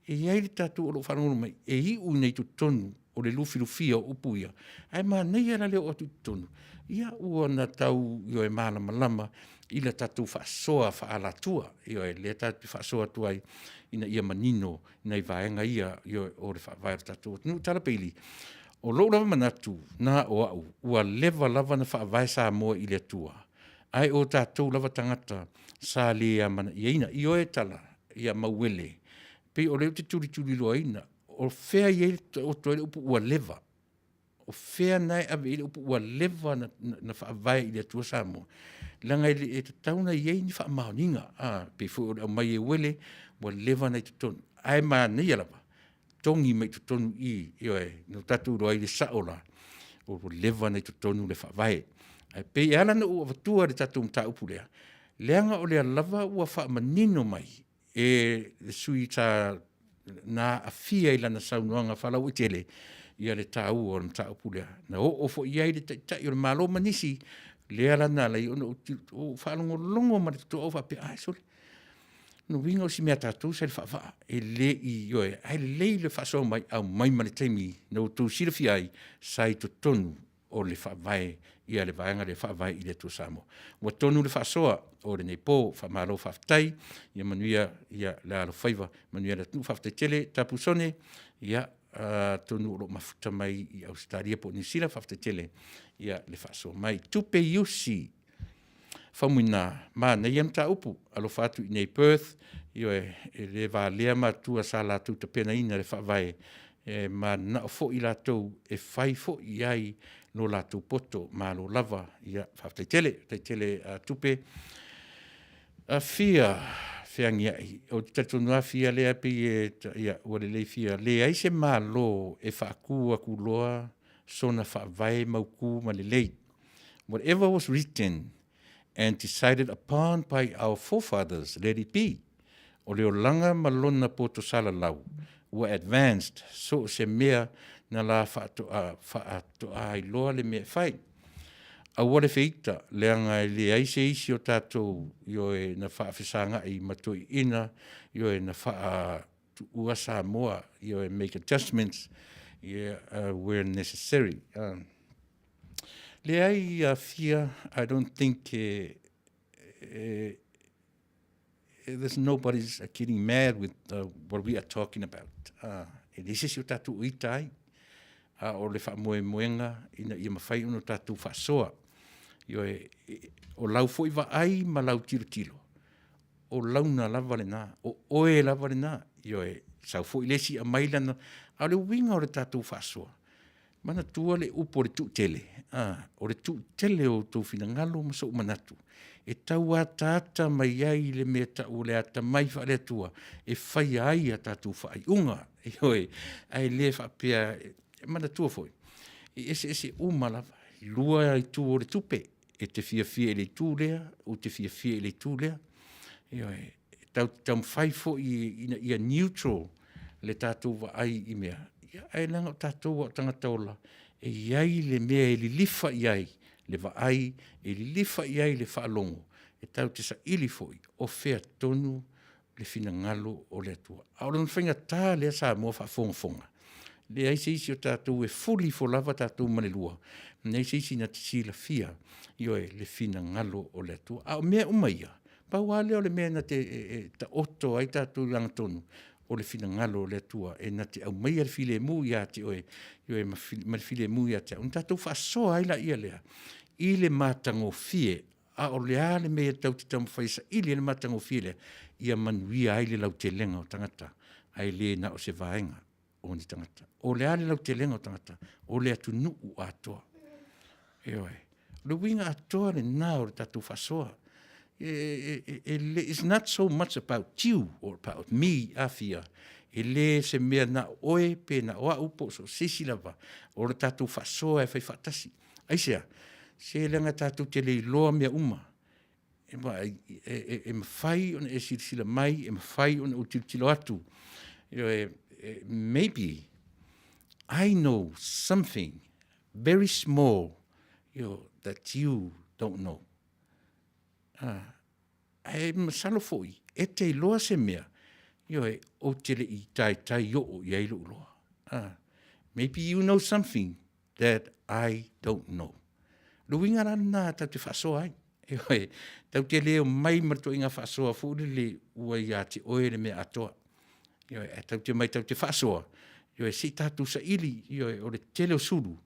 E iai le tātou o lo whanongo mai, e i unei tu tonu o le lufilufia o upuia. Ai maa nei ala leo o tu tonu. Ia ua na tau io e malama i le tātou whaasoa whaalatua. Io e le tātou whaasoa tuai ina ia manino, ina i vaenga ia io o le whaavai o tātou. Nu tala peili. O lo lava manatu na o au, ua lava na whaavai Samoa i le tua. Ai o tātou lava tangata sa le a mana i eina, i oe tala, i a mauele. Pei o leo te turi loa ina, o whea i eile o toile upu ua leva. O whea nai ave ile upu ua leva na whaavai i le tua Samoa. Langa i te tauna i eini wha maoninga. Pei fu o mai e wele, ua leva nei te tonu. Ai maa nei alava. Tongi mai te tonu i oe, no tatu roa i le saola, o leva nei te tonu le whaavai. Ai pei ala na ua watua le tatu mta upu lea. Leanga o lea lava ua wha manino mai, e le sui ta na afia i lana saunuanga whalau i tele, ia le tau o le mta upu lea. Na o fo iai le tai o le malo manisi, lea lana lai o whalongo longo ma le tuto au whape, ai sole. No winga o si mea tātou sa le whaawha, e le i oe, ai le le whaasoa mai au mai mani teimi, no tū sirafi ai, sa i to tonu o le whaavai, ia le vaenga le whaavai i le tū Samoa. Wa tonu le whaasoa o le nei pō, whaamalo whaafitai, ia Manuia, ia le alo whaiva, Manuia le tū whaafitai tele, tapu sone, ia tonu o lo mafuta mai i Australia po New Zealand whaafitai tele, ia le whaasoa mai. Tupe yusi, whamuina, nei am ta upu, alo whatu i nei Perth, io e le Vale matua sa la tu te pena ina le whaavai, ma na fo i la tau e whai fo i ai no la tu poto, ma lo lava, ia whaftai tele tupe, a fia, whiangia i, o te tatunua fia lea pi ia, wale le fia, le aise ma lo e whaaku aku loa, sona whaavai mauku ma le lei. Whatever was written, and decided upon by our forefathers, let it be. O leo langa malona poto sala lau, were advanced, so se mea na la whaatoa i loa le mea whai. A wale whita, leanga le aise isi o tātou, io e na whaafisanga i matui ina, io e na ua Samoa, io e make adjustments, where necessary. Le ai fia, I don't think there's nobody's getting mad with what we are talking about. E lise si o tatu uitai, o le wha moenga, ina ia mawhai uno tatu whasoa. O lau foiwa ai ma lau tiro. O lau na lava le nā, o oe lava le nā. Sau fo ilesi a mailana, a le winga o le tatu whasoa. Mana tua le upo le tu tele. O le tu tele o tau fina ngalo ma sau manatu. E tau a tata mai ai le mea tau le ata mai wha le tua. E whai ai a tatu whai unga. Ai le wha pia, mana tua foi. E ese umalawa. Lua i tu o le tupe. E te fia le tu lea, o te fia le tu lea. Tau mwhai fo i a neutral le tatu wa ai i mea. Ai langa o tātou o tangataola, e iai le mea e li lifa iai, le vaai, e li lifa iai le whaalongo, e tau te sa ili foi, o whea tonu le fina ngalo o le atua. Aoran whainga tā lea sa mua whaafonga. Le aise isi o tātou e fuli fo lava tātou manelua. nei sina tisila fia, ioe le fina ngalo o le atua. A o mea umaia, pauale o le mea na ta oto ai tātou langa tonu, o le fina ngalo o le atua, e na te au maia le file mu ia te oe, ioe ma le file mu ia te, un tātou whaasoa ai la ia lea, i le mātango fie, a o le ale mea tau te tamu whaisa, i le mātango fie lea, ia manuia ai le lau te lenga o tangata, ai le na o se vaenga o ni tangata. O le ale lau te lenga o tangata, o le atu nuu atoa. Eoe, le winga atoa le nā o le tātou whasoa. It's not so much about you or about me, afia. E le se mea na oe pe na oa upo so sisi lava, o le tātou whasoa e whai whatasi. Aisea, se lenga tātou te le loa mea uma, e mawhai on e sirisila mai, e mawhai on o tilo atu. Maybe I know something very small, that you don't know. E masalo foi, e te loa se mea, o tele i tai o i ailu loa. Maybe you know something that I don't know. Luinga rana tau te whasoa ai. Tau te leo mai marto inga whasoa fūri le ua ia te oe le mea atoa. Tau te mai tau te whasoa. Si tātou sa ili, o le tele o suru,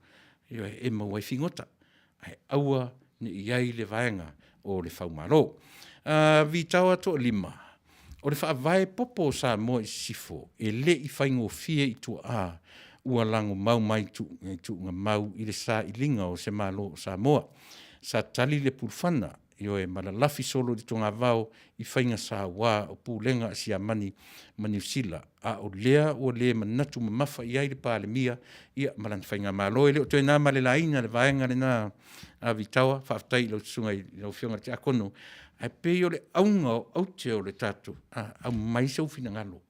e mawai fingota. Aua ni iai le vaenga o le whaumaro. Vi taua to lima. O le whaavae popo sa mo i sifo, e le i whaingo fie i tua a, ua lango mau mai tu nga mau i le sa i linga o se malo o sa moa. Sa tali le pulfana, e malalafi solo di tonga vau i whainga sa wā o pūlenga si a mani usila. A o lea o le manatu mamafa i aile pāle mia, ia malan whainga malo e le o tue nā male laina le vaenga le nā a vitawa, whaftai lau tsunga i lau whionga te akono. Ai pe o le aunga o aute o le tatu, au mai sau fina ngalo.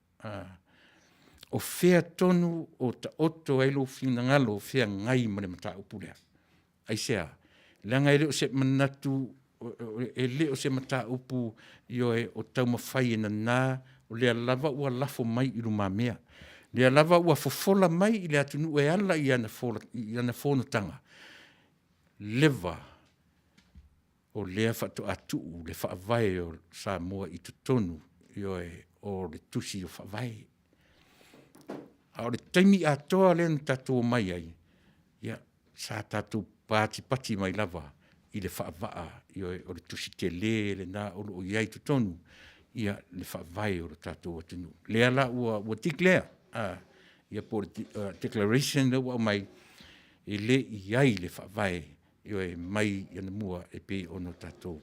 O whea tonu o ta oto ai lo fina ngalo, whea ngai mane mata upulea. Ai sea, langa e leo se manatu, e leo se mata upu, o tau mawhai e na nā, o lea lava ua lafo mai i ruma mea. Lea lava ua fofola mai i lea tunu e ala i ana whonatanga. Leva, o lea whato atu, le whaavae o sa moa i tutonu, o le tusi o whaavae. A o le taimi atoa lea tatou mai ai, sa tatou pati mai lava, i le whaavaa, o le tusi te le nā o iai tutonu, ia le whaavae o le tatou atunu. Lea la ua declare, ia po le declaration le ua mai, e le iai le whaavae, mai ia na mua e pe ono tatou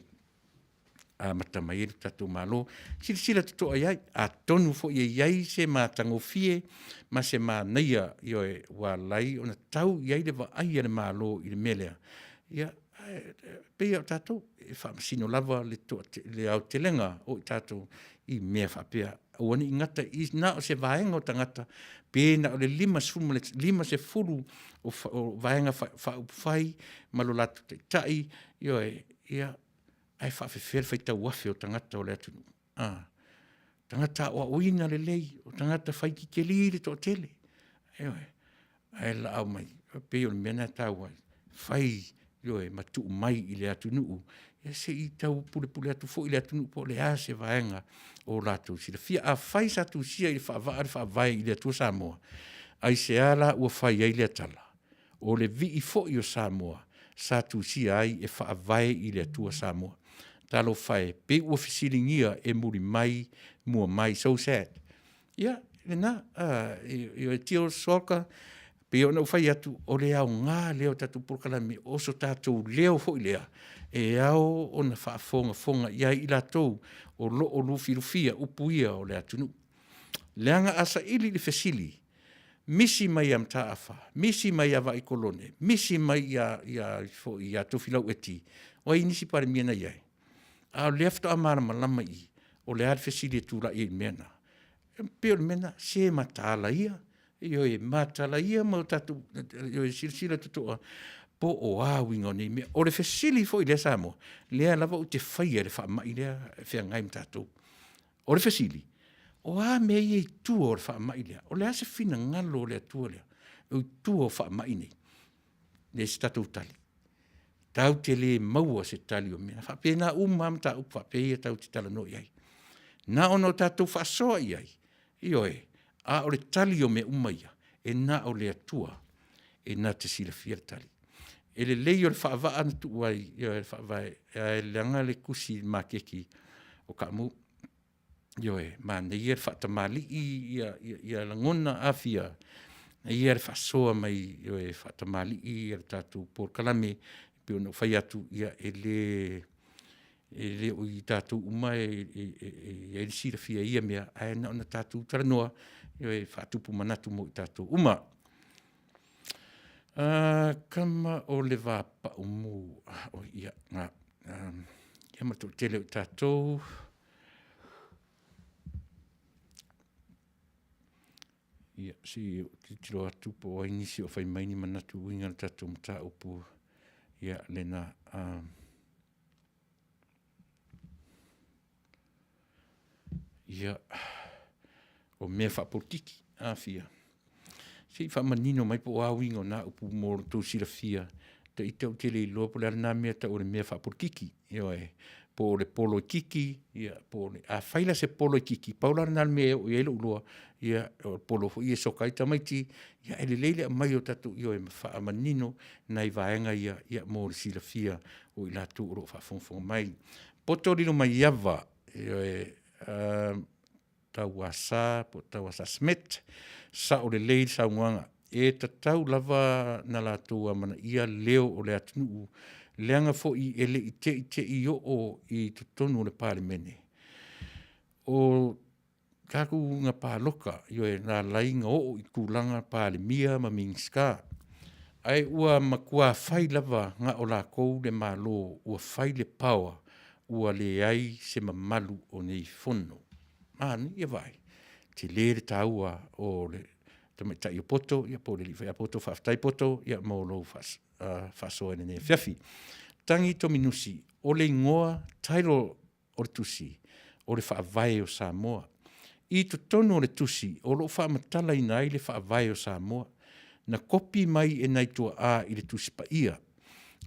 mata mai e tatou malo. Sila tuto ai a tonu fo iai se mātango fie, ma se mānaia wa lai ona tau iai le wa ai le malo i le melea. Ia, pe au tatou, e whamasino lava le au telenga o tatou i mea whapea. Awane ingata, i na o se vaenga o tangata, pe na o le lima se furu o vaenga whai, malolatu te tai, ia, ai whawhewhera whai tau wafi o tangata o le atunu. Tangata o uina le lei, o tangata whai ki ke liri to tele. Ai la au mai, pe o le mena tau ai, whai, matu mai i le atunu, se i tau pule atu fo i le atunu po le ase vaenga o latu sila. Fia a whai sa tu sia i whaavai i le atua Samoa. Ai se ala ua whai ai le atala. O le vi i fo i o Samoa, sa tu sia ai e whaavai i le atua Samoa. Talo whai, pe ua whisiringia e muri mai, mua mai, so sad. Ia, le na, e tio soka, pe ona whai atu, o le au ngā leo tatu purkalami, oso tātou leo fo i lea, e au ona whaafonga, ia i la tau, o lo o lufirufia, upuia o le atunu. Leanga asa ili le fesili, misi mai am taafa, misi mai ava i kolone, misi mai ia tofilau eti, o i nisi pare miena iai. A le afto amara malama i, o le ar fesili e tūra i mena. Peo le mena, se matala ia, matala ia mau tatu, sila tutoa, po o awinga o nei mea. O le fesili fo i le Samoa, lea lava u te whaia le whaamai lea whea ngai mtatou. O le fesili, o a mea i tua o le whaamai lea, o le ase fina ngalo o le atua lea, o tua o whaamai nei. le se tatou tali. Tau te le maua se tali o mea. Whapena umam ta upa whapea tau te tala no iai. Na ono tatou whasoa iai. Ioe, a o le tali o me umaia. E na o le atua. E na te sila fia tali. E le lei o le whaavaa na tu wai. Ioe, le whaavai. E le anga le kusi ma keki o ka mu. Ioe, ma ne ia le whaatamali ia langona afia. Ia le whasoa mai ioe whaatamali ia le tatou por kalame. Pio no whai atu ia e le o i tātou uma e sira fia ia mea ae na ona tātou taranoa e whaatupu manatu mo i tātou uma. Kama o le wāpa umu o ia ngā ia mato tele o tātou ia si titiro atu po o inisi o whai maini manatu uinga le tātou mta upu ia lena ia o mea whapotiki a fia. Si whamanino mai po awinga o nā upu mōro tō sira fia te i tau tele i loa po le arana mea ta o le mea whapotiki. Ia e po le polo i kiki, ia po le a whaila se polo i kiki. Paula arana mea o ielo uloa, ia o polo fo ia soka i tamaiti, ia ele leile a mai o tatu io e whaamanino nai vaenga ia mō le sira fia o i lātu uro whafonfo mai. Poto rino mai iava, ia e tau asa, po tau asa smet, sa o le leil sa unwanga. E tatau lava na lātu amana ia leo o le atunu leanga fo i ele i te i o i tutonu o le parimene. O kaku ngā pāloka, io e nā lainga o i kūlanga parimia ma mingska. Ai ua makua whai lava ngā o lākou le mālo, ua whai le pawa, ua le ai se mamalu o nei fono. Mani, ia vai. Te le taua o le tamai tai o poto, ia po le li whai poto, whaftai poto, ia mo lo whasoa ne whiafi. Tangi to minusi, o le ngoa tairo o le tusi, o le whaavai o Samoa. I to tono o le tusi, o lo whaamatala ina i le whaavai o Samoa. Na kopi mai e nei tua a i le tusi pa ia.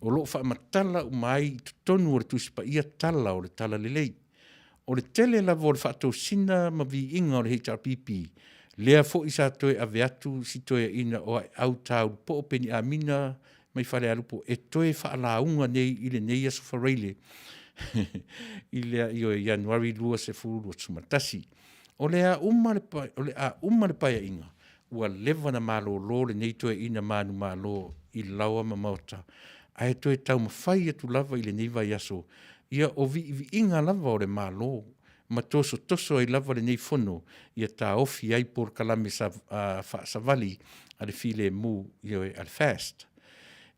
O lo whaamatala o mai i to tono o le tusi pa ia tala o le tala lelei. O le tele lavo o le whaatou sina ma vi inga o le HRPP, lea fo isa toe ave atu si toe ina o au tau po o peni a mina mai whare alupo e toe whaalaunga nei i le nei aso whareile i lea i o Januari lua se furu o sumatasi. O lea umare paia inga ua lewa na malo lo le nei toe ina manu malo i lawa ma mauta. Ai toe tau mawhai atu lava i le nei vai aso ia o vi inga lava o le malo. Ma toso ai lava le nei fono ia ta ofi ai por kalame sa vali ale file mu ia al fast.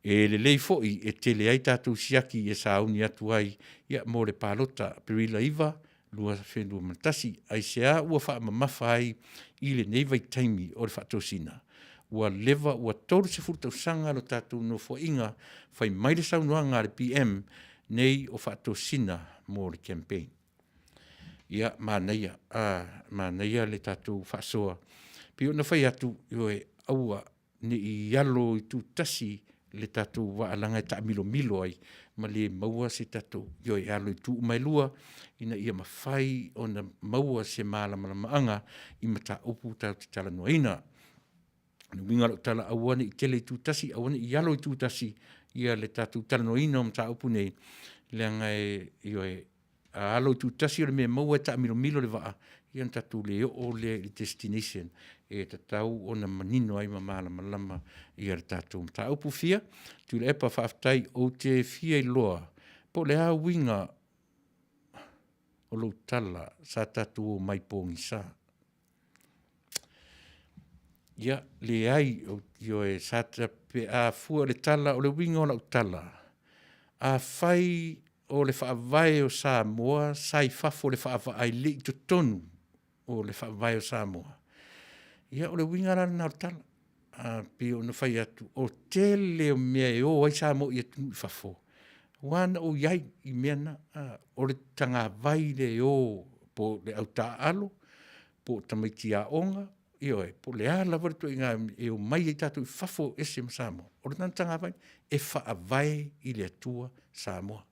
E le lei foi e tele ai tātou siaki e sa auni atu ai ia mo le palota perila iva lua whenua matasi ai sea ua wha mamafa ai i le nei vai taimi o le whaatosina. Ua lewa ua toru se furtau sanga lo tātou no fo inga whai maile saunuanga le PM nei o whaatosina mo le campaign. Ia Manuia le tātou whaasoa. Pio na whai atu ioe aua ni i alo i tū tasi le tātou waalanga ta milo ai ma le maua se tātou ioe alo i tū umailua ina ia mawhai o na maua se maanga i mata upu tau te tala noaina. Ni winga lo tala awane i tele i tū tasi, awane i alo i tū tasi ia le tātou tala noaina o mata upu nei leanga ioe alo tu tasi o le mea maua ta milo le waa i an tatu le o le destination e tatau o na manino ai mamala malama i ar tatu mta upu fia Tuilaepa whaaftai o te fia i loa po le a winga o lo tala sa tatu o mai pongi sa ia le ai o ioe sa pe a fua le tala o le winga o la tala a fai o le whaavai o Samoa, sai fafo le whaavai le i tonu o le whaavai o Samoa. Ia o le wingara na o tala, pio na whai atu, o tele o mea e o ai Samoa i atu i fafo. Wana o iai i mea na, o le tanga vai le o po le au ta alo, po tamaiti a onga, Ioe, po le ala wale tu inga e o mai e tatu i fafo ese ma Samoa. O le tanga vai, e whaavai i le atua Samoa.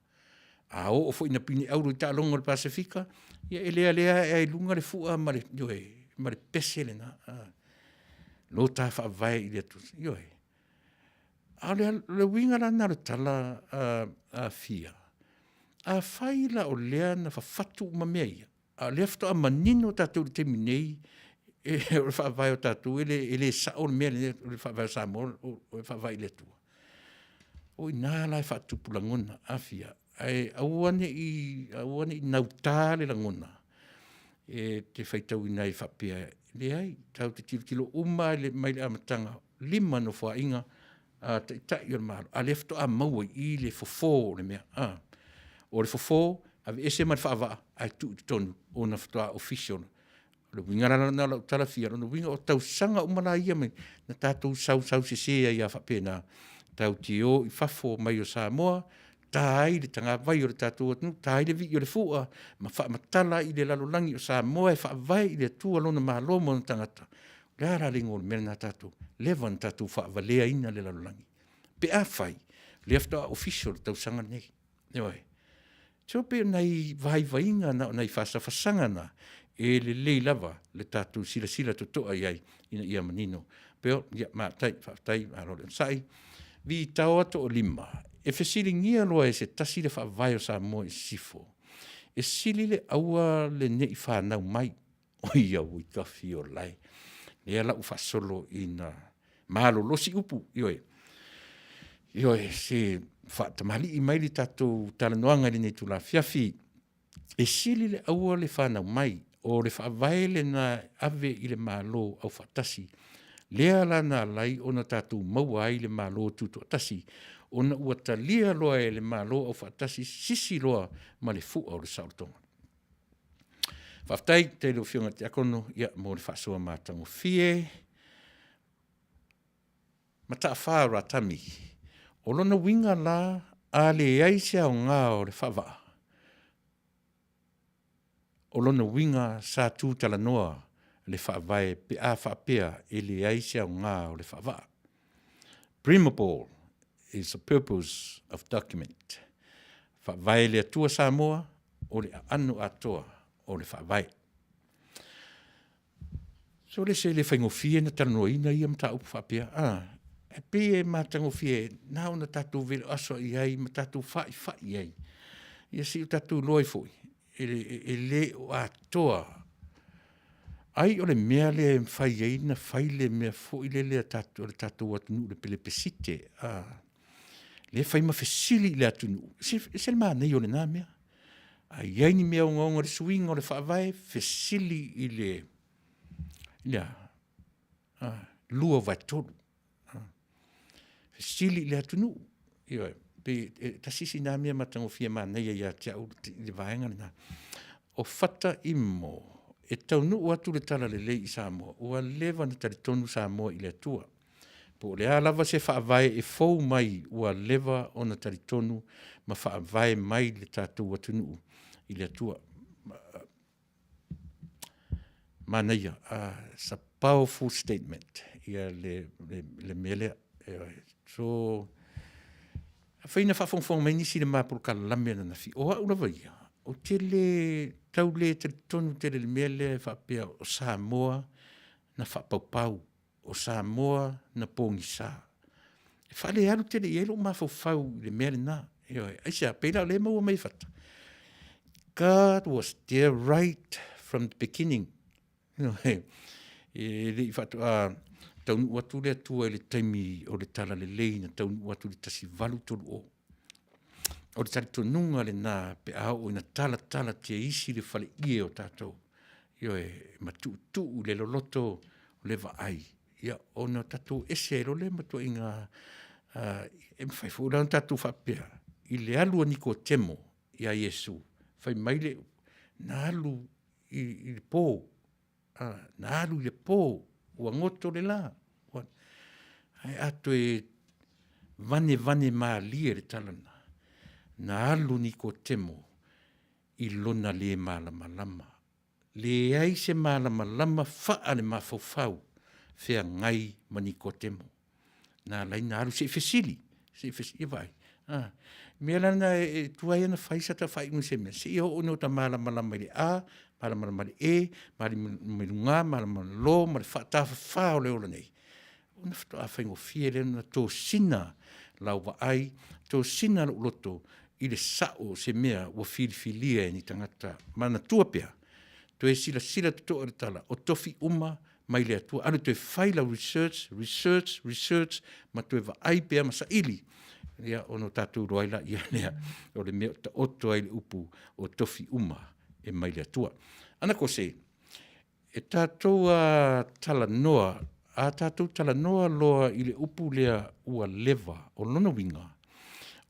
A o fo ina pini auru i ta longa le Pasifika, ia e lea e lunga le fua ma le pese le na. Lo ta whaavai i le atua. Ioe. A le winga la na le tala a fia. A whaila o lea na whawhatu ma mea ia. A lea fto a manino tatu le temi nei, e o le whaavai o tatu, ele sa o le mea le whaavai o Samoa, o le whaavai le atua. O i nā lai whatupu la ngona a fia. Ai awane i nautale la ngona. E te whaitau i nei whapea. Le ai, tau te tilo uma le mai le amatanga, 5 no wha inga, te tai o le mahalo. A lefto a maua i le fofo le mea. O le fofo, ave ese mai whaava, ai tu tonu, o na whatoa official. Le winga rana na lau tala fia, no winga o tau sanga umana ia mai, na tātou sau se sea ia whapea na tau te o i whafo mai o Samoa, tai le tanga vai o le tātou atu, tai le vi o le fua, ma wha matala i le lalolangi o Samoa e wha vai i le tua lona mahalomo na tangata. Le ara ringo le mena tātou, levan tātou wha valea ina le lalolangi. Pe a whai, le afta official tau sanga nei. Eoi. Teo pe nei vai vainga na nei Fasa fasanga na, e le lei lava le tātou sila tutoa iai ina ia manino. Peo, ia tai, aro le sai, vi tau ato o 5. E fesili ngia loa e se tasi le whaavai o Samoa i sifo. E sili le aua le nei whanau mai. O ia ui kawhi o lai. Le ala u whasolo i na malo losi upu. Ioe, se whaatamali i mai li tātou talanoanga li nei tula fiafi. E sili le aua le whanau mai. O le whaavai le na ave i le malo au whatasi. Lea la na lai o na tātou maua ai le malo tutu atasi. O na ua talia loa e le malo au whatasi sisi loa ma le fua o le sautonga. Whaftai te leo whionga te akono, ia mo le whasoa mātango fie. Mata whaa ratami. O lona winga la a le aisia o ngā o le whawaa. O lona winga sa tū tala noa le whaavae pe a whaapea e le aisia o ngā o le whawaa. Primable is the purpose of document. Whaavae le atua Samoa o le anu atoa o le whaavae. So le se le whaingofie na taranoina ia mta upu whaapea. E pe e matangofie, nao na tatu vele aso i ai, ma tatu whai ai. Ia si o tatu loi fui. E le o atoa. Ai o le mea le whai ai na whai le mea fui le tatu atunu le pele pesite. Le whai ma fesili le atunu. Se le maa nei o le nā mea. Ai ai ni mea o ngonga le suinga o le whaavae, fesili i le lua vai tolu. Fesili le atunu. Ioi. Tasisi nā mea matangofia maa nei ia te au le vaenga na. O fata imo, e taunuu atu le tala le lei i Samoa, ua lewa na tari tonu Samoa i le atua. Po le alava se whaavae e fau mai ua lewa o na tari tonu ma whaavae mai le tātou atunuu i le atua. Manuia, it's a powerful statement. Ia le mele. So, whaina whawhongwhong mai nisi le māpuru ka lamena na fi. O haura ia. O tele, tau le tonu tele le mele whapea o Samoa na whapaupau. O Samoa na pōngisa. E whale aru tele i elo mawhau le mele na. Aisa, peila le maua mai whata. God was there right from the beginning. Le whatu taunu watu le atua le taimi o le tala le leina, taunu watu le tasi valu tolu o. O le tali tonunga le nā pe au o ina tala te isi le whale ie o tātou. Ioe, matu le loloto le va ai. Ia, o na tātou ese ero le matua inga e mwhai fūra na tātou whapea. I le alu aniko temo ia Iesu. Whai maile, na alu i le pō. Na alu i le pō. Ua ngoto le la. Ai ato e vane maa lia le talana. Na alu ni ko temo i lona le malama. le ai se malama faa le mafaufau, fea ngai manikotemo. Na lai na alu se fesili vai. Mea lana tuai ana faisa ta fai ngu se mea. Se iho ono ta malama le a, malama le e, malunga, malama lo, male faa ta faa le ola nei. Ona fito a fai ngofie le na tō sina lau wa ai, tō sina lo loto i le sao se mea wa filifilia ni tangata mana tua pea. Tō e sila to o tala, o tofi uma mai le atua. Anu tō e fai la research, ma tō e wa ai pea masa ili. Ia ono tātou roaila ia lea o le mea ta oto ai le upu o tofi uma e mai le atua. Ana ko se, e tātou tala noa, a tātou tala noa loa i le upu lea ua leva o lono winga.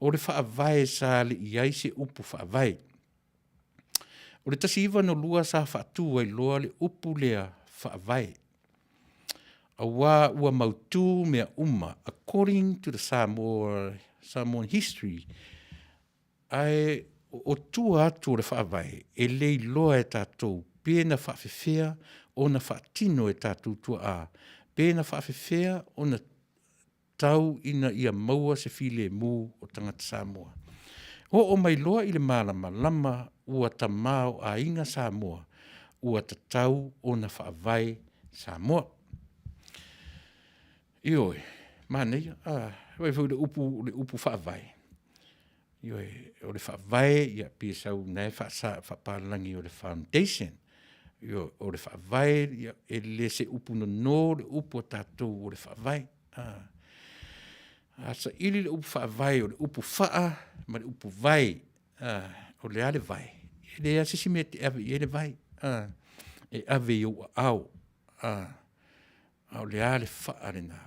O le whaavae sa le iai se upu whaavae. O le tasi iwa no lua sa whaatu ai loa le upu lea whaavae. A wā ua mautu mea uma, according to the Samoan history, ai o tua atu o le whaavae, e lei loa e tātou, pēna whaafewhea, o na whaatino e tātou tua a, pēna whaafewhea, o na tau ina ia maua se file mū o tangata Samoa. O mai loa i le lama ua tamao a inga Samoa, ua tatau o na whaavae Samoa. Ioi, manei, wai fau le upu whaavae. Ioi, o le whaavae, ia pia sau nei whaapalangi o le foundation. Ioi, o le whaavae, ia e le se upu no le upu o tātou o le whaavae. Asa ili le upu whaavae o le upu whaa, ma le upu vai, o le ale vai. E le asisi me te ave i le vai. E ave i o au. O le ale whaa le nā.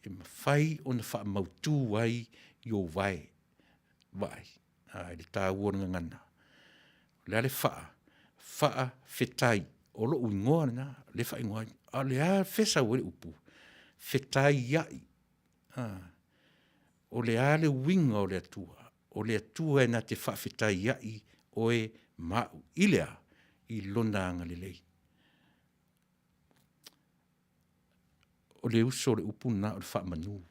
E mawhai o na wha mautu ai i o vai. Vai. E le tā uona ngana. Le ale wha whetai. O lo uingoa na, le wha ingoa. A le a whesa o le upu. Whetai iai. O le a le winga o le atua. O le atua e na te wha whetai iai o e mau. Ilea i lona anga le lei. O le uso le upu na o le wha manu.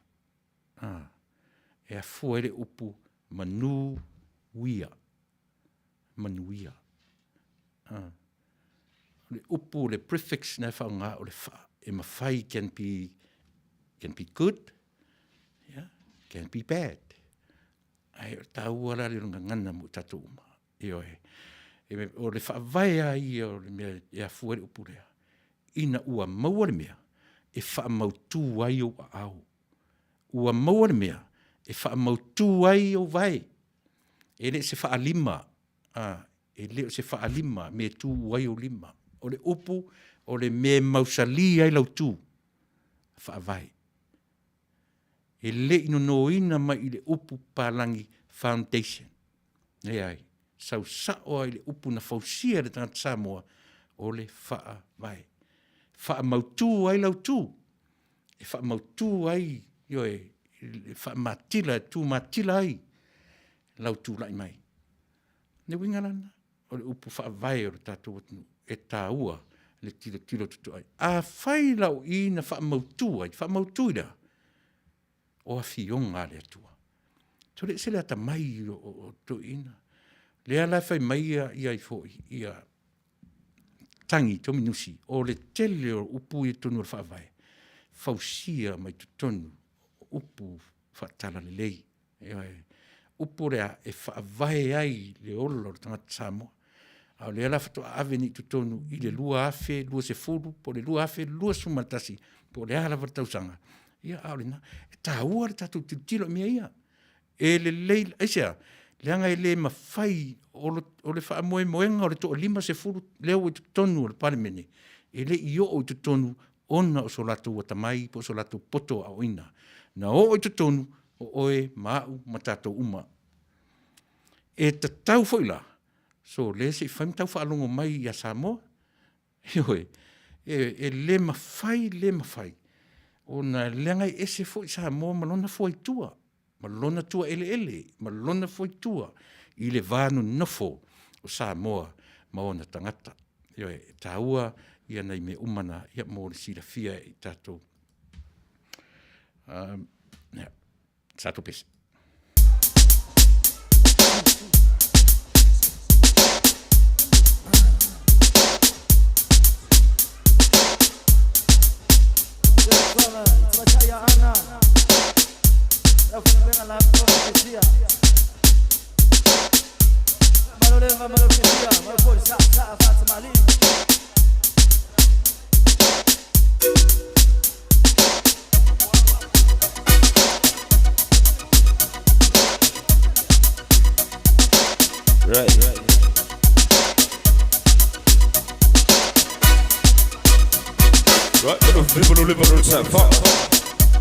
E a fua le upu manu wia. Manuia. Le upu, le prefix na wha ngā o le wha. E mawhai can be good, yeah, can be bad. Ai tā uara le runga ngana mu tatu uma. O le wha vai ai o le mea e a fua le upu rea. Ina ua maua le mea. E wha mautu ai o au. Ua maua le mea, e wha mautu ai o vai. E le se wha lima, e le se wha lima, me tu ai o lima. O le upu, o le me mausali ai lau tu. Wha vai. E le ino no ina mai i le upu palangi foundation. E ai, sau sao ai le upu na fausia le tangata Samoa, o le wha vai. Wha mautu ai lau tu. E wha mautu ai, wha matila, tu matila ai, lau tu lai mai. Ne winga lana, o le upu wha vai o le tātou e tā ua, le tilo tutu ai. A whai lau i na wha mautu ai, wha mautu ida, o a fionga le atua. So le se le ata mai o to ina. Le ala whai mai ia i fōi, ia tangi to minusi o le tele o upu i tonu o whaavai. Fausia mai tu tonu upu whaatala le lei. Upu rea e whaavai ai le olo o tangata Samoa. Au le ala whatoa aveni tu tonu i le lua afe, lua se furu, po le lua afe, lua sumatasi, po le ala whatausanga. Ia au le na, e tā ua le tatu tilo mea ia. E le lei, aisea, leanga e le mawhai o le wha moenga o le toa lima se furu leo i tu tonu o le parimene. E le i o i tu tonu ona o solatu o tamai po solatu poto a oina. Na o i tu tonu o oe mau matato uma. E ta tau foila. So le se i whaim tau whaalongo mai i a Samoa. E le mawhai. O na leanga e se fo i Samoa malona fo i tua. Malona tua ele, malona foi tua. I le vānu nofo o Samoa ma ona tangata. Io e taua ia nei me umana ia mo le silafia I tatou. Tatou pese. Right. People who live on the side.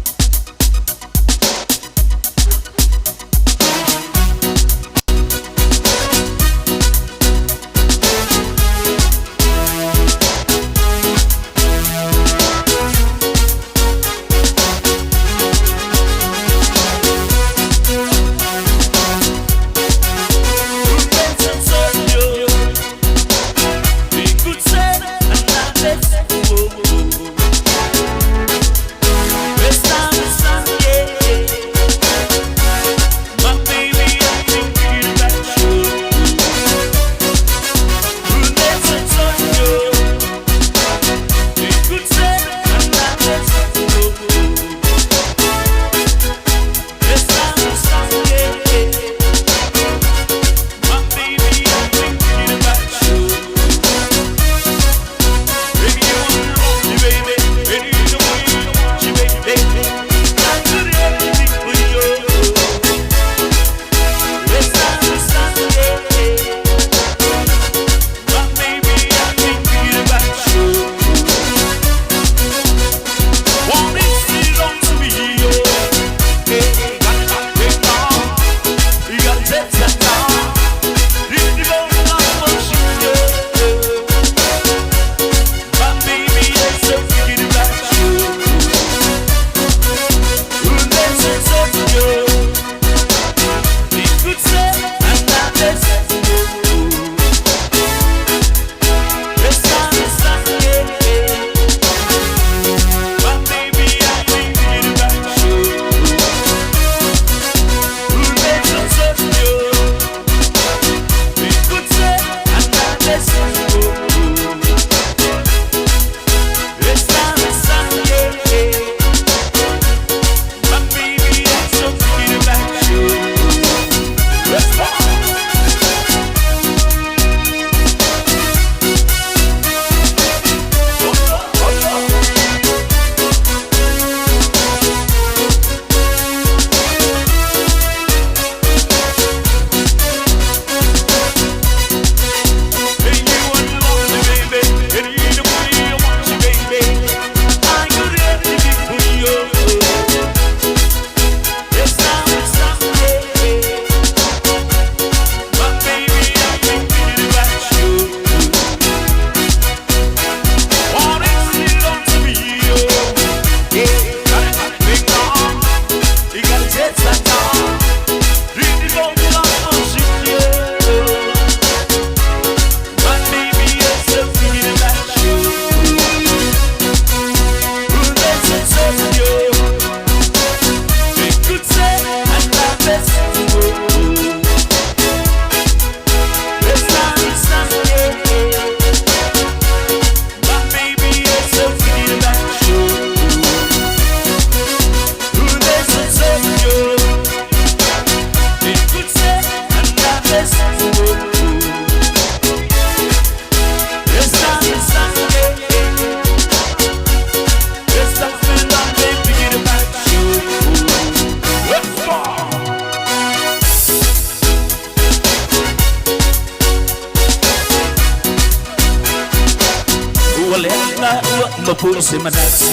Mapulse manasi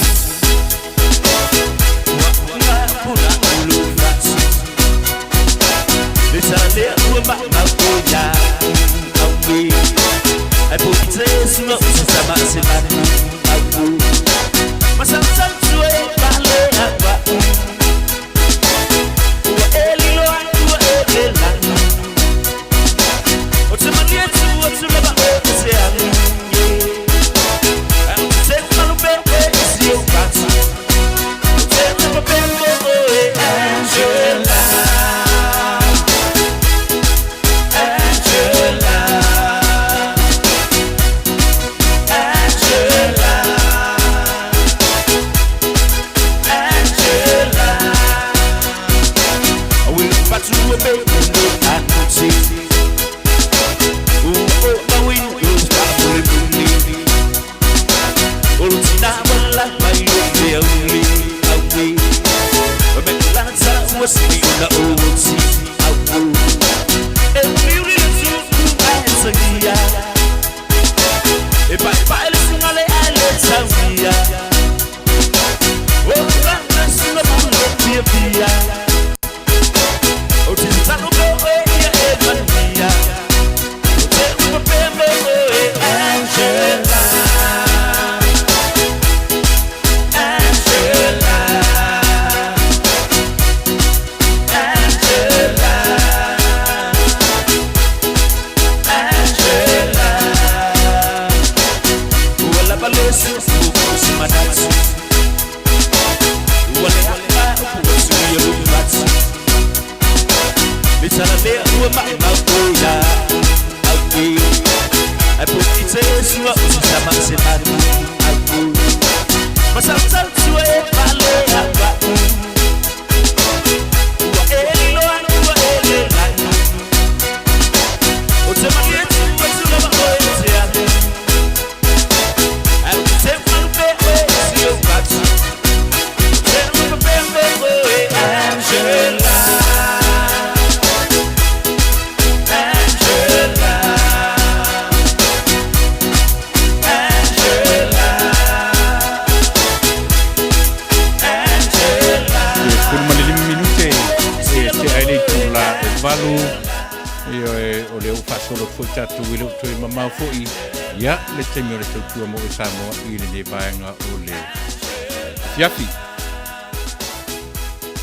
Pula ulu fasi Litale uwa makoya Awi Aipukite suno Sasama semanu Awu Masam tuwe Vale agwa Uwa elilo Uwa elila Otemanie tu Otemaba Oteamu palesu upusi manatsu wale hapa upusi yelubatu litala lea uwe magoya awi apukite suwa usama semani awi masauta tuwe pale hapa uwa eli loan uwa eli lana utema yetu wazula maoete ya apukite malupe siyo katu tena mapembe Angela Valu o le upasolo foi tatu wile toi mamau foi ya le temi o le tautua mo e Samoa i le ne vaenga o le fiafi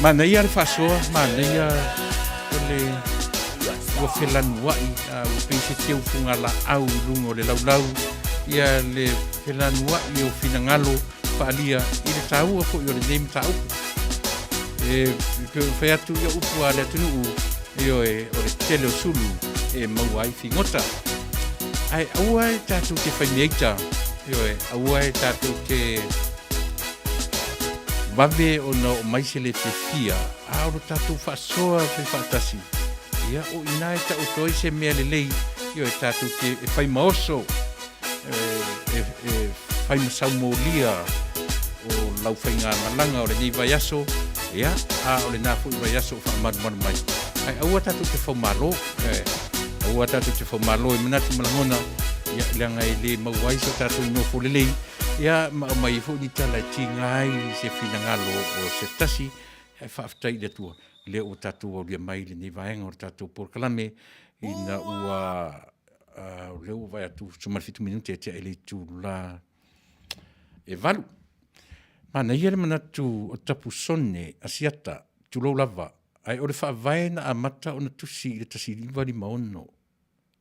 mana ia le fasoa mana ia o le ua felanu wai o peise te ufunga la au lungo le laulau ia le felanu wai o finangalo paalia i le taua foi o le nemi tau fai atu ia upu a le atunuu io e o le tele o sulu e mau ai fingota ai aua e tatu ke whaimeita io e aua e tatu ke wave o na o maise le fefia a oro tatu whasoa fe whatasi ia o ina e ta o toi se mea le lei io e tatu ke e whaimaoso e whaimasau molia o lau whainga malanga o le nei vai aso ia a o le nafu i vai aso o whaamanu mai ai aua tatu te whaumalo aua tatu te whaumalo e manatu malangona ia leanga i le mauai so tatu i nofo lelei ia mai fo ni tala tingai se finangalo o se tasi e whaafitai le tua le o tatu o lia mai le ni vaenga o tatu por kalame ina ua le o vai atu sumarfitu minuti e tia ele tu la e valu mana ia le manatu o tapu sone asiata tulo lava ai o le whaavae na amata o na tusi i le tasiriwa li maono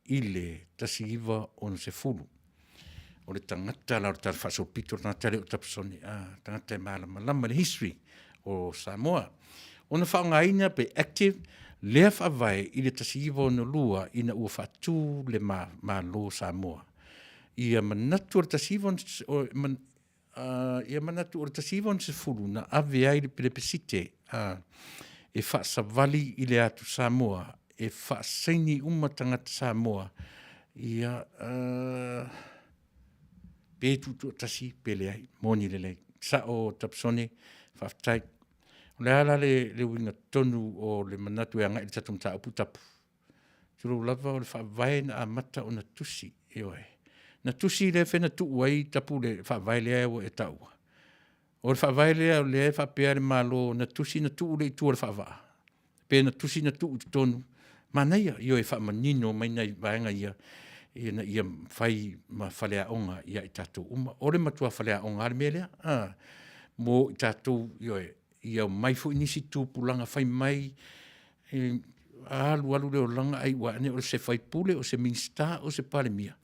i le tasiriwa o na se fulu. O le tangata la o tala whaasopito o tangata le o tapusone tangata e malama le history o Samoa. O na whaongaina pe active lea whaavae i le tasiriwa o na lua i na ua whaatu le malo Samoa. Ia manatu o le tasiriwa ia manatu o le tasiriwa o na se fulu na ave ai le pelepesite e whaasawali i le atu Samoa, e whaasaini tangata Samoa, ia pētu tu tasi pele ai, moni lelei. Sa o tapsone, whaftai, o le ala le winga tonu o le manatu e anga i le tatum ta upu tapu. Turo lava o le whaavae na amata o na tusi, e oe. Na tusi le whena tu uai tapu le whaavae le aewa e taua. O le whaavae lea o le whapea le malo na tusi na tuu le i tua le whaavaa. Pea na tusi na tuu tonu. Manaia, io e whaamanino mai nei vaenga ia ia whai ma whalea onga ia i tātou uma. O le matua whalea onga ale mea lea. Mo i tātou ia mai fu inisi tūpulanga whai mai alu leo langa ai wane o se whai pule o se minsta o se pale mia.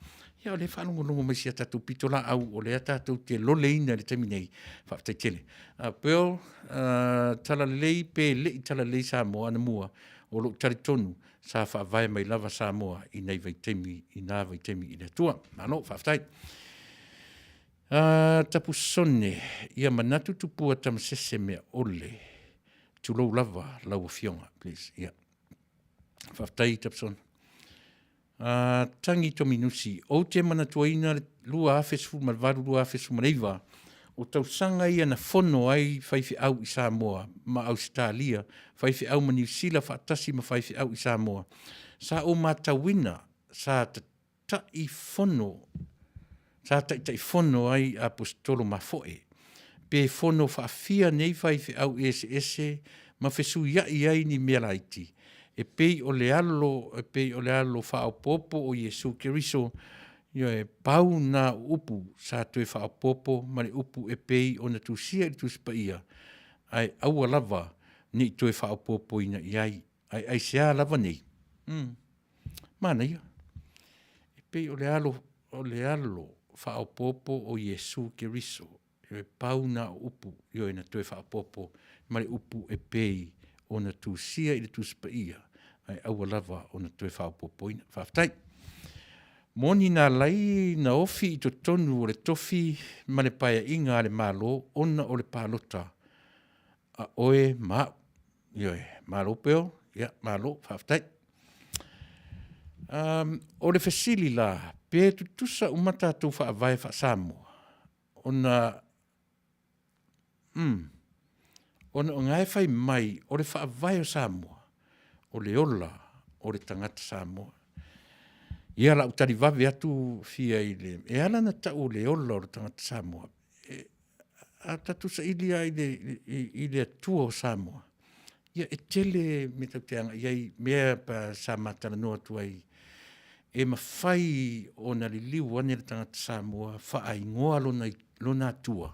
Ia o le whanongonongo mai sia tātou pitola au o le tātou te loleina le taminei whaatai tele. Peo tala lei pe lei tala lei Samoa na mua o lo tari tonu sa whaavae mai lava Samoa i nei vaitemi i nā vaitemi i le tua. Mano, whaatai. Tapu sone ia manatu tupua tamasese mea ole tulou lava lau fionga, please. Ia. Whaatai tapu sone. Tangi to minusi o te manatuaina lua afesu malvaru lua afesu maneiva o tausanga ia na fono ai whaifi au i Samoa ma Australia whaifi au ma New Zealand whaatasi ma whaifi au i Samoa sa o matawina sa tai fono ai apostolo ma foe pe fono whaafia nei whaifi au ese ma fesu ia ni mea laiti e pei o le alo whaopopo o Yesu Keriso e pau na upu sa tue whaopopo ma le upu e pei o na tusia i tuspa ia ai aua lava ni tue whaopopo ina iai ai sea lava nei mana ia e pei o le alo whaopopo o Iesu Keriso. Io e pauna o upu, io e na toe whaopopo, mare upu e pei o na tūsia i le tūspaia. Ai aua lava o na toe whaopopo ina. Whaftai. Moni nā lai na ofi i to tonu o le tofi, ma le paia inga le malo, ona o le palota. A oe mau. Io e malo peo, ia malo, whaftai. O le fesili la, pe tutusa umata tu whaavai whaasamoa. Ona o ngai whai mai, o le whaavai o Samoa, o le ola, o le tangata Samoa. Ia la utari vave atu fia i le, e ala na tau le ola o le tangata Samoa. A tatusa ilia i le atua o Samoa. Ia e tele me tau teanga, iai mea pa sa matana noa tuai, e mawhai o na li liu ane le tangata Samoa, wha ingoa lona atua,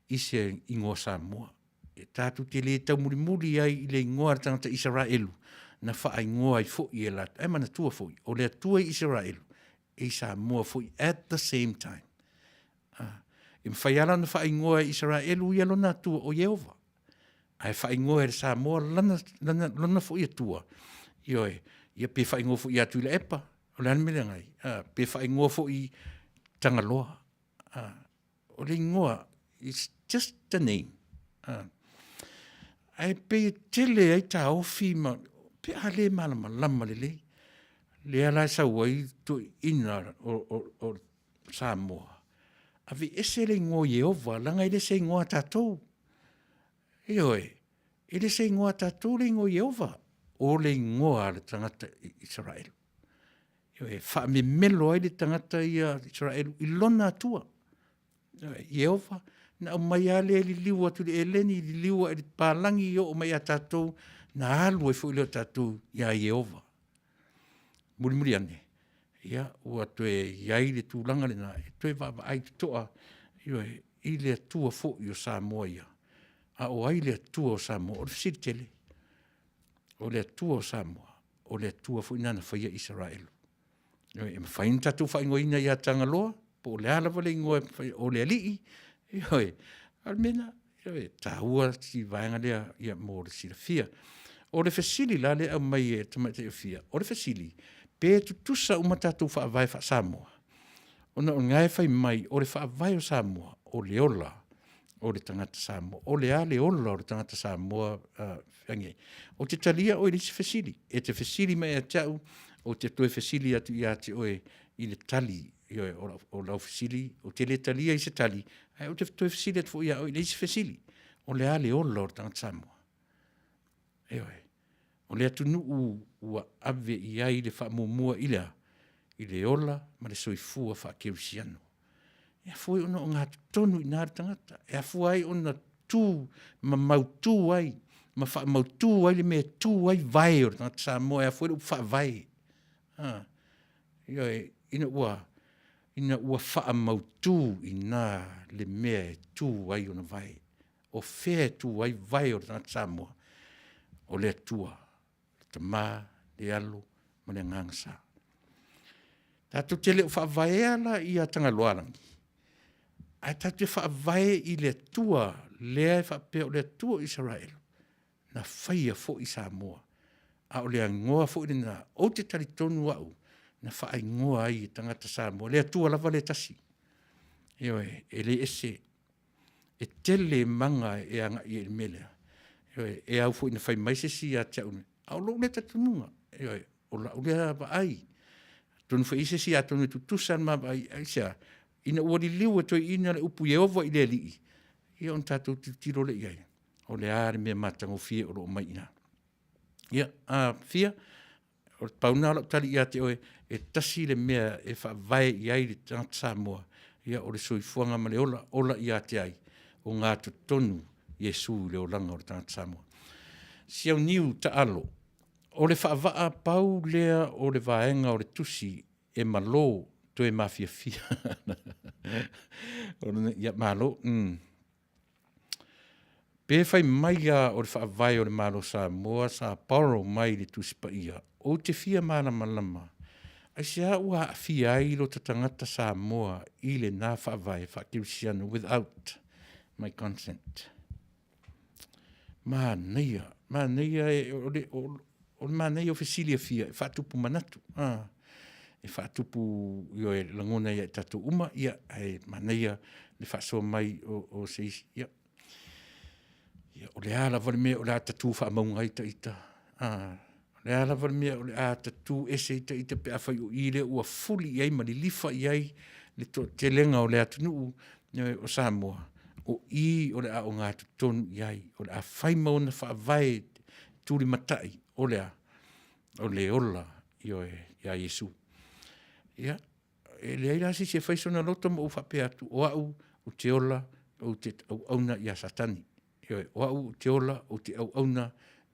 ise ingoa Samoa. E tātu te le tau muri ai i le ingoa le tangata Israelu, na wha ingoa i fui e lata, e mana tua fui, o le atua i Israelu, e Samoa fui at the same time. E mwhai ala na wha ingoa i Israelu i lona atua o Yehova. Ai wha ingoa e Samoa lana fui atua. Ioe, ia pe wha ingoa fui a Tuilaepa, o le anmele ngai. Pe wha ingoa fui Tangaloa. O le ingoa, it's just the name. Ai pe tele ai ta ofi ma, pe ale malama lama le. Le ala sa wai to ina o Samoa. Avi ese le ingoa Yehova, langa ile se ingoa tatou. Ioe, ele se ingoa tatou le ingoa Yehova, o le ingoa le tangata Israel. Ioe, wha me melo ai le tangata i Israel, i lona atua. Yehova, na o mai ale li liua tu le eleni, li liua e pālangi o mai a tatou, na alu e fu ileo tatou ia Yehova. Muri ane. Ia, ua toe iai le tūlanga le na, e toe vava ai toa, ioe, i le atua fo i o Samoa ia. A o ai le atua o Samoa, o le fisiri tele. O le atua o Samoa, o le atua fo inana whaia Israelu. Ioe, e mawhain tatou whaingoina ia Tangaloa, po o le ala wale ingoa o le alii, ioe, almena, ioe, tāua si vaenga lea ia mō le silafia. O le fesili la le au mai e tamate o fia. O le fesili, pe tutusa umatatu whaavai wha Samoa. Ona o ngai whai mai, o le whaavai o Samoa, o le ola, o le tangata Samoa, o le ale ola o le tangata Samoa, o te talia o i lisi fesili. E te fesili mai a tau, o te toe fesili atu i ate oe i le tali, o lau fesili, o te le talia i se tali, o te toe fesili atu i o i lisi fesili, o le ale ola o le tangata Samoa. O le atu nuu ua ave i ai le whaamumua i le ola, ma le soifua whaakeusiano. E foi ona o ngā tonu i nāre tangata. E afu ai ona tū, ma mautū ai, ma wha mautū ai le mea tū ai vai o tangata Samoa, e afu ai wha vai. Ina ua wha mautū i nā le mea tū ai ona vai. O whea tū ai vai o tangata Samoa. O le atua, te mā, le alo, ma le ngangsa. Tātou te leo whaavae ala i a Tangaloarangi. Ai tātou te whaavae i le atua, lea e whaapea o le atua Israel. Na whaia fo i Samoa. A o le angoa fo i na, o te taritonu au, na whaai ngoa ai i tangata Samoa. Le atua lava le tasi. Ioe, e le ese, e tele manga e anga i e melea. E au fo ina whai maisesi a taune. Au lo le tatununga. O la ulea ba ai. Tonu whai isesi a tonu tutusan ma ba ai. Aisea, ina uari liu e toi ina le upu Yehova i le alii. Ia on tatou tiro le iai. O le aare mea matango fie o lo mai ina. Ia, fia, o pauna ala utali ia te oe, e tasi le mea e whaavai i ai le tangata Samoa. Ia o le soifuanga ma le ola ia te ai. O ngā tonu Yesu le o langa o le tangata Samoa. Siau niu ta alo. O le whaavaa pau lea o le vaenga o le tusi e malo to e mafia fia. Ia malo. Pe whai mai o le whaavai o le malo Samoa sa paro mai le tusi pa ia. O te fia mana malama. ai sea ua afia ai lo te tangata Samoa i le nā whaavai whakirusiana without my consent. Manuia o le Manuia ofisilia fia, e whaatupu manatu. E whaatupu yo e langona ia tatu uma, ia e Manuia le whaasoa mai o se isi, ia. Ia o le ala vale mea o le a tatu whaamaunga ita. Le ala vale mea o le a tatu ese ita pe a whai o ile ua fuli iai ma li lifa iai le te lenga o le atunuu o Samoa. O i o le a o ngā tutonu iai, o le a whaima o na whaavai tūri matai o le a, o le ola ia Yesu. Ia, e le aira si whaisona loto mo uwhape atu, o au o te ola o te au auna ia satani. Ia, o au te ola o te au auna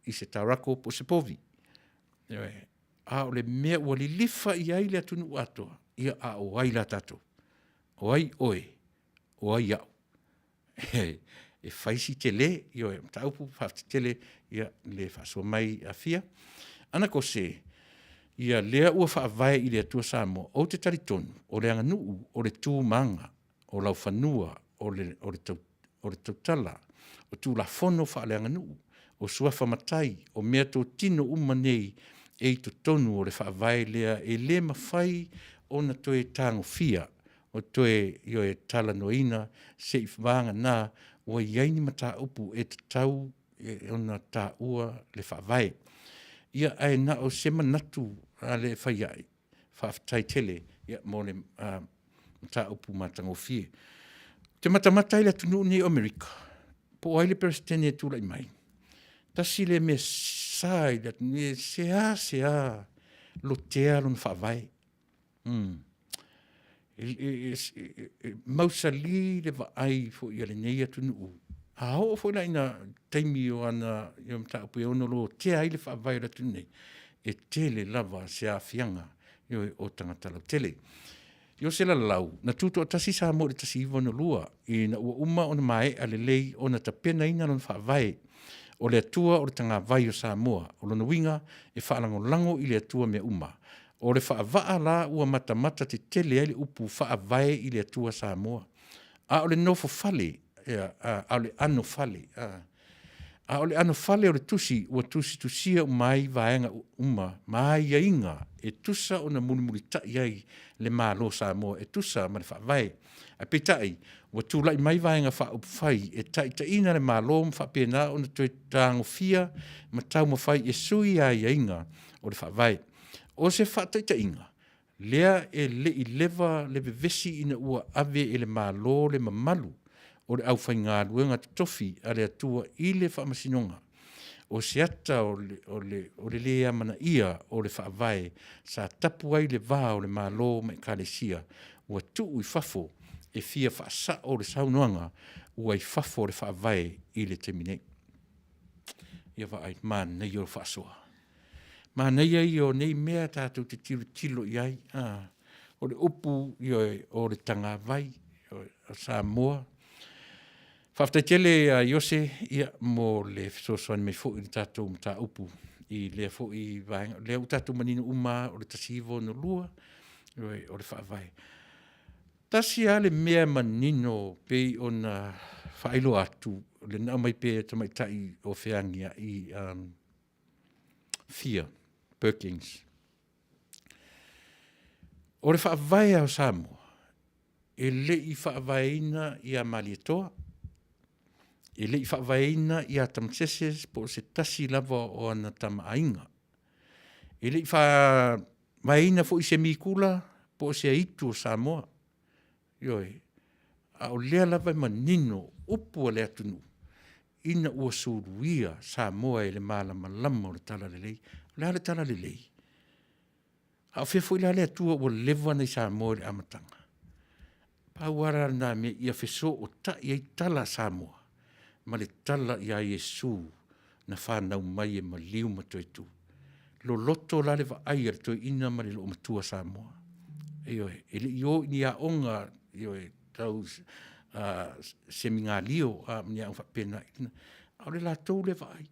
i se tarako po se povi. Ia, a o le mea ua li lifa i ai le atunu atoa, ia a o ai la tato. O ai oe, o ai au. E faisi te le, io e taupu whafti te le, ia le whasua mai a fia. Ana ko se, ia lea ua whaavai i le atua Samoa, o te taritonu, o le anganuu, o le tūmanga, o lau whanua, o le tautala, o tū la fono wha le anganuu, o suafa matai, o mea tō tino umanei, e i to tonu o le whaavai lea, e le mawhai o na toe tango fia, o toe io e tala noina, se i whaanga nā, o iaini mata upu e te tau e ona tā ua le whaavai. Ia ai na o sema natu a le whaiai, whaaftai tele, ia mo le mata upu matango fie. Te matamata i le tunu ni Amerika, po ai le presidente e tūlai mai. Tasi le me sai, le sea, lo tea lon whaavai. Mausali le vaai fo i ale nei atu nuu. A ho fo la ina taimi o ana i mta upu e ono lo te ai le whaavai ratu nei. E tele lava se a fianga o tangata lau tele. Io se la lau, na tuto o tasi sa mo le tasi iwa no lua, i na ua uma o na mae ale lei o na tapena ina lon whaavai. O le atua o le tanga vai o Samoa, o lona winga e whaalango lango i le atua mea uma. O le whaavaa la ua matamata te tele ai le upu whaavai i le atua Samoa. A o le nofo fale, a o le ano fale. A o le ano fale o le tusi, ua tusia o mai vaenga uma, mai ia inga, e tusa o na mulimuli tai ai le malo Samoa, e tusa ma le whaavai. A petai, ua tūlai mai vaenga whaupwhai, e ina le malo mwhapena o na toi tango fia, ma tau mawhai e sui ai ia inga o le whaavai. O se whataita inga, lea e le i lewa le vevesi ina ua ave e le malo le mamalu o le au whai ngā luenga tofi a le atua i le whaamasinonga. O se ata o le lea mana ia o le whaavai sa tapu ai le vā o le malo mai kālesia ua tuu i whafo e fia whaasa o le saunoanga ua i whafo o le whaavai i le temine. Ia whaai mana i o le whaasoa. Ma nei ai o nei mea tātou te tilo i ai. O le upu o le tanga vai, o Samoa. Whaftaitele a Iose ia mo le sosoan me fo i tātou mta upu. I lea fo i vaenga. Lea u tātou manino uma o le tasivo no lua, o le whaavai. Tasi a le mea manino pei o na whailo atu, le nao mai pe tamaitai o whiangia i Fia. Perkins. O le whaavai au Samoa, e le i whaavaina i a Malietoa, e le i whaavaina i a Tamseses po se tasi lava o ana Tamaainga. E le i whaavaina fo i se mikula po se aitu o Samoa. Ioi, a o lea lava i manino upu a le atunu. Ina ua suruia Samoa e le malama lama o le tala lelei. Le tala lelei. A whewho i le atua ua lewa nei Samoa le amatanga. Pauara nā me ia wheso o ta i tala Samoa. Ma le tala i a Yesu na whanau mai e ma liu matoi tu. Lo loto la le wa ai ar toi ina ma le lo matua Samoa. Eoe, e le io ni a onga, eoe, tau se minga lio a mnia ang whapena. A le la tau le wa ai.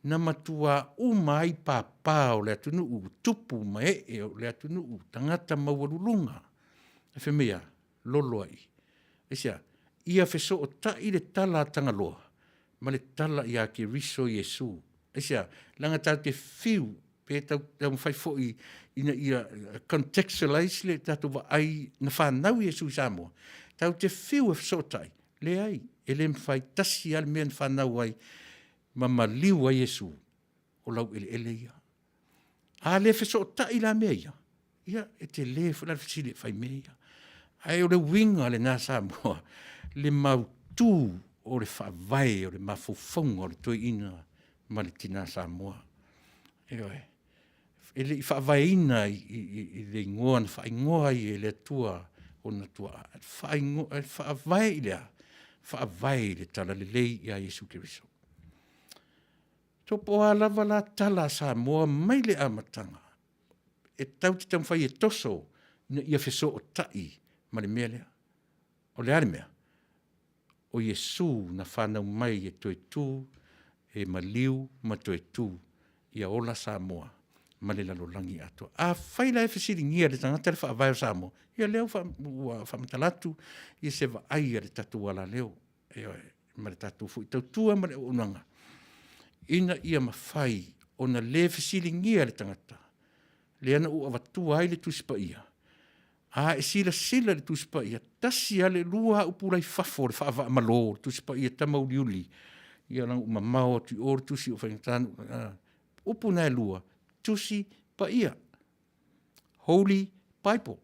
na matua mai papa o le atunu tupu mai o le atunu tangata mawalulunga. E whemea, lolo ai. E sia, ia wheso o ta i le tala tangaloa, ma le tala i a ke riso Yesu. E sia, langa tau te fiu, pe tau mwhai fo ina ia contextualize le tatu wa ai na whanau Yesu Samoa. Tau te fiu e wheso o tai, le ai, e le mwhai tasi al mea na whanau ai, ma liu a Yesu o lau ele ia. A le wheso o tai la mea ia. Ia, e te le whanau whisile whai mea ia. Ai o le winga le nā Samoa, le mautu o le whaavai, o le mafufonga, o le toi ina ma le tina Samoa. Eoe, e le whaavai ina i le ingoa, na whaingoa i e le atua o na tua. Whaavai i lea, whaavai le tala le lei i a Yesu Kiriso. Topo a lava la tala Samoa mai le amatanga. E tau te tamwhai e toso na ia wheso o tai ma le mea lea. O le are mea. O Yesu na whanau mai e toi tū, e maliu ma toi tū, ia ola Samoa, ma le lalolangi ato. A whaila e whesiri ngia le tangata le whaavai o Samoa. Ia leo whamatalatu, ia se vaai a le tatu wala leo. Ma le tatu fui tau tua ma le unanga. Ina ia mawhai o na le whesiri ngia le tangata. Le ana ua watua ai le tuspa ia. A e sila le tuspa ia. Tasi ale lua upulai fafo le whaava amalo, tuspa ia tamauliuli. Ia lang umamao tu or tusi o whaingatanu. Upuna e lua, tusi pa ia. Holy Bible.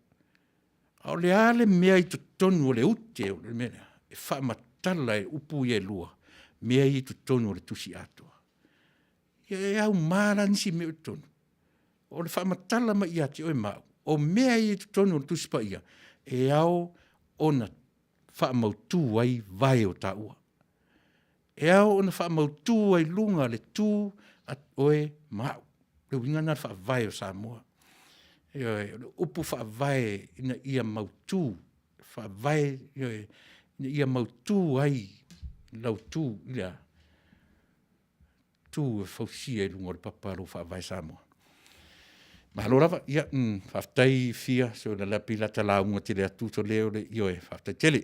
A le ale mea i tutonu o le ute o le mea. E whaamatala e upu ia e lua. Mea i tutonu o le tusi atua. Ia e au mara nisi mea utonu. O le whaamatala ma ia te oi mau. O mea i tutonu o le tusi pa ia. E au ona whaamautu ai vai o ta ua. E au ona whaamautu ai lunga le tū at oe mau. Le wingana whaavai o Samoa. E upu whaavai ina ia mautu. Whaavai ina ia mautu ai lau tū ila. Tū e whausia i lunga o le paparo whaavai Samoa. Mahalo rawa, ia, whaftai fia, so la lapi la tala unga te lea tūto leo le ioe, whaftai tele.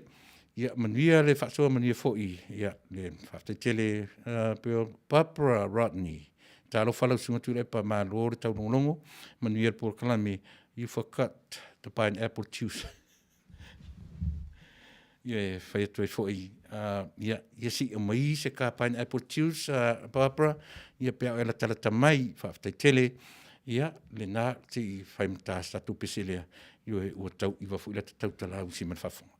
Ia, manuia le whaksoa manuia fōi, ia, le whaftai tele, peo Barbara Rodney. Talo whalau sunga Tuilaepa ma lore tau nongolongo, manuia le pōra kalame, you forgot the pineapple juice. Ia, whai atu e fōi, ia, si o mai se ka pineapple juice, Barbara, ia pēo e la tala tamai, whaftai tele, ia, le nā te i whaimata statu peselea, iwe ua tau iwa fu ila te tau tala usi man whafonga.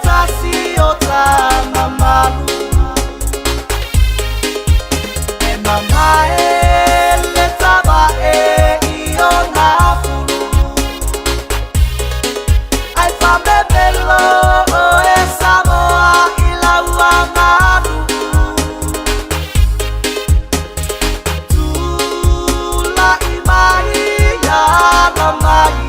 tasi o ta mamalu e mama e le taba e io na fulu ai fa bebelo o e Samoa i la uangadu Tuilaepa ya mai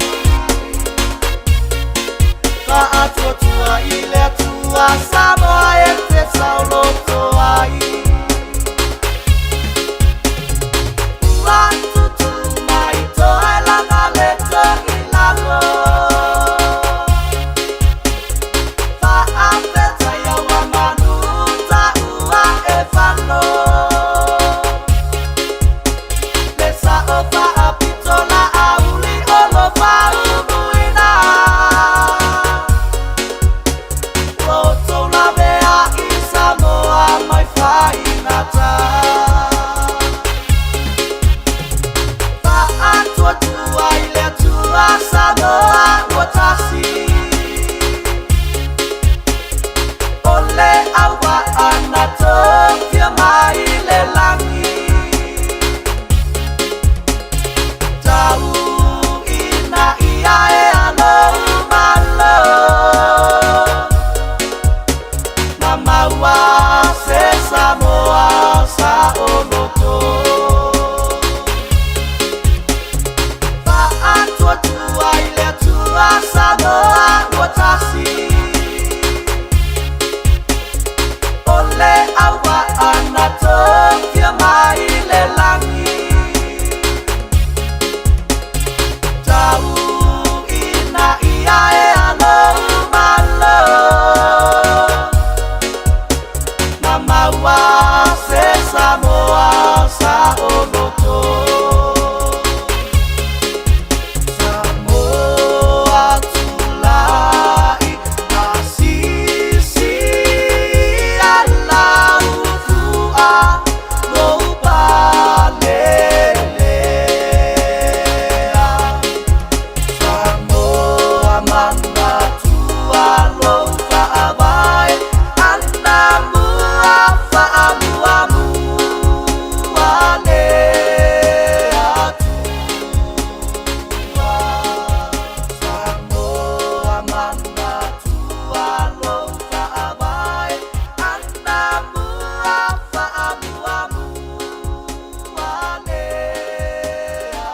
ka atua ile tua Samoa e te saulo toai Watu tu mai to ala ngale to ilalo Fa apeta ya wa manuta ua e fano Lesa o fa apitola auli olo fa umuina Roto la vea i Samoa mai fai nata Fa atua tua ile tua Samoa watasi Ole awa anato kia mai le langi Tau ina ia e ano umalo Mama wa se Samoa sa oloto Fa atua tua ile tua Samoa watasi Ole awa anato kia mai le langi Tau ina ia e ano umalo Mama wa se Samoa sa oloto Samoa tulai asisi ala ufua Lopalelea Samoa mana tua lofa abai Ana mua fa amuamu Alea tua Samoa mana tua lofa abai Ana mua fa amuamu Alea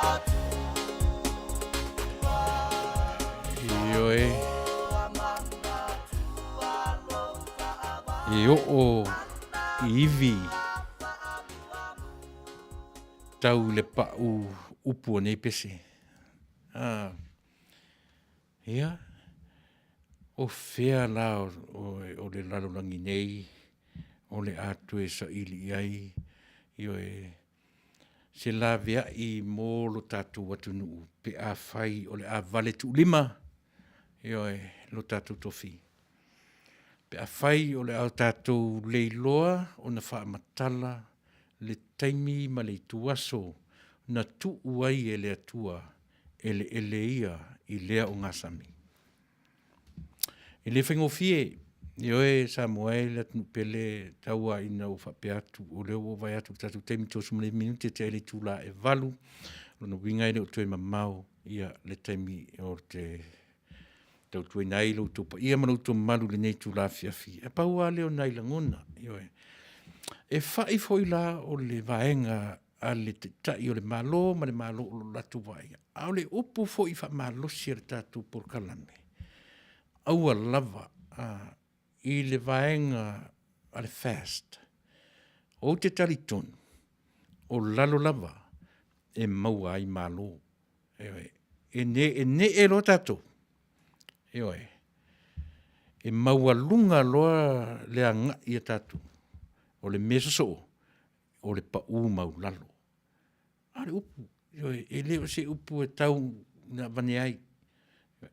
Ioe. E o iwi tau le pa'u upu nei pese. Ia, o fea la o le lalolangi nei, o le atu e sa ili ai, ioe, se la vea i mō lo tātou watu nuu, pe a whai o le a vale tu lima, ioe, lo tātou tofi. Pe a whai o le au tātou leiloa o na wha matala le taimi ma le tuaso na tu uai e le atua ele ia i lea o ngasami. I le whengofie, ioe Samoa le tunu pele taua ina o whape atu o leo o vai atu tātou taimi tōsu mele minute te ele Tuilaepa lono winga ele o tue mamau ia le taimi o te tau tue nai lo tupa ia manu tu malu le nei Tuilaepa e paua leo nai langona ioe e whai foi la o le vaenga a le te tai o le malo ma le malo o la tu vai au le upu foi wha malo si le tātou por kalame aua lava i le vaenga a le fast o te talitonu o lalo lava e maua ai malo e ne e lo tātou ioe, e maua lunga loa le anga i a tātou, o le mesa so, o le pa'u mau lalo. Ale upu, ioe, e leo se upu e tau na vane ai,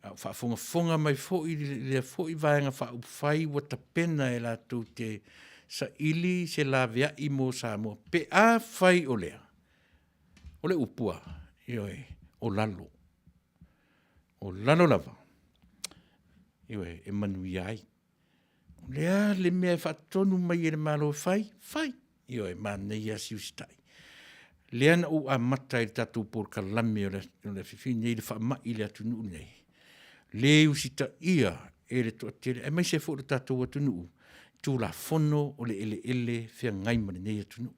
whaafonga mai fo'i, le fo'i vaenga whaupwhai wa ta pena e lātou te sa ili se la vea i mō Samoa, pe a whai o lea, o le upua, ioe, o lalo lava. Iwe, e Manuia ai. Lea le mea whaatonu mai e le malo whai, io e mānei a siusitai. Lea na o a mata i tatou por kalame o le whiwhine i le whaama i le atunu nei. Le usita ia e le toa tere, e mai se fo le tatou atunu tu la fono o le ele fea ngai mani nei atunu.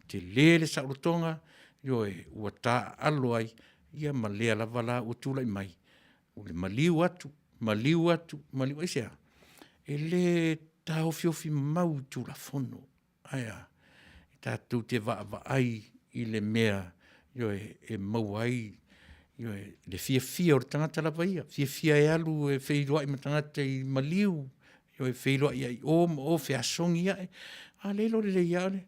Te le saurotonga, io e ua tā alo ai, ia ma lea lava la o tūlai mai. O le maliu atu, maliu aisea. E le tau fiofi mau tu la fono. Aia, tātou te va ai i le mea, io e mau ai, io e le fia o le tangata lava ia. Fia e alu e wheiroa i ma tangata i maliu, io e wheiroa i ai o fea songi ia. A lelo le ia le.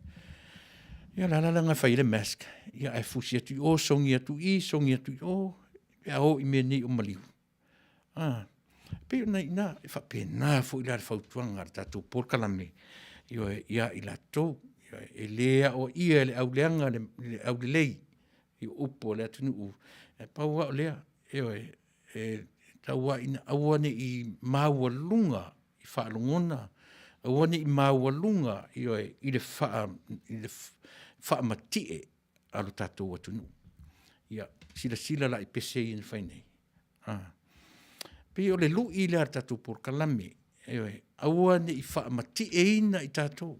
Ia la nga whai le mask. Ia e fusi atu o songi atu i, ia o i mea ni o maliu. Peo nei na, e whapena fo i la whautuanga ar tātou porkalame. Ia i la tau, e lea o ia le au leanga, le au le lei, i upo le atunu u. E paua o lea, e taua ina awane i maua lunga, i whaalongona, awane i maua lunga, i le wha matie alo tātou atunu. Ia, sila la i pese i na whainei. Peo le lu i le ar tātou por kalame, aua ne i wha mati e ina i tātou.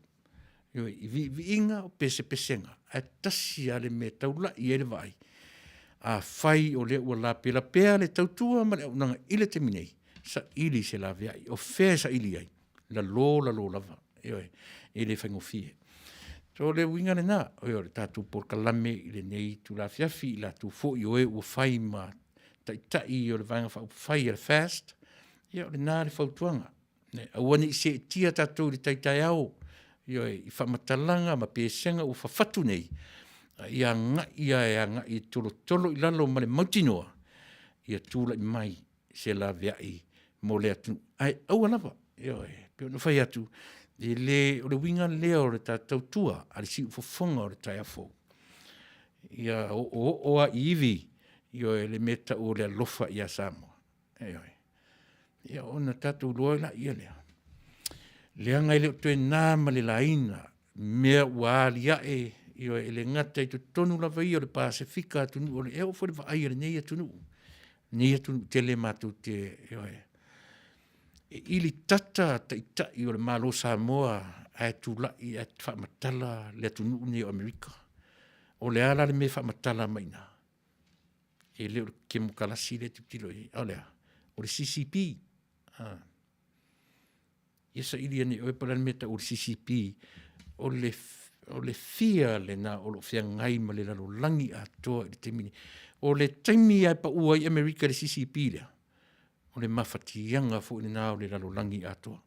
I vi inga o pesenga, a tasi a le me taula i ele vai. A whai o le ua la pela pea le tautua ma le unanga ile te minei, sa ili se la vea, o whea sa ili ai, la lo lava, e le whaingofie. So le winga le nā, le tātou por kalame i le nei tu la fiafi, i la tu fo i oe ua whai ma tai o le vanga whai e le fast, ia o le nā le whautuanga. Awane i se tia tātou le taitai au, i whamatalanga ma pēsenga o whawhatu nei, ia ngai tolo i lalo ma le mautinoa, ia tūla i mai se la vea i mo le atu. Ai, au alava, peo no whai atu, o le winga lea o le tātou tua, a le si ufofonga o le tai afo. Ia o a iwi, le meta o le alofa i a Samoa. Ia ona tātou loa la ia lea. Lea ngai leo tue nāma le laina, mea ua alia e le ngata i tu tonu lava i o le Pasifika atunu, o le eo fwere wa ai le nei atunu. Nei atunu tele mātou te, ili tata i o le malo Samoa, a tu la i a whamatala le atunu nei o Amerika. O le ala le me whamatala maina. E leo ke mukalasi le tiptilo o lea, o le CCP. Ia ili ane oe paran meta o le CCP, o le fia le na o lo fia ngai ma le lalo langi a toa i le temini. O le taimi ai pa ua i Amerika le CCP lea, o le mawhatianga fo i na o le lalo langi a toa.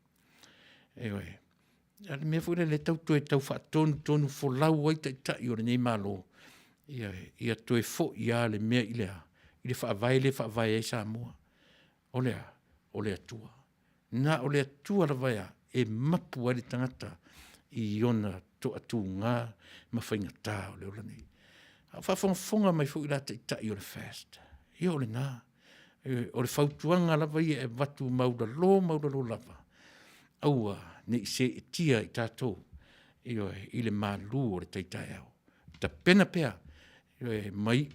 Ale mea fo le tau tau whaatonu fo lau ai tai o le nei malo. Ia toe fo ia le mea i lea, i le whaavai ai Samoa. O lea tua. Na o lea tua la vaia, e mapu ai le tangata i ona to atu ngā mawhainga tā o le ola nei. A whawhonga mai fo i la tai o le fast. Ia o le nā. O le whautuanga la vaia e watu maudalo lava. Aua, ne i se tia i tātou, i le malu o le taitai au. Ta pena pea, mai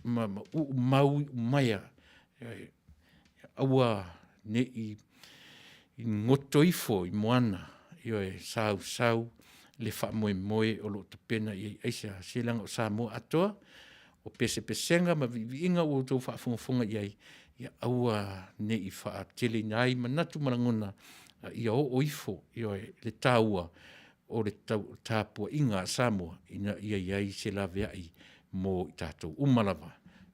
maia, aua ne i ngoto ifo i moana, sau, le wha moe o lo ta pena i aisa selanga o Samoa atoa, o pesenga ma viinga o tau whaafonga i ai, ia aua ne i wha tele nai manatu marangona, ia o ifo, le taua o le tāpua inga Samoa, ia iai se la vea i mo i tātou umalava,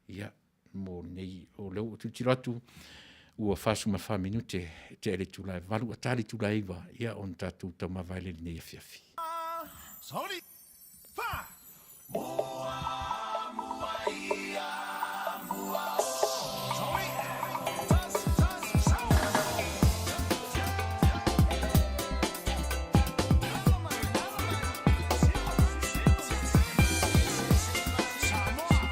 ia mo nei o leo o tutiratu, ua fasu ma wha minute te ele tūlai walu a tāli tūlai iwa, ia on tātou tau mawaile nei a fiafi. Sorry. Fa! Mua, ia, mua, sorry. Samoa,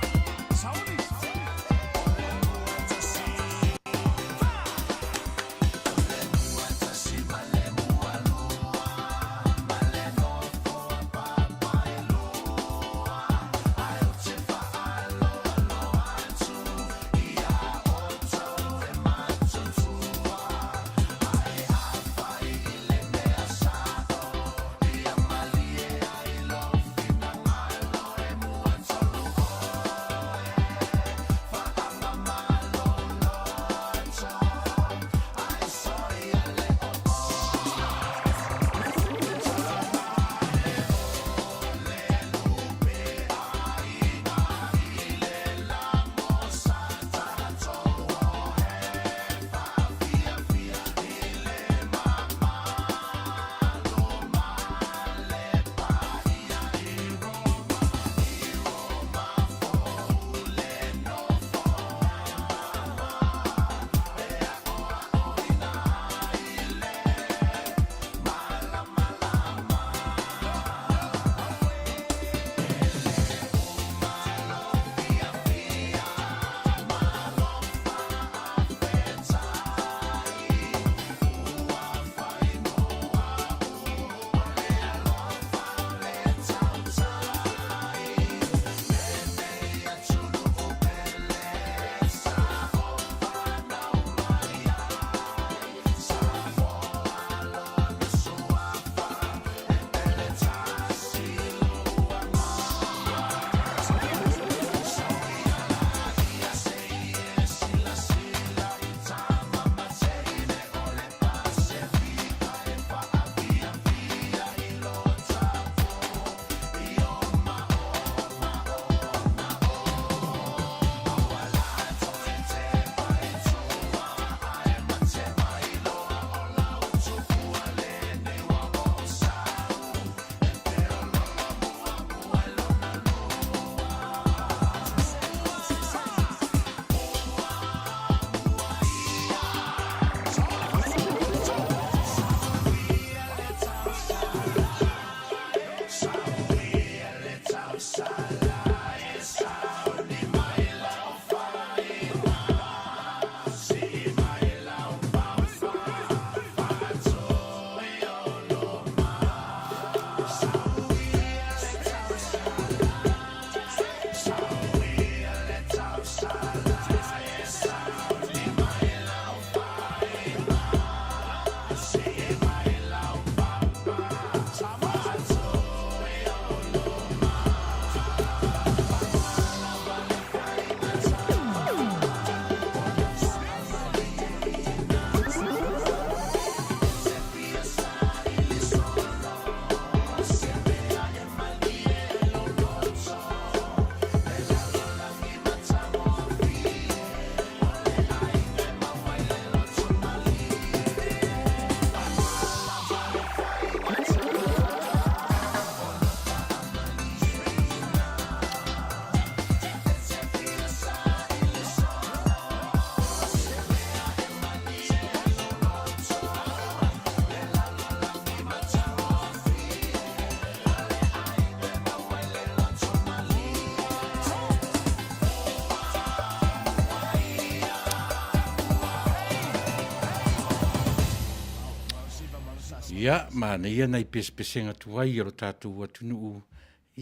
Ia, mana ia nei pesenga tuai o tātou atunuu.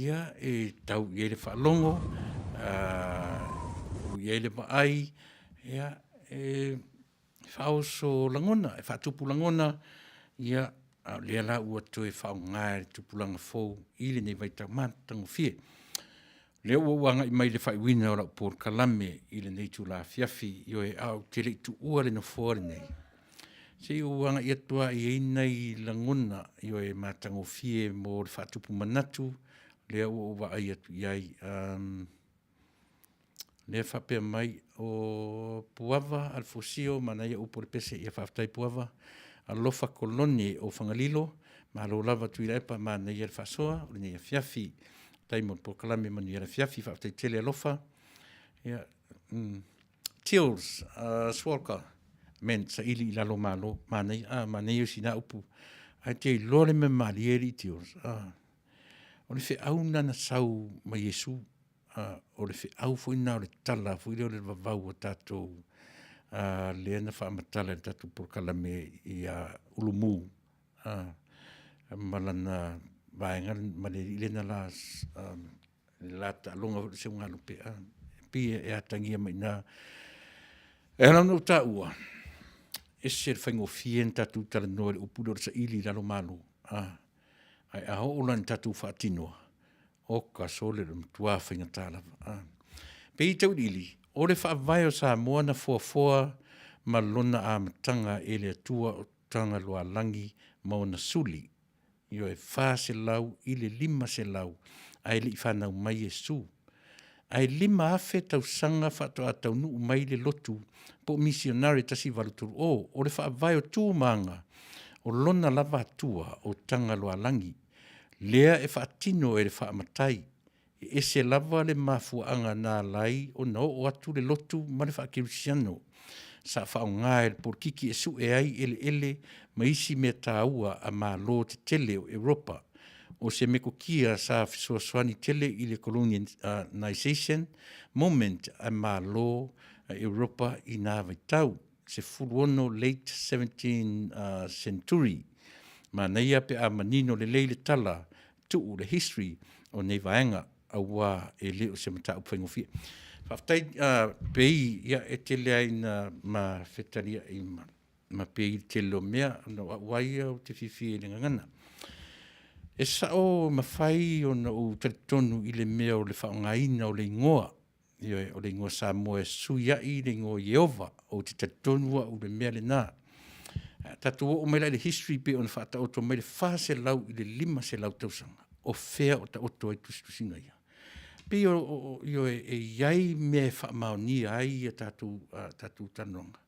Ia, tau ia le whaalongo, ia le maai, ia, whaoso langona, whaatupu langona, ia, lea la ua toe whaongai tupulanga fōu, ile nei vai taumatango fie. Lea ua uanga I mai le whaiwina o lau por kalame, ile nei tu la fiafi, io au te le tu ua le no fōre nei. Se uanga ia tua I nei langona, io matango fie mo le whaatupu manatu, lea ua ai atu iai, lea whapea mai o puava al fosio, mana ia upo le pese ia whaftai puava, alofa kolone o whangalilo, ma lo lava Tuilaepa, mana ia le whasoa, o le nei fiafi, taimo po kalame manu ia le fiafi, whaftai tele alofa, ia, Teals, Swalka, men sa ili lalo malo, manei o sina upu, ai te lore me malieri Teals, o le fe au nana sau ma Yesu, o le fe au fo ina o le tala, fo ile o le vavau o tātou, le ana wha amatala le tātou por kalame I ulumu, malana vaenga, ma le ile na las, la ta longa se unga lupe, pia e atangia mai na, e ana no ta ua, e se whaingo fien tātou tala noa le upuro sa ili lalo malo, ai a ho lan tatu fatinoa o ka sole le tua whainga tālawa. Pe I tau ili, o le whaavai o sa moana foa ma lona a matanga e le atua o tanga loa langi maona suli. Io e wha se lau, I le 5 se lau, ai li whanau mai Yesu. Ai 5 afe tau sanga whato a Taunuu mai le lotu, po misionari tasi valuturu o le whaavai o tū manga, o lona lava atua o tanga loa langi, lea e whaatino e le whaamatai, e se lava le mafuanga nā lai o na o atu le lotu ma le whaakirusiano, sa whaonga e por kiki e su e ai ele ma isi mea tāua a mā lo te tele o Europa, o se meko kia sa fisoaswani tele I le colonization moment a mā lo Europa I nā vaitau, se furuono late 17th century, ma neia pe a manino le leile tala, tuu le history o nei vaenga a wā e leo se mata upwhaingo fia. Whaftai pei ia e tele aina ma whetaria I ma pei te lo mea, no waia o te whiwhi e le ngangana. E sao ma whai o na o taritonu I le mea o le whaongaina o le ingoa, o le ingoa sa moe suia I le ingoa Yehova, o te taritonua o le mea le nā. Tatu o mai le history pe on fa ta oto mai le fa se lau I le 5 se lau tausanga o fea o ta oto ai tusina ia pe yo e yai me fa maoni ai tatu tanonga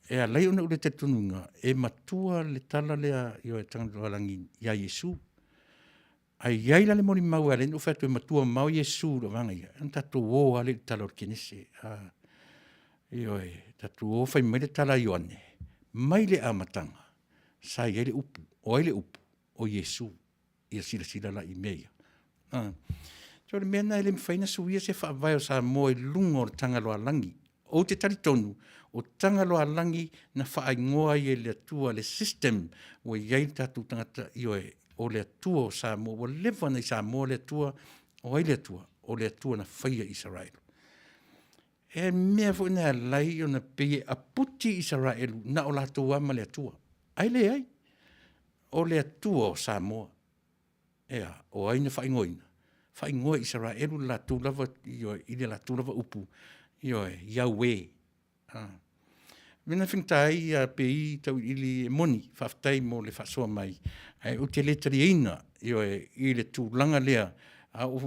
e a lei ona o le tetununga e matua le tala le yo e tanga langi ia Yesu ai yai la le moni mau ale no fa tu matua mau Yesu lo vanga ia tatu o ale tala o kinese yo e tatu o fa mai le tala Ioane mai le amatanga, sa ia le upu, o ele upu, o Yesu, ia sila la I mea. So le mena ele mwhaina suia se whaavai o sa moe lungo o tanga loa langi, o te taritonu, o tanga loa langi na whaingoa I le atua, le system, o iei tatu tangata ioe, o le atua o sa moe, o lewa nei sa moe le atua, o le atua na whaia Israel. E mea fo na lai o na peye a puti Israelu na o la tua ma le atua. Ai le ai. O le atua o Samoa. Ea, o aina whaingoina. Whaingoa Israelu la tūlava, ile la tūlava upu. Yahweh. Mena whingtai a pei tau ili moni, whaftai mo le whasoa mai. Ai o te letari eina, I le tūlanga lea, o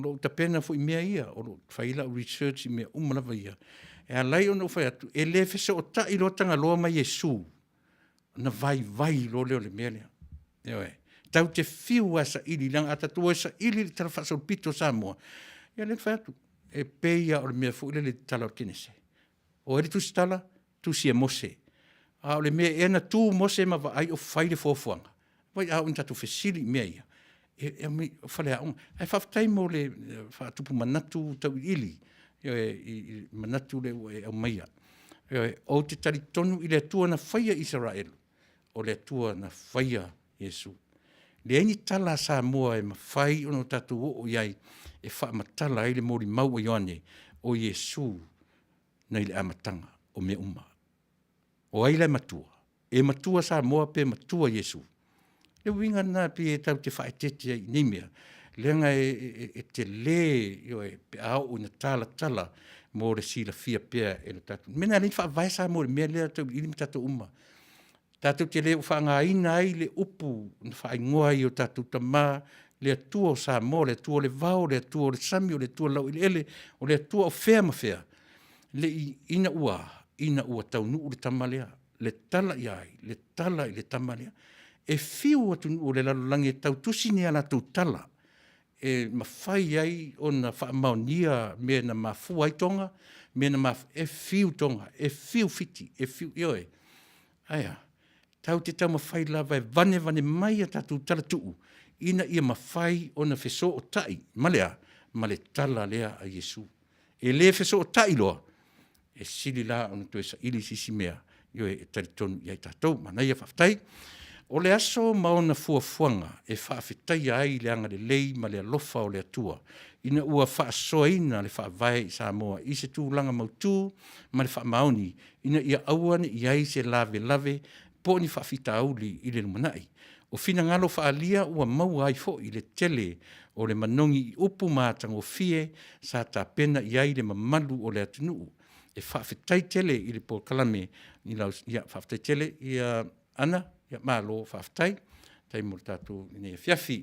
lo tapena fo I mea ia, o lo whaila o research I mea umalawa ia. E a lai ono whai atu, e le fese o ta I lo tanga loa mai Yesu, na vai lo leo le mea lea. Tau te whiu asa ili, langa atatua asa ili le tala whasol pito Samoa. Ia le whai atu, e peia o le mea fo le tala o kinese. O ere tusi tala, tusi e mose. O le mea ena tū mose ma wa ai o whaile fōfuanga. Vai a un tatu fesili mea ia. E me fale a ai whaftai mo le whaatupu manatu tau ili manatu le o maia o te taritonu I le atua na whaia Israel o le atua na whaia Iesu. Le aini tala sa mua e mawhai ono tātou o iai e wha matala ai le mori mau ioane o Iesu nei le amatanga o me uma. O ai le matua. E matua sa mua pe matua Iesu. Le winga na pe e tau te whae tete ai ni mea. Lenga e te le pe au na tala mo le sila fia pea e le tatu. Mena le wha vai sa mo le mea lea tau ilim tatu uma. Tātou te leo whaanga ina ai le upu, na whae ngoa i o tātou tamā, le atua o Samoa, le atua o le vau, le atua o le sami, o le atua lau ili ele, o le atua o whea ma whea. Le ina ua Taunuu le tamalea, le tala i ai, le tala i le tamalea. E whiu atu o le lalolangi e tau tusini ala tau tala. E mawhai ai o na whaamaonia me na mafu ai tonga, me na mafu e whiu tonga, e whiu fiti, e whiu ioe. Aia. Tau te tau mawhai lava e vane mai a tātou tala tuu. Ina ia mawhai o na wheso o tai. Malea, male tala lea a Iesu. E le wheso o tai loa. E sili la ona toe sa ili sisi mea. Ioe e taritonu iai tātou. Manuia whaftai. O le aso maona fuafuanga e whaafetai ai le anga le lei ma le alofa o le atua. Ina ua whaasoaina le whaavae i Samoa. I se tūlanga mautū ma le whaamaoni. Ina ia auane i ai se lave po ni whaafita auli i le lumanai. O fina ngalo whaalia ua mau ai fo i le tele o le manongi i upu mātango fie sa tā pena i ai le mamalu o le atunuu. E whaafetai tele i le po kalame i lau ia whaafetai tele i ana ia malo whaafetai tai mo tātou ne fiafi.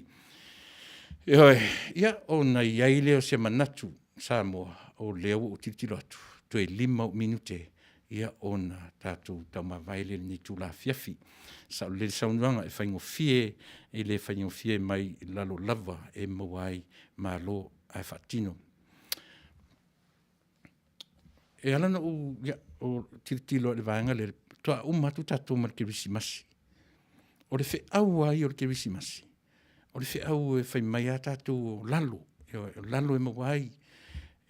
Ia o na iai leo se manatu Samoa o leo o titilo atu. Toe 5 minute. Ia ona tātou tau mawaile ni tūla fiafi. Sa le saunuanga e whaingo fie, e le whaingo fie mai lalo lava e mawai malo ai whatino. E alana o tiritilo le vaenga le toa umatu tātou mar kirisi masi. O le whi au ai o le kirisi masi. O le whi au e whai mai a tātou lalo. Lalo e mawai.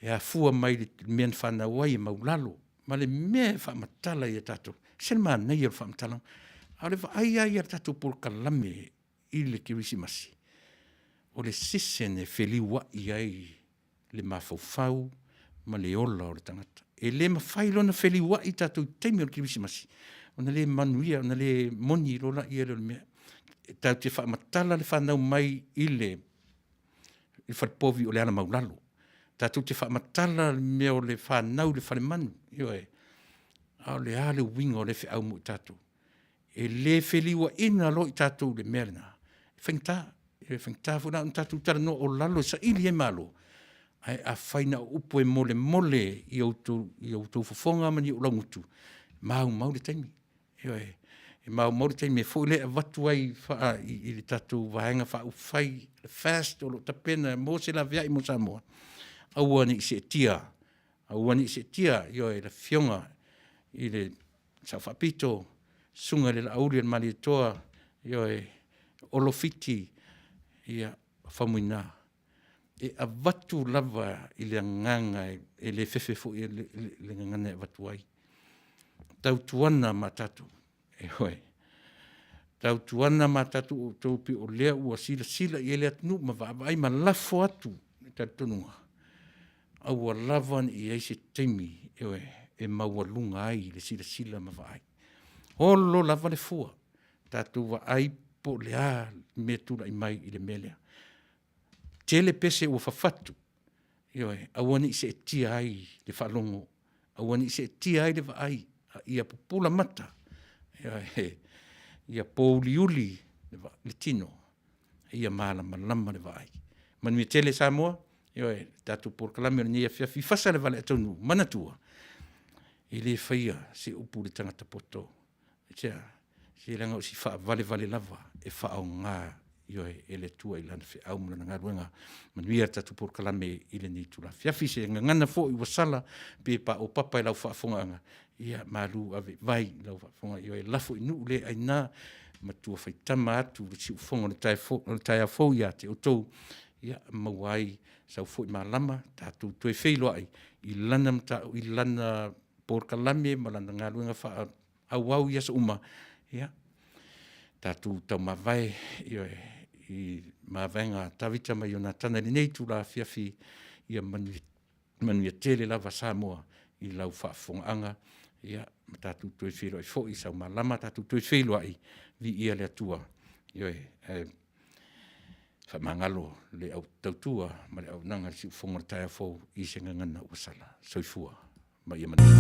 E a fua mai le mean whanau ai e mau lalo. Ma le mea whaamatala i a tātou. Sen maa nei ar whaamatala. A le ai ai ar tātou por kalame i le kirisimasi. O le sisen e wheliwa i ai le mawhauwhau ma le ola o le tangata. E le mawhailo na wheliwa i tātou teimi o le kirisimasi. O na le manuia, o na le moni rola i ele o le mea. Tātou te whaamatala le whanau mai i le whalipovi o le ana maulalo. Tātou te whaamatala mea o le whanau le whalemanu. Ioe, au le ale winga o le whi au mo i tātou. E le wheliwa ina lo i tātou le merina. Whengta funa un tātou tara no o lalo sa ili e malo. Ai a whaina upo e mole i autou fofonga mani o langutu. Mau le taimi. Ioe, e mau le taimi e fo le watu ai i le tātou vahenga wha ufai fast o lo tapena mo se la via i mo Samoa. Auani se tia, ioe la fionga i le sawhapito, sunga le auri al mali toa, ioe olofiti ia whamuina. E a watu lava i le nganga e le fefefo i le ngangana e watu ai. Tau tuana ma tatu, ioe. Tau tuana ma tatu o taupi o lea ua sila i ele atunu ma vai ma lafo atu tatununga. Aua lavan i eise teimi e maua lunga ai le sila ma vai. Holo lava le fua. Tātou wa ai po lea me tula i mai i le melea. Tele pese ua whawhatu. Awani se tia ai le whalongo. Awani se tia ai le wa ai. Ia pupula mata. Ia pouliuli le tino. Ia malama le wa ai. Manuia tele Samoa. Tātou por kalame o nia fiafi Fasa le Vale Taunuu, manatua. I le whaia se upu le tangata poto. Se langa o si wha vale lava e wha au ngā e le tua i lana whi au muna ngā ruenga. Manuia tātou por kalame i le ni tula. Fiafi se ngana fo i wasala pe pa o papa i lau whaafonga anga. Ia malu ave vai lau whaafonga. E lafo i nuu le aina matua whaitama atu le si ufonga le tai a fo ia te o tou. Ia mawai sau fo i malama tātou toe wheilo ai i lana por kalame ma lana ngā luenga wha au ia sa uma. Ia tātou tau mawai i mawainga tawita mai o nā tana ni nei tū la fiafi ia Manuia tele lava Samoa i lau whaafongaanga ia tātou tui whiro i fo i sau malama tātou tui whiro ai vi ia le atua whamangalo le au tautua ma le au nanga si whongotaia fo i se ngangana usala soifua ma ia Manuia